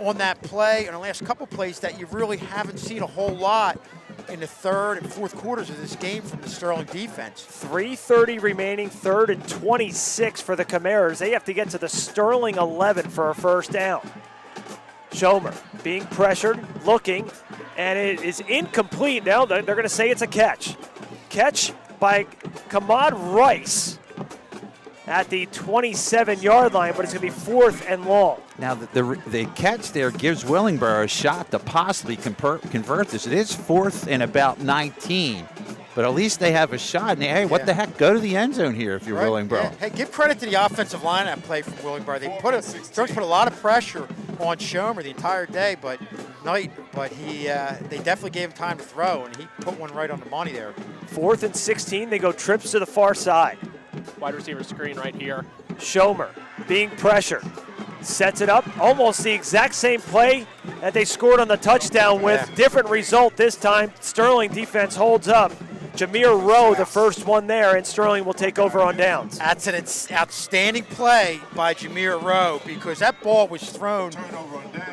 Speaker 3: on that play and the last couple plays that you really haven't seen a whole lot in the 3rd and 4th quarters of this game from the Sterling defense.
Speaker 4: 3:30 remaining, 3rd and 26 for the Camaras. They have to get to the Sterling 11 for a first down. Schomer being pressured, looking, and it is incomplete. Now they're going to say it's a catch. Catch by Kamad Rice at the 27-yard line, but it's going to be 4th and long.
Speaker 2: Now, the catch there gives Willingboro a shot to possibly convert this. It is 4th and about 19, but at least they have a shot. And, hey, what the heck? Go to the end zone here if you're Willingboro.
Speaker 3: Yeah. Hey, give credit to the offensive line that play from Willingboro. Sterling put a lot of pressure on Schomer the entire day, but they definitely gave him time to throw, and he put one right on the money there.
Speaker 4: 4th and 16, they go trips to the far side.
Speaker 5: Wide receiver screen right here.
Speaker 4: Schomer being pressured. Sets it up, almost the exact same play that they scored on the touchdown with. Different result this time. Sterling defense holds up. Jameer Rowe, the first one there, and Sterling will take over on downs.
Speaker 3: That's an outstanding play by Jameer Rowe because that ball was thrown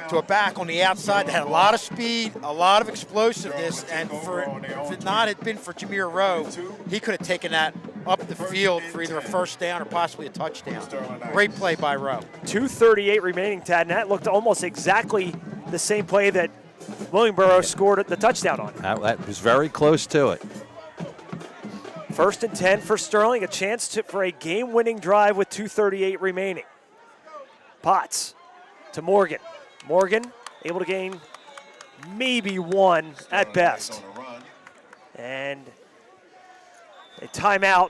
Speaker 3: to a back on the outside that had a lot of speed, a lot of explosiveness, and if it not had been for Jameer Rowe, he could have taken that up the field for either a first down or possibly a touchdown. Great play by Rowe.
Speaker 4: 2:38 remaining, Tad, and that looked almost exactly the same play that Willingboro scored the touchdown on.
Speaker 2: That was very close to it.
Speaker 4: 1st and 10 for Sterling, a chance for a game-winning drive with 2:38 remaining. Potts to Morgan. Morgan able to gain maybe 1 at best. And a timeout,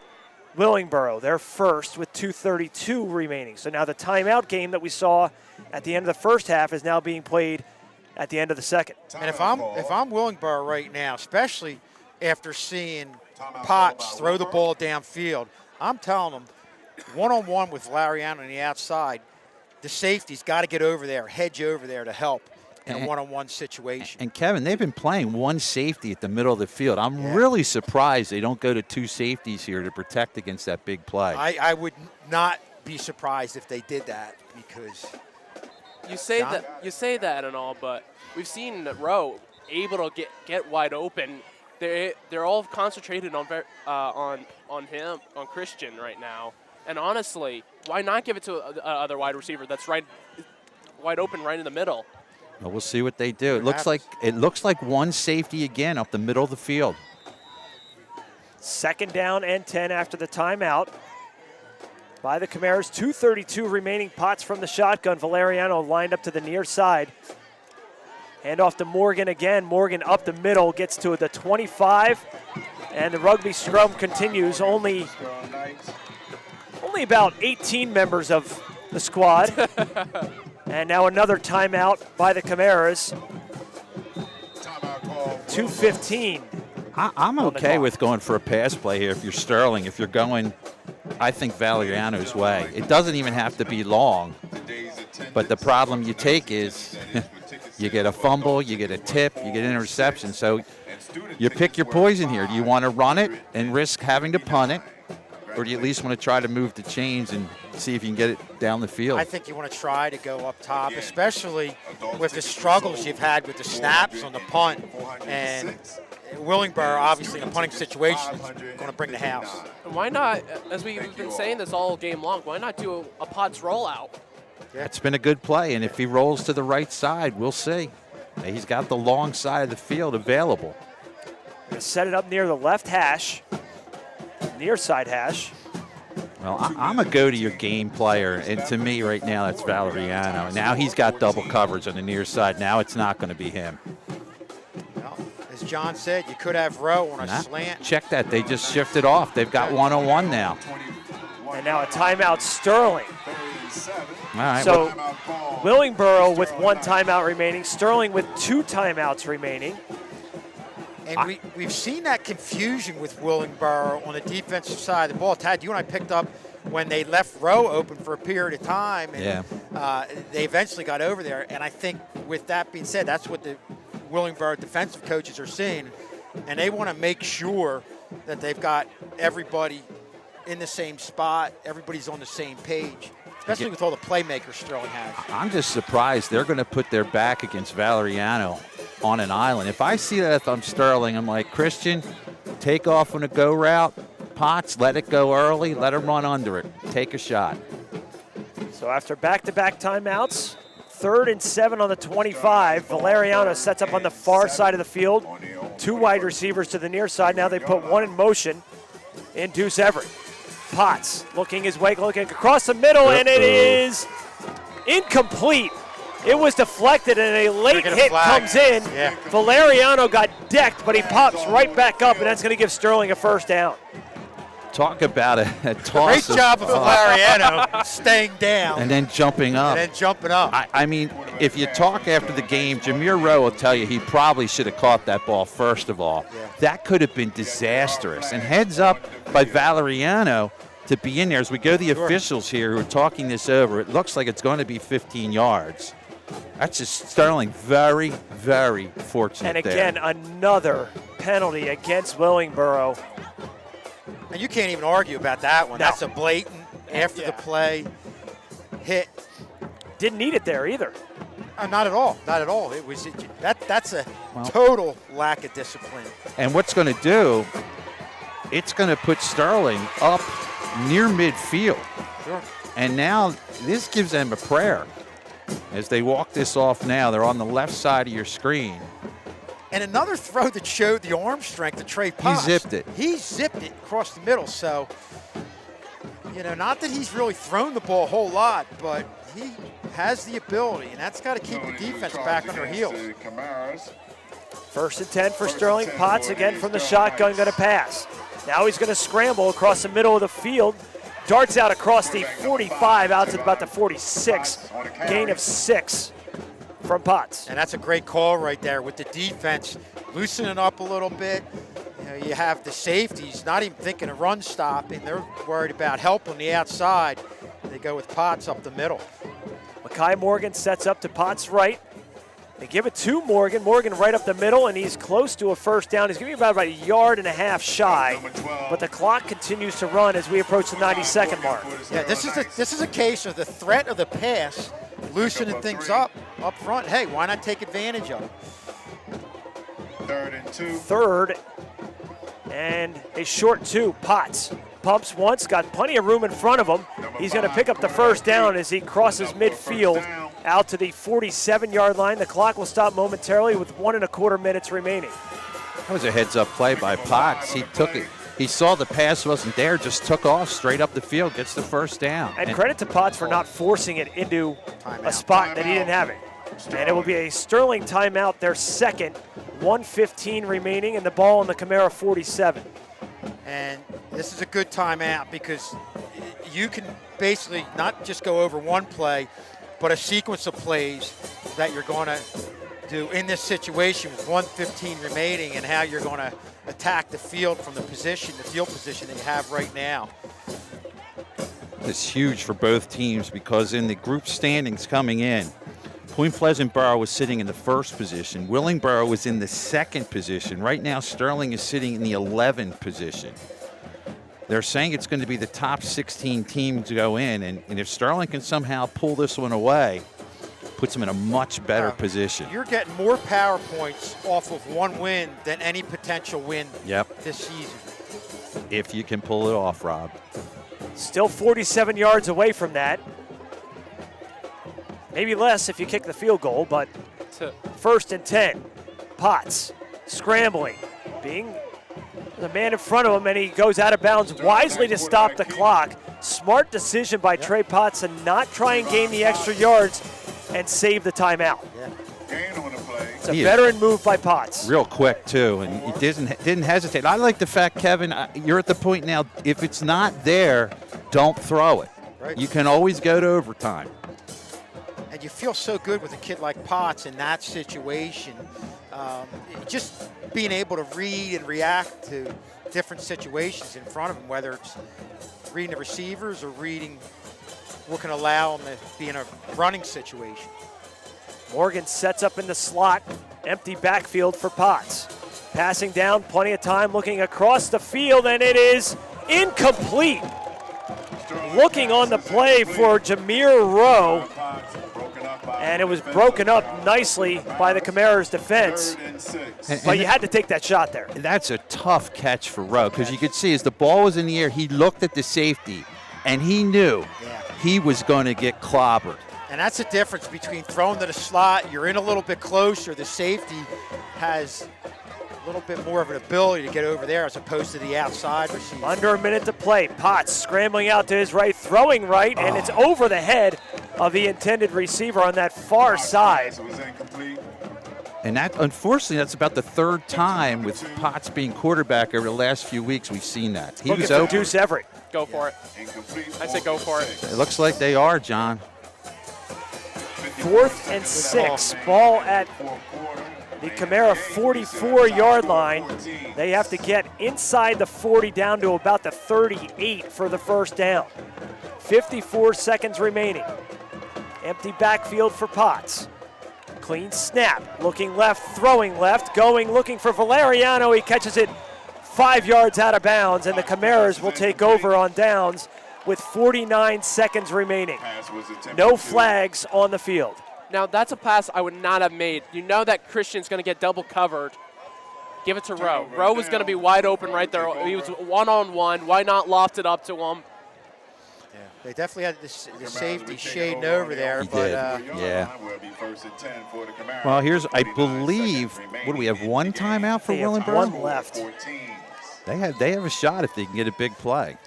Speaker 4: Willingboro, their first with 2:32 remaining. So now the timeout game that we saw at the end of the first half is now being played at the end of the second.
Speaker 3: And if I'm Willingboro right now, especially after seeing Potts throw the ball downfield, I'm telling them, one-on-one with Lariano on the outside, the safety's got to get over there, hedge over there to help in a one-on-one situation.
Speaker 2: And, Kevin, they've been playing one safety at the middle of the field. I'm really surprised they don't go to 2 safeties here to protect against that big play.
Speaker 3: I would not be surprised if they did that because
Speaker 5: you say that and all, but we've seen Rowe able to get wide open. They're all concentrated on him, on Christian right now. And honestly, why not give it to other wide receiver that's wide open right in the middle?
Speaker 2: Well, we'll see what they do. It looks like one safety again up the middle of the field.
Speaker 4: 2nd down and 10 after the timeout by the Camaras. 2:32 remaining. Potts from the shotgun. Valeriano lined up to the near side. Hand off to Morgan again. Morgan up the middle, gets to the 25, and the rugby scrum continues. Only about 18 members of the squad. And now another timeout by the Camaras. 2:15.
Speaker 2: I'm okay with going for a pass play here if you're Sterling. If you're going, I think, Valeriano's way. It doesn't even have to be long. But the problem you take is you get a fumble, you get a tip, you get an interception. So you pick your poison here. Do you want to run it and risk having to punt it? Or do you at least want to try to move the chains and see if you can get it down the field?
Speaker 3: I think you want to try to go up top, especially with the struggles you've had with the snaps on the punt. And Willingboro, obviously, in a punting situation, is going to bring the house.
Speaker 5: And why not, as we've been saying this all game long, why not do a Potts rollout?
Speaker 2: Yeah. It's been a good play, and if he rolls to the right side, we'll see. He's got the long side of the field available.
Speaker 4: Gonna set it up near the left hash, near side hash.
Speaker 2: Well, I'm a go-to-your-game player, and to me right now that's Valeriano. Now he's got double coverage on the near side. Now it's not going to be him.
Speaker 3: Well, as John said, you could have Rowe on a slant.
Speaker 2: Check that. They just shifted off. They've got one-on-one now.
Speaker 4: And now a timeout, Sterling.
Speaker 2: All right.
Speaker 4: So Willingboro with one timeout remaining, Sterling with two timeouts remaining.
Speaker 3: And we've seen that confusion with Willingboro on the defensive side of the ball. Tad, you and I picked up when they left Rowe open for a period of time, and they eventually got over there. And I think with that being said, that's what the Willingboro defensive coaches are seeing, and they want to make sure that they've got everybody in the same spot, everybody's on the same page, especially with all the playmakers Sterling has.
Speaker 2: I'm just surprised they're going to put their back against Valeriano on an island. If I see that if I'm Sterling, I'm like, Christian, take off on a go route. Potts, let it go early. Let him run under it. Take a shot.
Speaker 4: So after back-to-back timeouts, 3rd and 7 on the 25. Valeriano sets up on the far side of the field. Two wide receivers to the near side. Now they put one in motion in Deuce Everett. Potts looking his way, looking across the middle, and it is incomplete. It was deflected, and a late hit comes in.
Speaker 3: Yeah.
Speaker 4: Valeriano got decked, but he pops right back up, and that's going to give Sterling a first down.
Speaker 2: Talk about a toss.
Speaker 3: Great job of Valeriano staying down.
Speaker 2: And then jumping up.
Speaker 3: And then jumping up.
Speaker 2: I mean, if you talk after the game, Jameer Rowe will tell you he probably should have caught that ball first of all.
Speaker 3: Yeah.
Speaker 2: That could have been disastrous. And heads up by Valeriano to be in there. As we go to the officials here who are talking this over, it looks like it's going to be 15 yards. That's just Sterling very, very fortunate.
Speaker 4: And again, another penalty against Willingboro.
Speaker 3: And you can't even argue about that one.
Speaker 4: No.
Speaker 3: That's a blatant, after the play hit.
Speaker 4: Didn't need it there either.
Speaker 3: Not at all. Not at all. It was that's a total lack of discipline.
Speaker 2: And what's going to do, it's going to put Sterling up near midfield.
Speaker 3: Sure.
Speaker 2: And now this gives them a prayer. As they walk this off now, they're on the left side of your screen.
Speaker 3: And another throw that showed the arm strength of Trey Potts.
Speaker 2: He zipped it.
Speaker 3: He zipped it across the middle. So, not that he's really thrown the ball a whole lot, but he has the ability, and that's got to keep the defense back on their heels.
Speaker 4: 1st and 10 for Sterling. Potts again from the shotgun, going to pass. Now he's going to scramble across the middle of the field. Darts out across the 45, out to about the 46. Gain of 6 from Potts.
Speaker 3: And that's a great call right there with the defense loosening up a little bit. You have the safeties not even thinking of run stopping. They're worried about help on the outside. They go with Potts up the middle.
Speaker 4: Mekhi Morgan sets up to Potts' right. They give it to Morgan. Morgan right up the middle, and he's close to a first down. He's going to be about a yard and a half shy, but the clock continues to run as we approach the 90-second mark.
Speaker 3: Yeah, this is a case of the threat of the pass loosening things up front. Hey, why not take advantage of it?
Speaker 1: 3rd and 2.
Speaker 4: 3rd and a short 2. Potts pumps once, got plenty of room in front of him. He's going to pick up the first down as he crosses midfield out to the 47-yard line. The clock will stop momentarily with 1 1/4 minutes remaining.
Speaker 2: That was a heads-up play by Potts. He took it. He saw the pass wasn't there, just took off straight up the field, gets the first down.
Speaker 4: And credit to Potts for not forcing it into a spot that he didn't have it. And it will be a Sterling timeout, their second, 1:15 remaining, and the ball on the Camara 47.
Speaker 3: And this is a good timeout because you can basically not just go over one play, but a sequence of plays that you're going to do in this situation with 1:15 remaining, and how you're going to attack the field from the field position that you have right now.
Speaker 2: It's huge for both teams because in the group standings coming in, Point Pleasant Borough was sitting in the first position. Willingboro was in the second position. Right now, Sterling is sitting in the 11th position. They're saying it's going to be the top 16 teams to go in, and if Sterling can somehow pull this one away, puts them in a much better position.
Speaker 3: You're getting more power points off of one win than any potential win this season.
Speaker 2: If you can pull it off, Rob.
Speaker 4: Still 47 yards away from that. Maybe less if you kick the field goal, but 1st and 10. Potts scrambling, being the man in front of him, and he goes out of bounds wisely to stop the clock. Smart decision by Trey Potts to not try and gain the extra yards and save the timeout. It's a veteran move by Potts.
Speaker 2: Real quick, too, and he didn't hesitate. I like the fact, Kevin, you're at the point now, if it's not there, don't throw it.
Speaker 3: Right.
Speaker 2: You can always go to overtime.
Speaker 3: And you feel so good with a kid like Potts in that situation. Just being able to read and react to different situations in front of him, whether it's reading the receivers or reading what can allow him to be in a running situation.
Speaker 4: Morgan sets up in the slot, empty backfield for Potts. Passing down, plenty of time, looking across the field, and it is incomplete. Looking on the play for Jameer Rowe, and it was broken up nicely by the Camaras defense, but you had to take that shot there.
Speaker 2: That's a tough catch for Rowe, because you could see as the ball was in the air, he looked at the safety, and he knew he was going to get clobbered.
Speaker 3: And that's the difference between throwing to the slot, you're in a little bit closer, the safety has a little bit more of an ability to get over there as opposed to the outside receiver.
Speaker 4: Under a minute to play. Potts scrambling out to his right, throwing right, and it's over the head of the intended receiver on that far side.
Speaker 2: And that, unfortunately, that's about the third time with Potts being quarterback over the last few weeks we've seen that. He was open.
Speaker 4: Deuce Everett.
Speaker 5: Go for it. I say go for it.
Speaker 2: It looks like they are, John.
Speaker 4: 4th and 6. Ball at the Camara 44-yard line. They have to get inside the 40 down to about the 38 for the first down. 54 seconds remaining. Empty backfield for Potts. Clean snap. Looking left, throwing left, going, looking for Valeriano. He catches it 5 yards out of bounds, and the Camaras will take over on downs with 49 seconds remaining. No flags on the field.
Speaker 5: Now, that's a pass I would not have made. You know that Christian's going to get double covered. Give it to Rowe. Rowe was going to be wide open right there. He was one-on-one. Why not loft it up to him?
Speaker 3: Yeah, they definitely had the safety shading over there.
Speaker 2: He did. Yeah. Well, here's, I believe, what do we have, one timeout for Willingboro?
Speaker 4: One left.
Speaker 2: They have a shot if they can get a big play.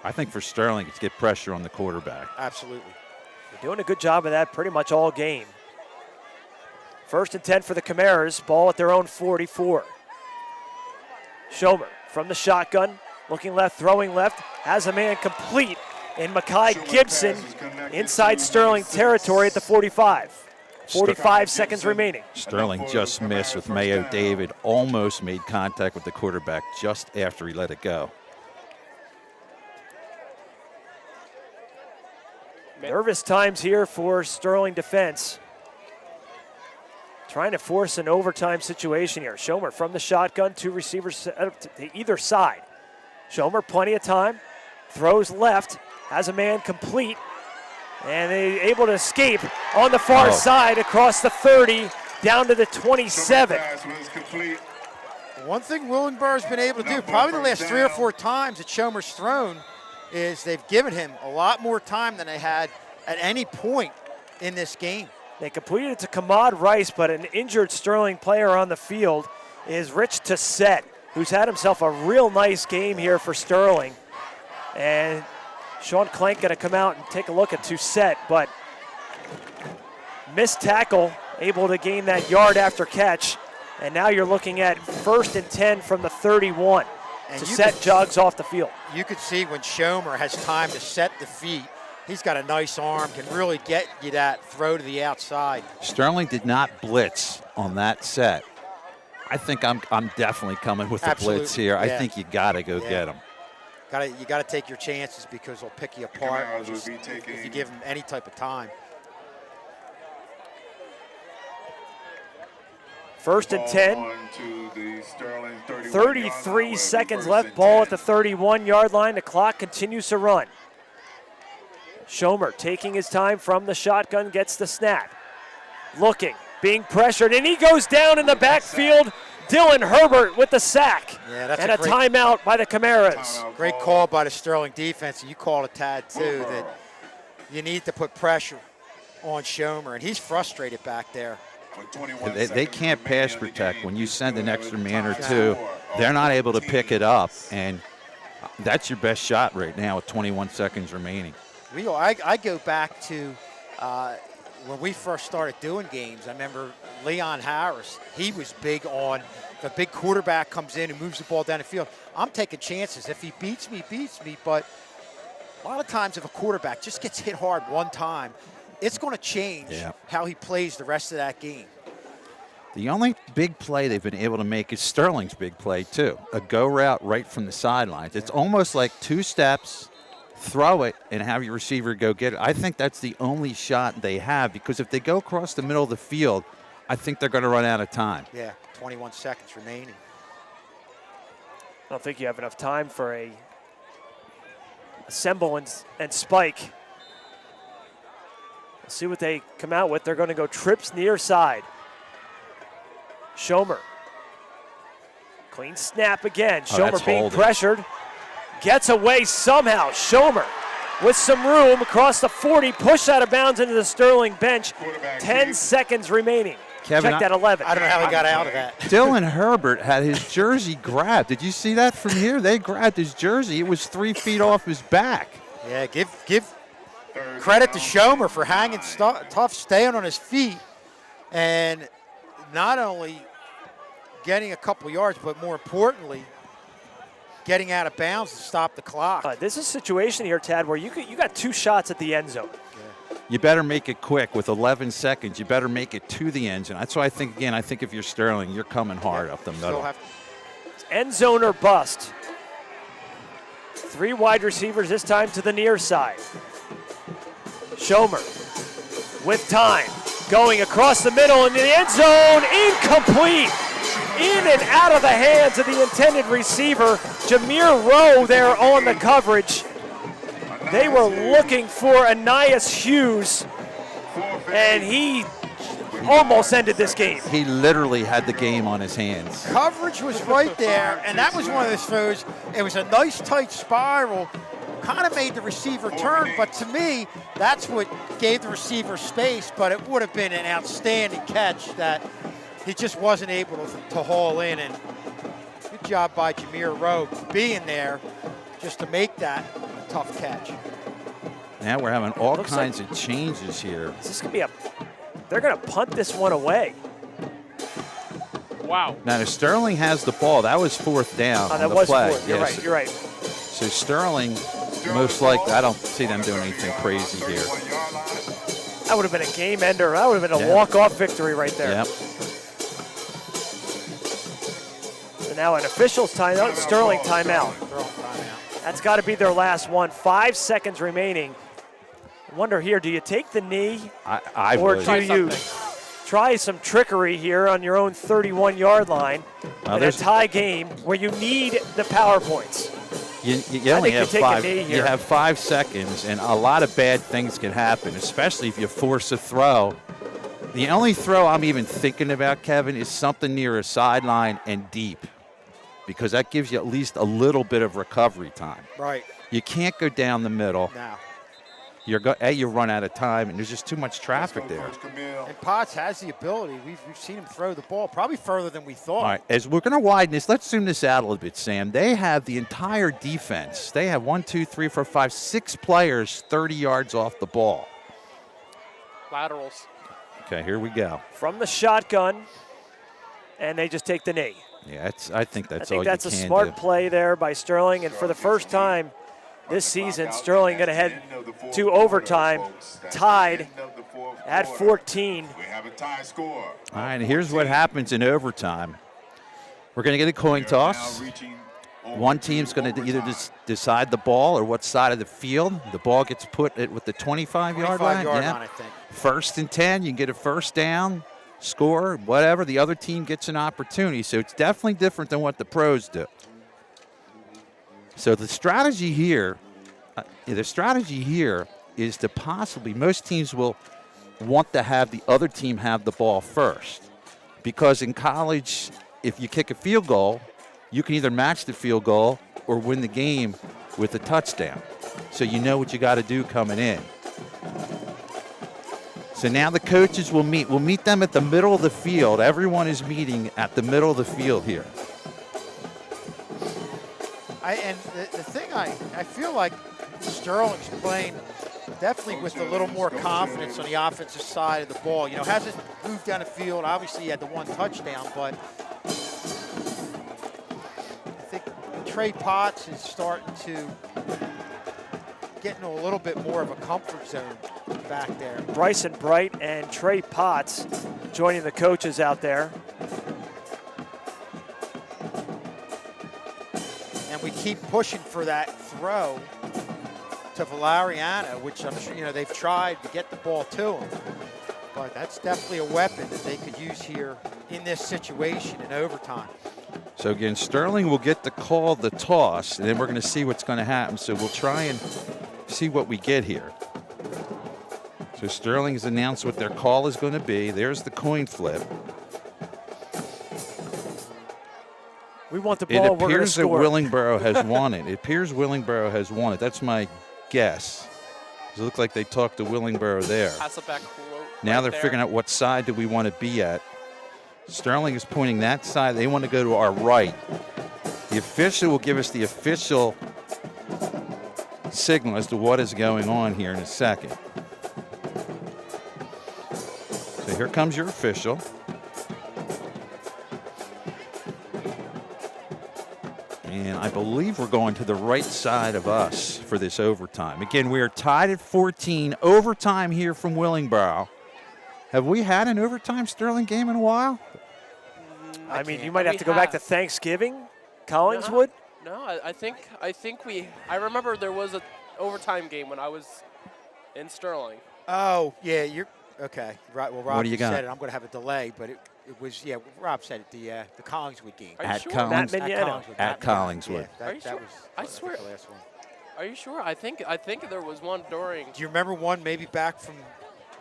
Speaker 2: I think for Sterling, it's get pressure on the quarterback.
Speaker 3: Absolutely.
Speaker 4: They're doing a good job of that pretty much all game. 1st and 10 for the Camaras. Ball at their own 44. Schomer from the shotgun. Looking left, throwing left. Has a man complete in Makai Gibson inside Sterling territory at the 45. 45 seconds remaining.
Speaker 2: Sterling just missed with Mayo David. Almost made contact with the quarterback just after he let it go.
Speaker 4: Nervous times here for Sterling defense. Trying to force an overtime situation here. Schomer from the shotgun, 2 receivers to either side. Schomer, plenty of time, throws left, has a man complete, and they're able to escape on the far side across the 30 down to the 27.
Speaker 3: One thing Willingboro's been able to do, probably the last 3 or 4 times that Schomer's thrown, is they've given him a lot more time than they had at any point in this game.
Speaker 4: They completed it to Kamad Rice, but an injured Sterling player on the field is Rich Tassett, who's had himself a real nice game here for Sterling. And Sean Clank going to come out and take a look at Tassett, but missed tackle, able to gain that yard after catch. And now you're looking at 1st and 10 from the 31.
Speaker 3: And
Speaker 4: to set jogs off the field.
Speaker 3: You could see when Schomer has time to set the feet, he's got a nice arm, can really get you that throw to the outside.
Speaker 2: Sterling did not blitz on that set. I think I'm definitely coming with the blitz here.
Speaker 3: Yeah.
Speaker 2: I think you got to go get him.
Speaker 3: You got to take your chances because they'll pick you apart if you give them any type of time.
Speaker 4: 1st and 10. 33 seconds left. Ball at the 31-yard line. The clock continues to run. Schomer taking his time from the shotgun, gets the snap. Looking, being pressured, and he goes down in the backfield. Dylan Herbert with the sack.
Speaker 3: Yeah, that's
Speaker 4: and a timeout by the Camaras.
Speaker 3: Great call by the Sterling defense. You called it, Tad, too, that you need to put pressure on Schomer, and he's frustrated back there.
Speaker 2: They can't pass protect. When you send an extra man or two, they're not able to pick it up, and that's your best shot right now with 21 seconds remaining.
Speaker 3: I go back to when we first started doing games. I remember Leon Harris. He was big on the big quarterback comes in and moves the ball down the field. I'm taking chances. If he beats me, but a lot of times if a quarterback just gets hit hard one time, it's going to change how he plays the rest of that game.
Speaker 2: The only big play they've been able to make is Sterling's big play, too. A go route right from the sidelines. It's almost like 2 steps, throw it, and have your receiver go get it. I think that's the only shot they have because if they go across the middle of the field, I think they're going to run out of time.
Speaker 3: Yeah, 21 seconds remaining.
Speaker 4: I don't think you have enough time for a assemble and spike. We'll see what they come out with. They're going to go trips near side. Schomer. Clean snap again. Schomer being pressured. Gets away somehow. Schomer with some room across the 40. Pushed out of bounds into the Sterling bench. 10 seconds remaining.
Speaker 2: Kevin,
Speaker 4: check that 11.
Speaker 3: I don't know how he got out of that.
Speaker 2: Dylan Herbert had his jersey grabbed. Did you see that from here? They grabbed his jersey. It was 3 feet off his back.
Speaker 3: Yeah, give credit to Schomer for hanging tough, staying on his feet, and not only getting a couple yards, but more importantly, getting out of bounds to stop the clock.
Speaker 4: This is a situation here, Tad, where you got 2 shots at the end zone.
Speaker 2: You better make it quick with 11 seconds. You better make it to the end zone. That's why I think if you're Sterling, you're coming hard up the middle.
Speaker 4: End zone or bust. 3 wide receivers this time to the near side. Schomer with time. Going across the middle in the end zone. Incomplete. In and out of the hands of the intended receiver. Jameer Rowe there on the coverage. They were looking for Anais Hughes, and he almost ended this game.
Speaker 2: He literally had the game on his hands.
Speaker 3: Coverage was right there, and that was one of those throws. It was a nice tight spiral, kind of made the receiver turn, but to me, that's what gave the receiver space, but it would have been an outstanding catch that he just wasn't able to haul in, and good job by Jameer Rowe being there just to make that tough catch.
Speaker 2: Now we're having all kinds of changes here.
Speaker 4: This could be they're going to punt this one away. Wow.
Speaker 2: Now, if Sterling has the ball, that was 4th down on the play.
Speaker 4: Fourth. You're right.
Speaker 2: So Sterling, most likely, I don't see them doing anything crazy here.
Speaker 4: That would have been a game ender. That would have been a walk-off victory right there.
Speaker 2: Yep.
Speaker 4: So now an official's timeout, Sterling timeout. That's got to be their last one. 5 seconds remaining. I wonder here, do you take the knee?
Speaker 2: I
Speaker 4: or
Speaker 2: would.
Speaker 4: do you try some trickery here on your own 31-yard line in a tie game where you need the power points?
Speaker 2: You only have 5. You have 5 seconds, and a lot of bad things can happen, especially if you force a throw. The only throw I'm even thinking about, Kevin, is something near a sideline and deep, because that gives you at least a little bit of recovery time.
Speaker 3: Right.
Speaker 2: You can't go down the middle.
Speaker 3: No.
Speaker 2: You run out of time, and there's just too much traffic there.
Speaker 3: And Potts has the ability. We've seen him throw the ball probably further than we thought.
Speaker 2: All right, as we're going to widen this, let's zoom this out a little bit, Sam. They have the entire defense. They have 6 players 30 yards off the ball.
Speaker 5: Laterals.
Speaker 2: Okay, here we go.
Speaker 4: From the shotgun, and they just take the knee.
Speaker 2: Yeah, I think that's all
Speaker 4: I think that's
Speaker 2: you
Speaker 4: a
Speaker 2: can
Speaker 4: smart
Speaker 2: do.
Speaker 4: play there by Sterling, and for the first time this season, Sterling going to head to overtime, tied at 14.
Speaker 1: We have a tie score.
Speaker 2: All right, and here's what happens in overtime. We're going to get a coin toss. One team's going to either decide the ball or what side of the field. The ball gets put with the 25-yard line.
Speaker 3: 25-yard line, I think.
Speaker 2: 1st and 10, you can get a first down, score, whatever. The other team gets an opportunity. So it's definitely different than what the pros do. So the strategy here is to possibly, most teams will want to have the other team have the ball first. Because in college, if you kick a field goal, you can either match the field goal or win the game with a touchdown. So you know what you got to do coming in. So now the coaches will meet. We'll meet them at the middle of the field. Everyone is meeting at the middle of the field here.
Speaker 3: The thing I feel like Sterling's playing definitely with a little more confidence on the offensive side of the ball. You know, hasn't moved down the field. Obviously, he had the one touchdown, but I think Trey Potts is starting to get into a little bit more of a comfort zone back there.
Speaker 4: Bryson Bright and Trey Potts joining the coaches out there.
Speaker 3: And we keep pushing for that throw to Valeriano, which I'm sure, they've tried to get the ball to him. But that's definitely a weapon that they could use here in this situation in overtime.
Speaker 2: So again, Sterling will get the call, the toss, and then we're going to see what's going to happen. So we'll try and see what we get here. So Sterling has announced what their call is going to be. There's the coin flip.
Speaker 4: We want the
Speaker 2: It
Speaker 4: ball. We're going to
Speaker 2: appears that
Speaker 4: score.
Speaker 2: Willingboro has won it. It appears Willingboro has won it. That's my guess. It looks like they talked to Willingboro there.
Speaker 5: Pass it back.
Speaker 2: Now they're figuring out what side do we want to be at. Sterling is pointing that side. They want to go to our right. The official will give us the official signal as to what is going on here in a second. So here comes your official. And I believe we're going to the right side of us for this overtime. Again, we are tied at 14. Overtime here from Willingboro. Have we had an overtime Sterling game in a while?
Speaker 4: I mean, you might have to go back to Thanksgiving, Collingswood.
Speaker 5: No, I think I remember there was an overtime game when I was in Sterling.
Speaker 3: Oh, yeah, you're okay. Right. Well, Rob
Speaker 2: What do you got?
Speaker 3: said it. I'm going to have a delay, but it was, yeah, Rob said it, the Collingswood game.
Speaker 5: Are you
Speaker 2: At
Speaker 5: sure?
Speaker 2: Collins-
Speaker 4: Matt Mignano.
Speaker 2: At Collingswood.
Speaker 3: Yeah,
Speaker 5: Are you
Speaker 3: that
Speaker 5: sure?
Speaker 3: was,
Speaker 5: I
Speaker 3: think,
Speaker 5: swear.
Speaker 3: the last one.
Speaker 5: Are you sure? I think there was one during.
Speaker 3: Do you remember one maybe back from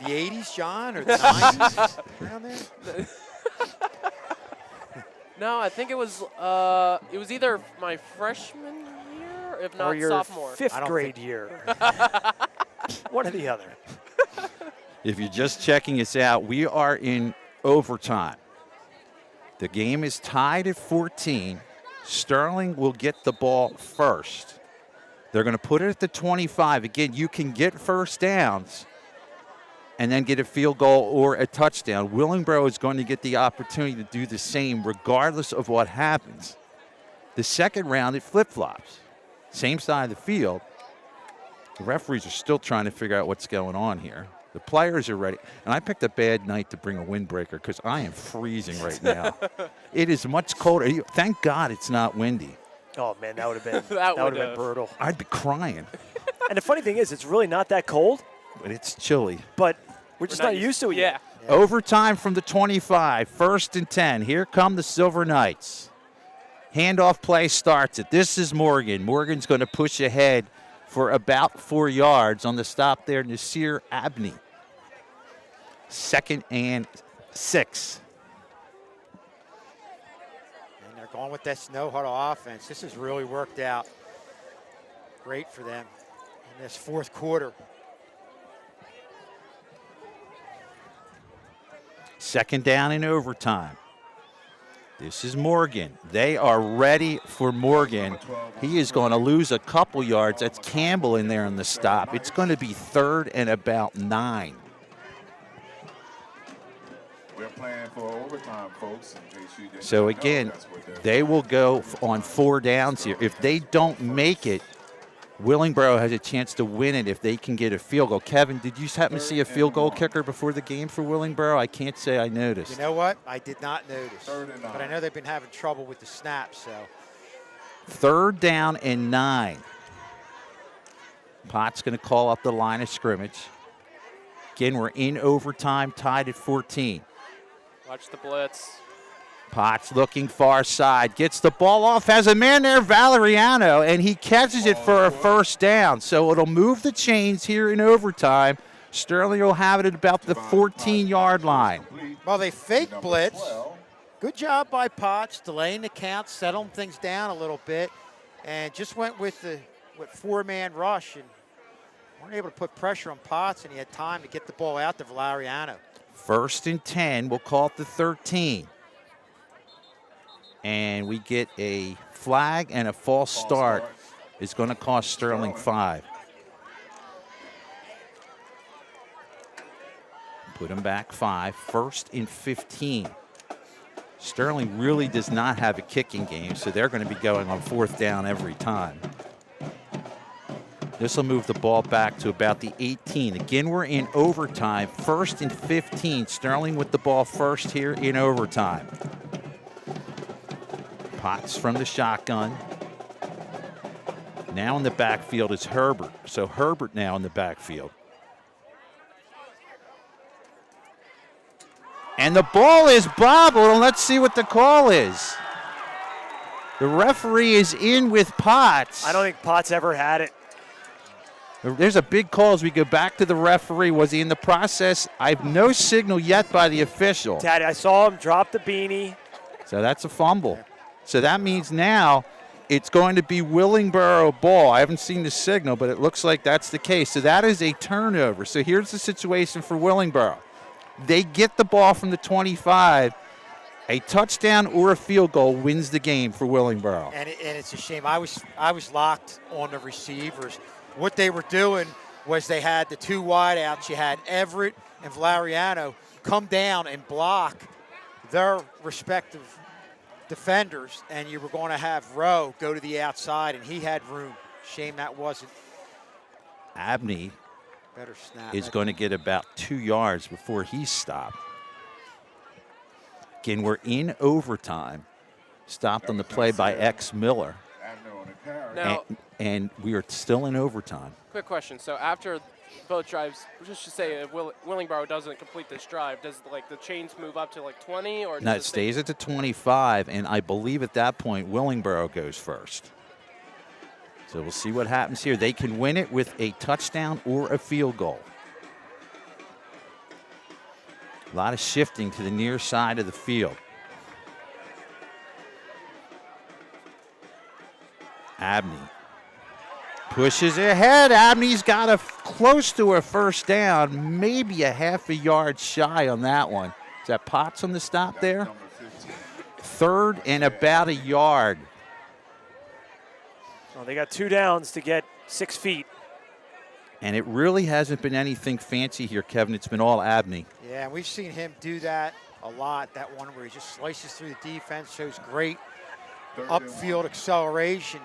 Speaker 3: the 80s, John, or the 90s? Around there?
Speaker 5: No, I think it was either my freshman year, if not
Speaker 4: Or your
Speaker 5: sophomore.
Speaker 4: fifth grade year. One or the other.
Speaker 2: If you're just checking us out, we are in overtime. The game is tied at 14. Sterling will get the ball first. They're going to put it at the 25. Again, you can get first downs and then get a field goal or a touchdown. Willingboro is going to get the opportunity to do the same regardless of what happens. The second round, it flip-flops. Same side of the field. The referees are still trying to figure out what's going on here. The players are ready. And I picked a bad night to bring a windbreaker because I am freezing right now. It is much colder. Thank God it's not windy.
Speaker 4: Oh, man, that would have been
Speaker 5: That
Speaker 4: that would
Speaker 5: would
Speaker 4: have been
Speaker 5: have.
Speaker 4: brutal.
Speaker 2: I'd be crying,
Speaker 4: And the funny thing is, it's really not that cold,
Speaker 2: but it's chilly.
Speaker 4: but we're just not used to it yet.
Speaker 5: Yeah.
Speaker 2: Overtime from the 25, 1st and 10. Here come the Silver Knights. Handoff play starts it. This is Morgan. Morgan's going to push ahead for about 4 yards on the stop there, Nasir Abney. 2nd and 6.
Speaker 3: And they're going with that snow huddle offense. This has really worked out great for them in this fourth quarter.
Speaker 2: 2nd down in overtime. This is Morgan. They are ready for Morgan. He is going to lose a couple yards. That's Campbell in there on the stop. It's going to be 3rd and about 9.
Speaker 1: We're playing for overtime, folks. In case you didn't
Speaker 2: So
Speaker 1: know,
Speaker 2: again,
Speaker 1: that's what they're
Speaker 2: they will go on 4 downs here. If they don't make it, Willingboro has a chance to win it if they can get a field goal. Kevin, did you happen to see a field goal kicker before the game for Willingboro? I can't say I noticed.
Speaker 3: You know what? I did not notice.
Speaker 1: 3rd and 9.
Speaker 3: But I know they've been having trouble with the snaps, so.
Speaker 2: 3rd down and 9. Potts going to call up the line of scrimmage. Again, we're in overtime, tied at 14.
Speaker 5: Watch the blitz.
Speaker 2: Potts looking far side, gets the ball off, has a man there, Valeriano, and he catches it for a 1st down. So it'll move the chains here in overtime. Sterling will have it at about the 14-yard line.
Speaker 3: Well, they fake blitz. Good job by Potts, delaying the count, settling things down a little bit, and just went with the 4-man rush and weren't able to put pressure on Potts, and he had time to get the ball out to Valeriano.
Speaker 2: 1st and 10, we'll call it the 13. And we get a flag, and a false start is going to cost Sterling 5. Put him back 5. 1st and 15. Sterling really does not have a kicking game, so they're going to be going on 4th down every time. This will move the ball back to about the 18. Again, we're in overtime. 1st and 15. Sterling with the ball first here in overtime. Potts from the shotgun. Now in the backfield is Herbert. So Herbert now in the backfield. And the ball is bobbled, and let's see what the call is. The referee is in with Potts.
Speaker 4: I don't think Potts ever had it.
Speaker 2: There's a big call as we go back to the referee. Was he in the process? I have no signal yet by the official.
Speaker 4: Daddy, I saw him drop the beanie.
Speaker 2: So that's a fumble. So that means now it's going to be Willingboro ball. I haven't seen the signal, but it looks like that's the case. So that is a turnover. So here's the situation for Willingboro. They get the ball from the 25. A touchdown or a field goal wins the game for Willingboro.
Speaker 3: And it's a shame. I was locked on the receivers. What they were doing was they had the 2 wideouts. You had Everett and Valeriano come down and block their respective defenders, and you were going to have Rowe go to the outside, and he had room. Shame that wasn't.
Speaker 2: Abney
Speaker 3: Better snap.
Speaker 2: is going to get about 2 yards before he's stopped. Again, we're in overtime. Stopped on the play by X Miller.
Speaker 5: Now,
Speaker 2: And we are still in overtime.
Speaker 5: quick question. So after both drives, just to say if Willingboro doesn't complete this drive, does like the chains move up to like 20 or?
Speaker 2: No, it stays at the 25, and I believe at that point Willingboro goes first. So we'll see what happens here. They can win it with a touchdown or a field goal. A lot of shifting to the near side of the field. Abney pushes ahead. Abney's got close to a 1st down, maybe a half a yard shy on that one. Is that Potts on the stop there? 3rd and about a yard.
Speaker 4: Well, they got 2 downs to get 6 feet.
Speaker 2: And it really hasn't been anything fancy here, Kevin. It's been all Abney.
Speaker 3: Yeah, and we've seen him do that a lot. That one where he just slices through the defense, shows great upfield acceleration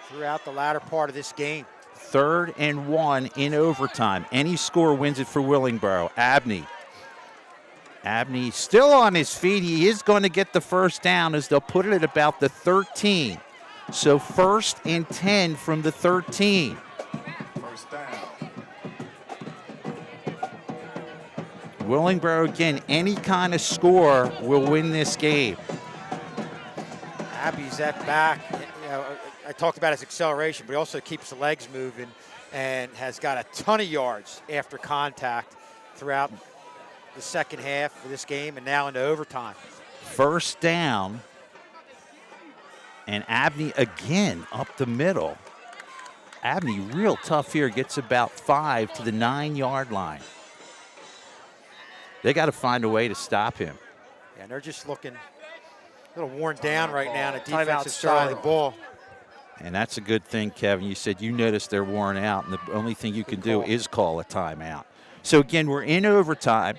Speaker 3: throughout the latter part of this game.
Speaker 2: 3rd and 1 in overtime. Any score wins it for Willingboro. Abney still on his feet. He is going to get the 1st down as they'll put it at about the 13. So 1st and 10 from the 13.
Speaker 1: 1st down.
Speaker 2: Willingboro, again, any kind of score will win this game.
Speaker 3: Abby's at back. You know, I talked about his acceleration, but he also keeps the legs moving and has got a ton of yards after contact throughout the second half of this game and now into overtime.
Speaker 2: 1st down. And Abney again up the middle. Abney real tough here, gets about 5 to the 9-yard line. They got to find a way to stop him.
Speaker 3: Yeah, and they're just looking a little worn down right now on the
Speaker 4: Timeout
Speaker 3: defensive side of the ball.
Speaker 2: And that's a good thing, Kevin. You said you noticed they're worn out, and the only thing you can do is call a timeout. So, again, we're in overtime.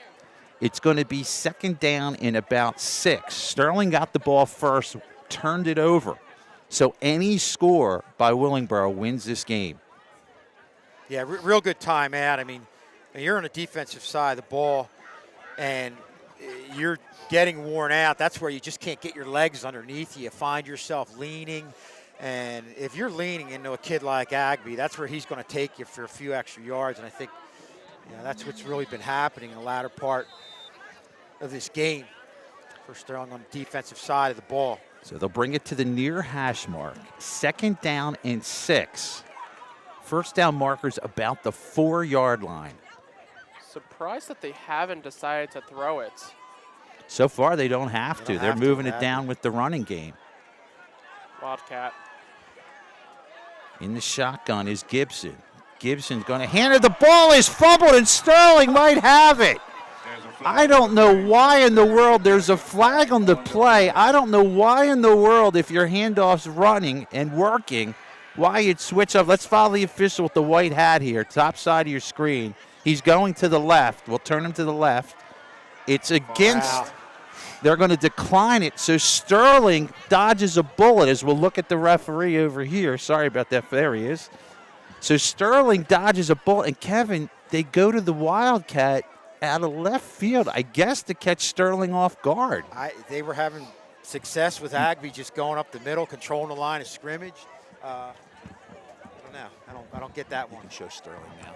Speaker 2: It's going to be second down in about 6. Sterling got the ball first, turned it over. So any score by Willingboro wins this game.
Speaker 3: Yeah, real good timeout. I mean, you're on the defensive side of the ball, and you're getting worn out. That's where you just can't get your legs underneath you. You find yourself leaning. And if you're leaning into a kid like Agby, that's where he's going to take you for a few extra yards. And I think that's what's really been happening in the latter part of this game for Sterling on the defensive side of the ball.
Speaker 2: So they'll bring it to the near hash mark. Second down and 6. First down marker's about the 4-yard line.
Speaker 5: Surprised that they haven't decided to throw it.
Speaker 2: So far, they don't have to. They're moving it down
Speaker 3: to.
Speaker 2: with the running game.
Speaker 5: Wildcat.
Speaker 2: In the shotgun is Gibson. Gibson's going to hand it. The ball is fumbled, and Sterling might have it. I don't know why in the world there's a flag on the play. I don't know why in the world, if your handoff's running and working, why you'd switch up. Let's follow the official with the white hat here, top side of your screen. He's going to the left. We'll turn him to the left. It's against.
Speaker 3: Wow.
Speaker 2: They're going to decline it. So Sterling dodges a bullet, as we'll look at the referee over here. Sorry about that. There he is. So Sterling dodges a bullet. And, Kevin, they go to the Wildcat out of left field, I guess, to catch Sterling off guard.
Speaker 3: They were having success with Agby just going up the middle, controlling the line of scrimmage. I don't know. I don't get that one.
Speaker 2: Show Sterling now.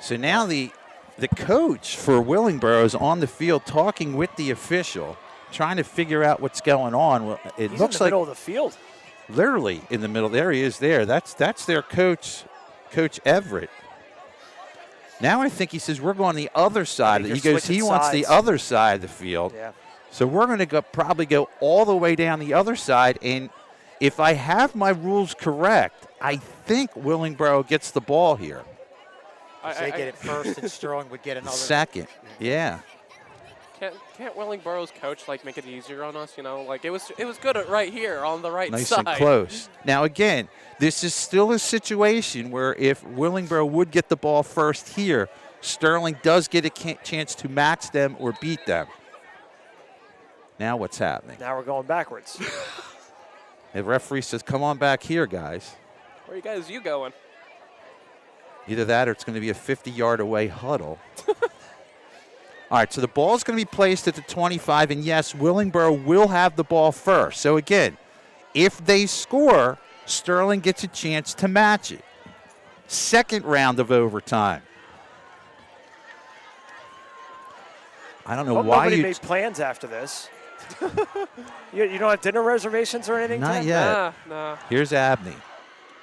Speaker 2: So now the coach for Willingboro is on the field talking with the official, trying to figure out what's going on. Well, it
Speaker 4: He's
Speaker 2: looks
Speaker 4: in the
Speaker 2: like
Speaker 4: middle of the field.
Speaker 2: Literally in the middle. There he is there. That's their coach, Coach Everett. Now I think he says we're going the other side. He goes, he wants the other side of the field.
Speaker 4: Yeah.
Speaker 2: So we're going to probably go all the way down the other side. And if I have my rules correct, I think Willingboro gets the ball here.
Speaker 3: They get it first, and Sterling would get another.
Speaker 2: Second, yeah.
Speaker 5: Can't Willingboro's coach make it easier on us? It was good
Speaker 2: right
Speaker 5: here on the right
Speaker 2: nice
Speaker 5: side.
Speaker 2: and close. Now again, this is still a situation where if Willingboro would get the ball first here, Sterling does get a chance to match them or beat them. Now what's happening?
Speaker 4: Now we're going backwards.
Speaker 2: The referee says, "Come on back here, guys."
Speaker 5: Where you going?
Speaker 2: Either that or it's going to be a 50-yard away huddle. All right, so the ball is going to be placed at the 25, and yes, Willingboro will have the ball first. So again, if they score, Sterling gets a chance to match it. Second round of overtime. I don't know why
Speaker 4: nobody
Speaker 2: you
Speaker 4: made plans after this. you don't have dinner reservations or anything?
Speaker 2: Not
Speaker 4: Ted?
Speaker 2: yet.
Speaker 5: Nah.
Speaker 2: Here's Abney.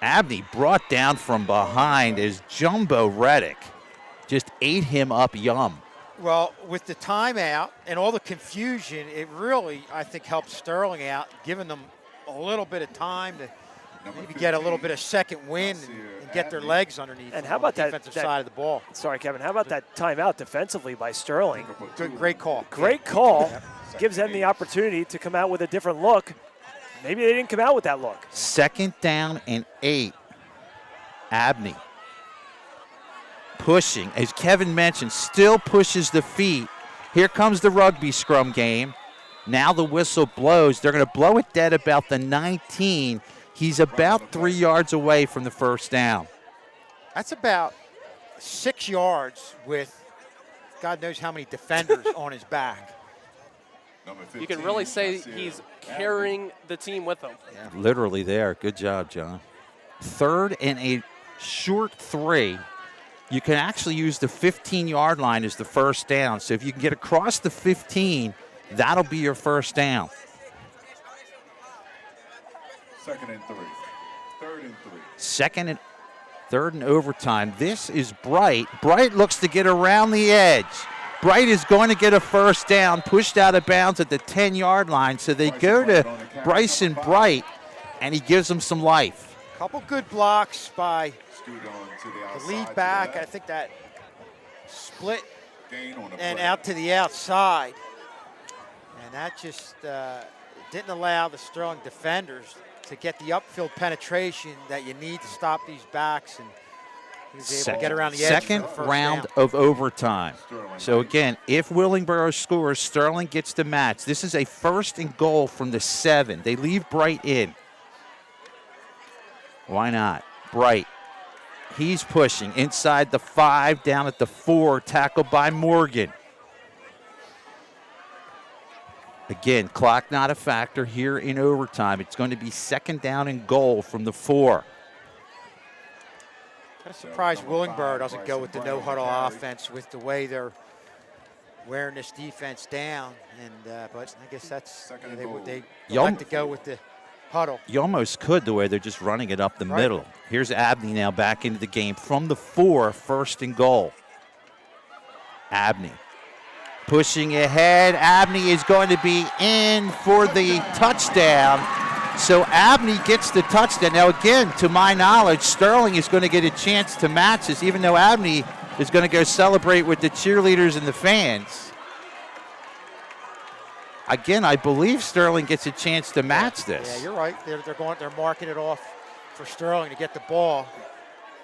Speaker 2: Abney brought down from behind as Jumbo Reddick just ate him up yum.
Speaker 3: Well, with the timeout and all the confusion, it really, I think, helped Sterling out, giving them a little bit of time to maybe get a little bit of second wind and get their legs underneath.
Speaker 4: And how about
Speaker 3: the
Speaker 4: that
Speaker 3: defensive side of the ball?
Speaker 4: Sorry, Kevin. How about that timeout defensively by Sterling?
Speaker 3: Great call.
Speaker 4: Great call. Gives them the opportunity to come out with a different look. Maybe they didn't come out with that look.
Speaker 2: Second down and 8. Abney pushing, as Kevin mentioned, still pushes the feet. Here comes the rugby scrum game. Now the whistle blows. They're going to blow it dead about the 19. He's about 3 yards away from the first down.
Speaker 3: That's about 6 yards with God knows how many defenders on his back.
Speaker 5: You can really say he's carrying the team with him.
Speaker 2: Yeah. Literally there. Good job, John. Third and a short 3. You can actually use the 15-yard line as the first down. So if you can get across the 15, that'll be your first down.
Speaker 1: Second and 3. Third and 3.
Speaker 2: Third and overtime. This is Bright. Bright looks to get around the edge. Bright is going to get a first down, pushed out of bounds at the 10-yard line. So they go to Bryson Bright, and he gives them some life.
Speaker 3: Couple good blocks by the lead back. I think that split and out to the outside. And that just didn't allow the Sterling defenders to get the upfield penetration that you need to stop these backs. And He was able to get around the edge
Speaker 2: Second
Speaker 3: for the first
Speaker 2: round
Speaker 3: down.
Speaker 2: of overtime. So again, if Willingboro scores, Sterling gets the match. This is a 1st and goal from the 7. They leave Bright in. Why not? Bright. He's pushing inside the 5, down at the 4, tackled by Morgan. Again, clock not a factor here in overtime. It's going to be 2nd down and goal from the 4.
Speaker 3: Kind of surprised Willingboro doesn't go with the no-huddle offense with the way they're wearing this defense down. And but I guess that's they like to go with the huddle.
Speaker 2: You almost could, the way they're just running it up the middle. Here's Abney now back into the game from the 4, 1st and goal. Abney pushing ahead. Abney is going to be in for the touchdown. So Abney gets the touchdown. Now again, to my knowledge, Sterling is going to get a chance to match this, even though Abney is going to go celebrate with the cheerleaders and the fans. Again, I believe Sterling gets a chance to match this.
Speaker 3: Yeah, you're right. They're marking it off for Sterling to get the ball.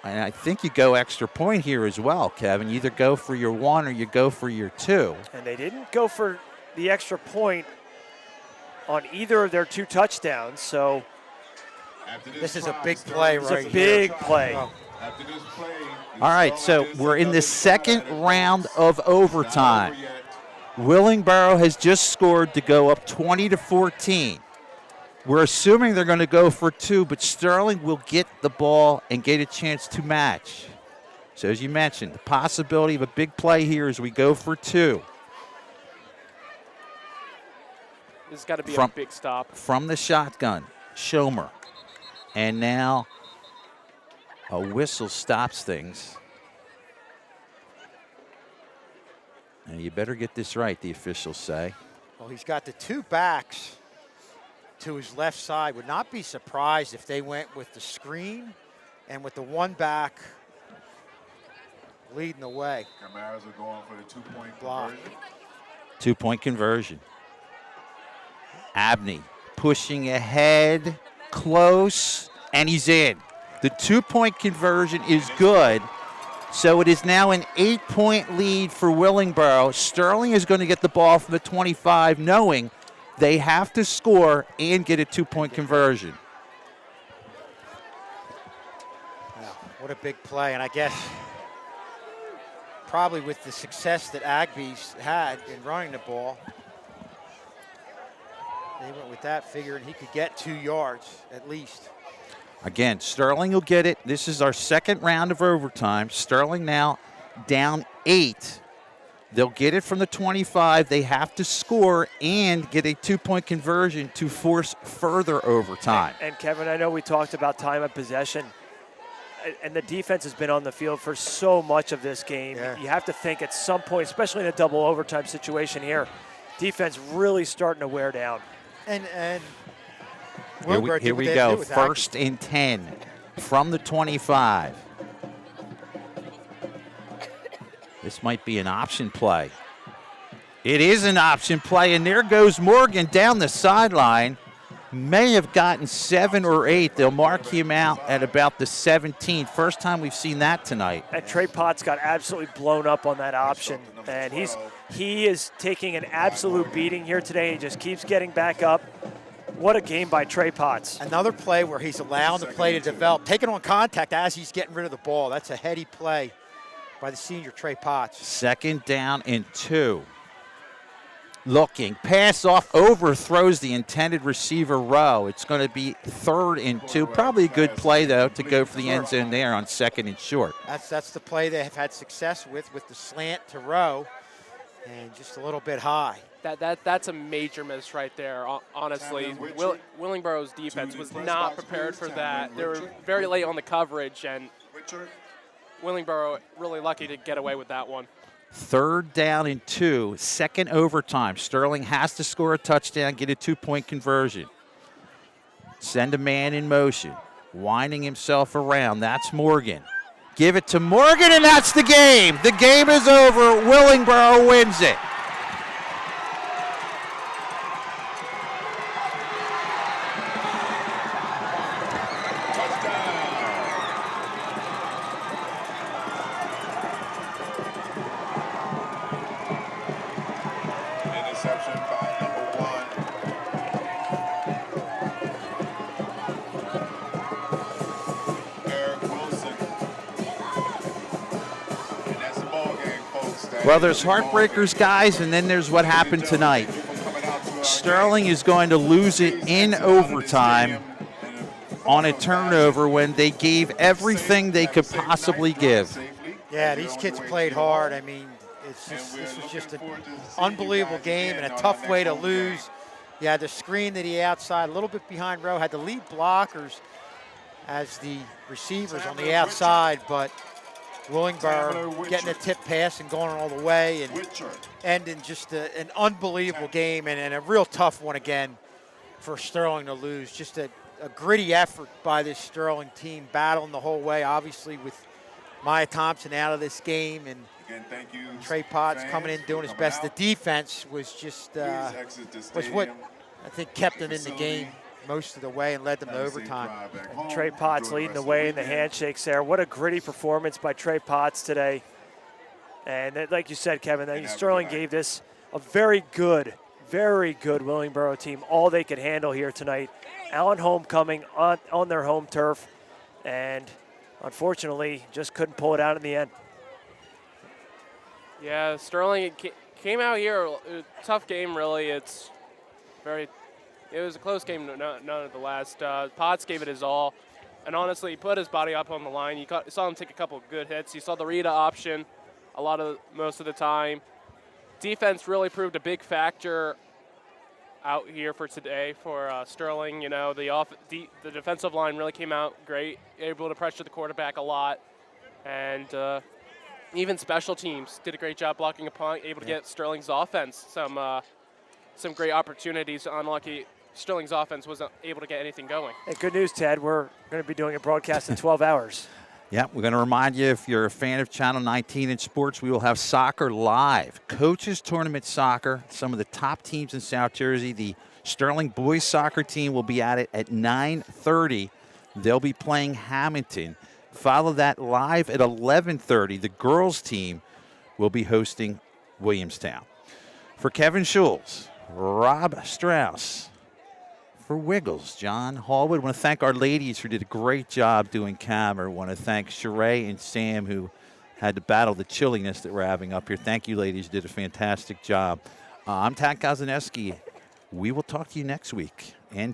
Speaker 2: And I think you go extra point here as well, Kevin. You either go for your 1 or you go for your 2.
Speaker 4: And they didn't go for the extra point on either of their 2 touchdowns, so
Speaker 3: this is a big play right here.
Speaker 4: It's a big play.
Speaker 2: All right, so we're in the 2nd round of overtime. Willingboro has just scored to go up 20-14. We're assuming they're going to go for 2, but Sterling will get the ball and get a chance to match. So as you mentioned, the possibility of a big play here as we go for 2.
Speaker 5: This has got to be a big stop.
Speaker 2: From the shotgun, Schomer. And now a whistle stops things. And you better get this right, the officials say.
Speaker 3: Well, he's got the 2 backs to his left side. Would not be surprised if they went with the screen and with the 1 back leading the way.
Speaker 1: Camaras are going for the 2-point
Speaker 3: Block.
Speaker 1: conversion.
Speaker 2: 2-point conversion. Abney pushing ahead, close, and he's in. The 2-point conversion is good. So it is now an 8-point lead for Willingboro. Sterling is going to get the ball from the 25, knowing they have to score and get a 2-point conversion.
Speaker 3: Wow, what a big play. And I guess probably with the success that Agby's had in running the ball, they went with that, figuring he could get 2 yards at least.
Speaker 2: Again, Sterling will get it. This is our 2nd round of overtime. Sterling now down 8. They'll get it from the 25. They have to score and get a 2-point conversion to force further overtime.
Speaker 4: And Kevin, I know we talked about time of possession, and the defense has been on the field for so much of this game.
Speaker 3: Yeah.
Speaker 4: You have to think at some point, especially in a double overtime situation here, defense really starting to wear down.
Speaker 3: And
Speaker 2: Here we go. 1st and 10 from the 25. This might be an option play. It is an option play, and there goes Morgan down the sideline. May have gotten 7 or 8. They'll mark him out at about the 17. First time we've seen that tonight.
Speaker 4: And Trey Potts got absolutely blown up on that option, and he is taking an absolute beating here today. He just keeps getting back up. What a game by Trey Potts.
Speaker 3: Another play where he's allowing the play to develop, taking on contact as he's getting rid of the ball. That's a heady play by the senior Trey Potts.
Speaker 2: 2nd down and 2. Looking, pass off, overthrows the intended receiver Rowe. It's going to be 3rd and 2. Probably a good play, though, to go for the end zone there on 2nd and short.
Speaker 3: That's the play they have had success with the slant to Rowe, and just a little bit high.
Speaker 5: That's a major miss right there, honestly. Willingboro's defense was not prepared for that. They were very late on the coverage, and Willingboro really lucky to get away with that one.
Speaker 2: 3rd down and 2, 2nd overtime. Sterling has to score a touchdown, get a 2-point conversion. Send a man in motion, winding himself around. That's Morgan. Give it to Morgan, and that's the game. The game is over. Willingboro wins it. Well, there's heartbreakers, guys, and then there's what happened tonight. Sterling is going to lose it in overtime on a turnover when they gave everything they could possibly give.
Speaker 3: Yeah, these kids played hard. I mean, this was just an unbelievable game and a tough way to lose. You had the screen to the outside, a little bit behind row, had the lead blockers as the receivers on the outside, but Willingboro getting a tip pass and going all the way and ending just an unbelievable game and a real tough one again for Sterling to lose. Just a gritty effort by this Sterling team, battling the whole way, obviously with Maya Thompson out of this game and Trey Potts coming in doing his best. The defense was just was what I think kept them in the game most of the way and led them to overtime.
Speaker 4: Trey Potts leading the way in the handshakes there. What a gritty performance by Trey Potts today. And like you said, Kevin, Sterling gave this a very good Willingboro team, all they could handle here tonight. Allen homecoming on their home turf, and unfortunately just couldn't pull it out in the end.
Speaker 5: Yeah, Sterling came out here, tough game really. It was a close game, none of the last. Potts gave it his all, and honestly, he put his body up on the line. You saw him take a couple of good hits. You saw the Rita option most of the time. Defense really proved a big factor out here for today for Sterling. You know, the defensive line really came out great, able to pressure the quarterback a lot, and even special teams did a great job blocking a punt, able to get Sterling's offense some great opportunities. Unlucky, Sterling's offense wasn't able to get anything going.
Speaker 4: Hey, good news, Ted. We're going to be doing a broadcast in 12 hours.
Speaker 2: Yeah, we're going to remind you, if you're a fan of Channel 19 in sports, we will have soccer live. Coaches Tournament Soccer, some of the top teams in South Jersey. The Sterling boys soccer team will be at it at 9:30. They'll be playing Hamilton. Follow that live at 11:30. The girls team will be hosting Williamstown. For Kevin Schulz, Rob Strauss, for Wiggles, John Hallwood. I want to thank our ladies who did a great job doing camera. I want to thank Sheree and Sam who had to battle the chilliness that we're having up here. Thank you, ladies. You did a fantastic job. I'm Tad Kozaneski. We will talk to you next week. And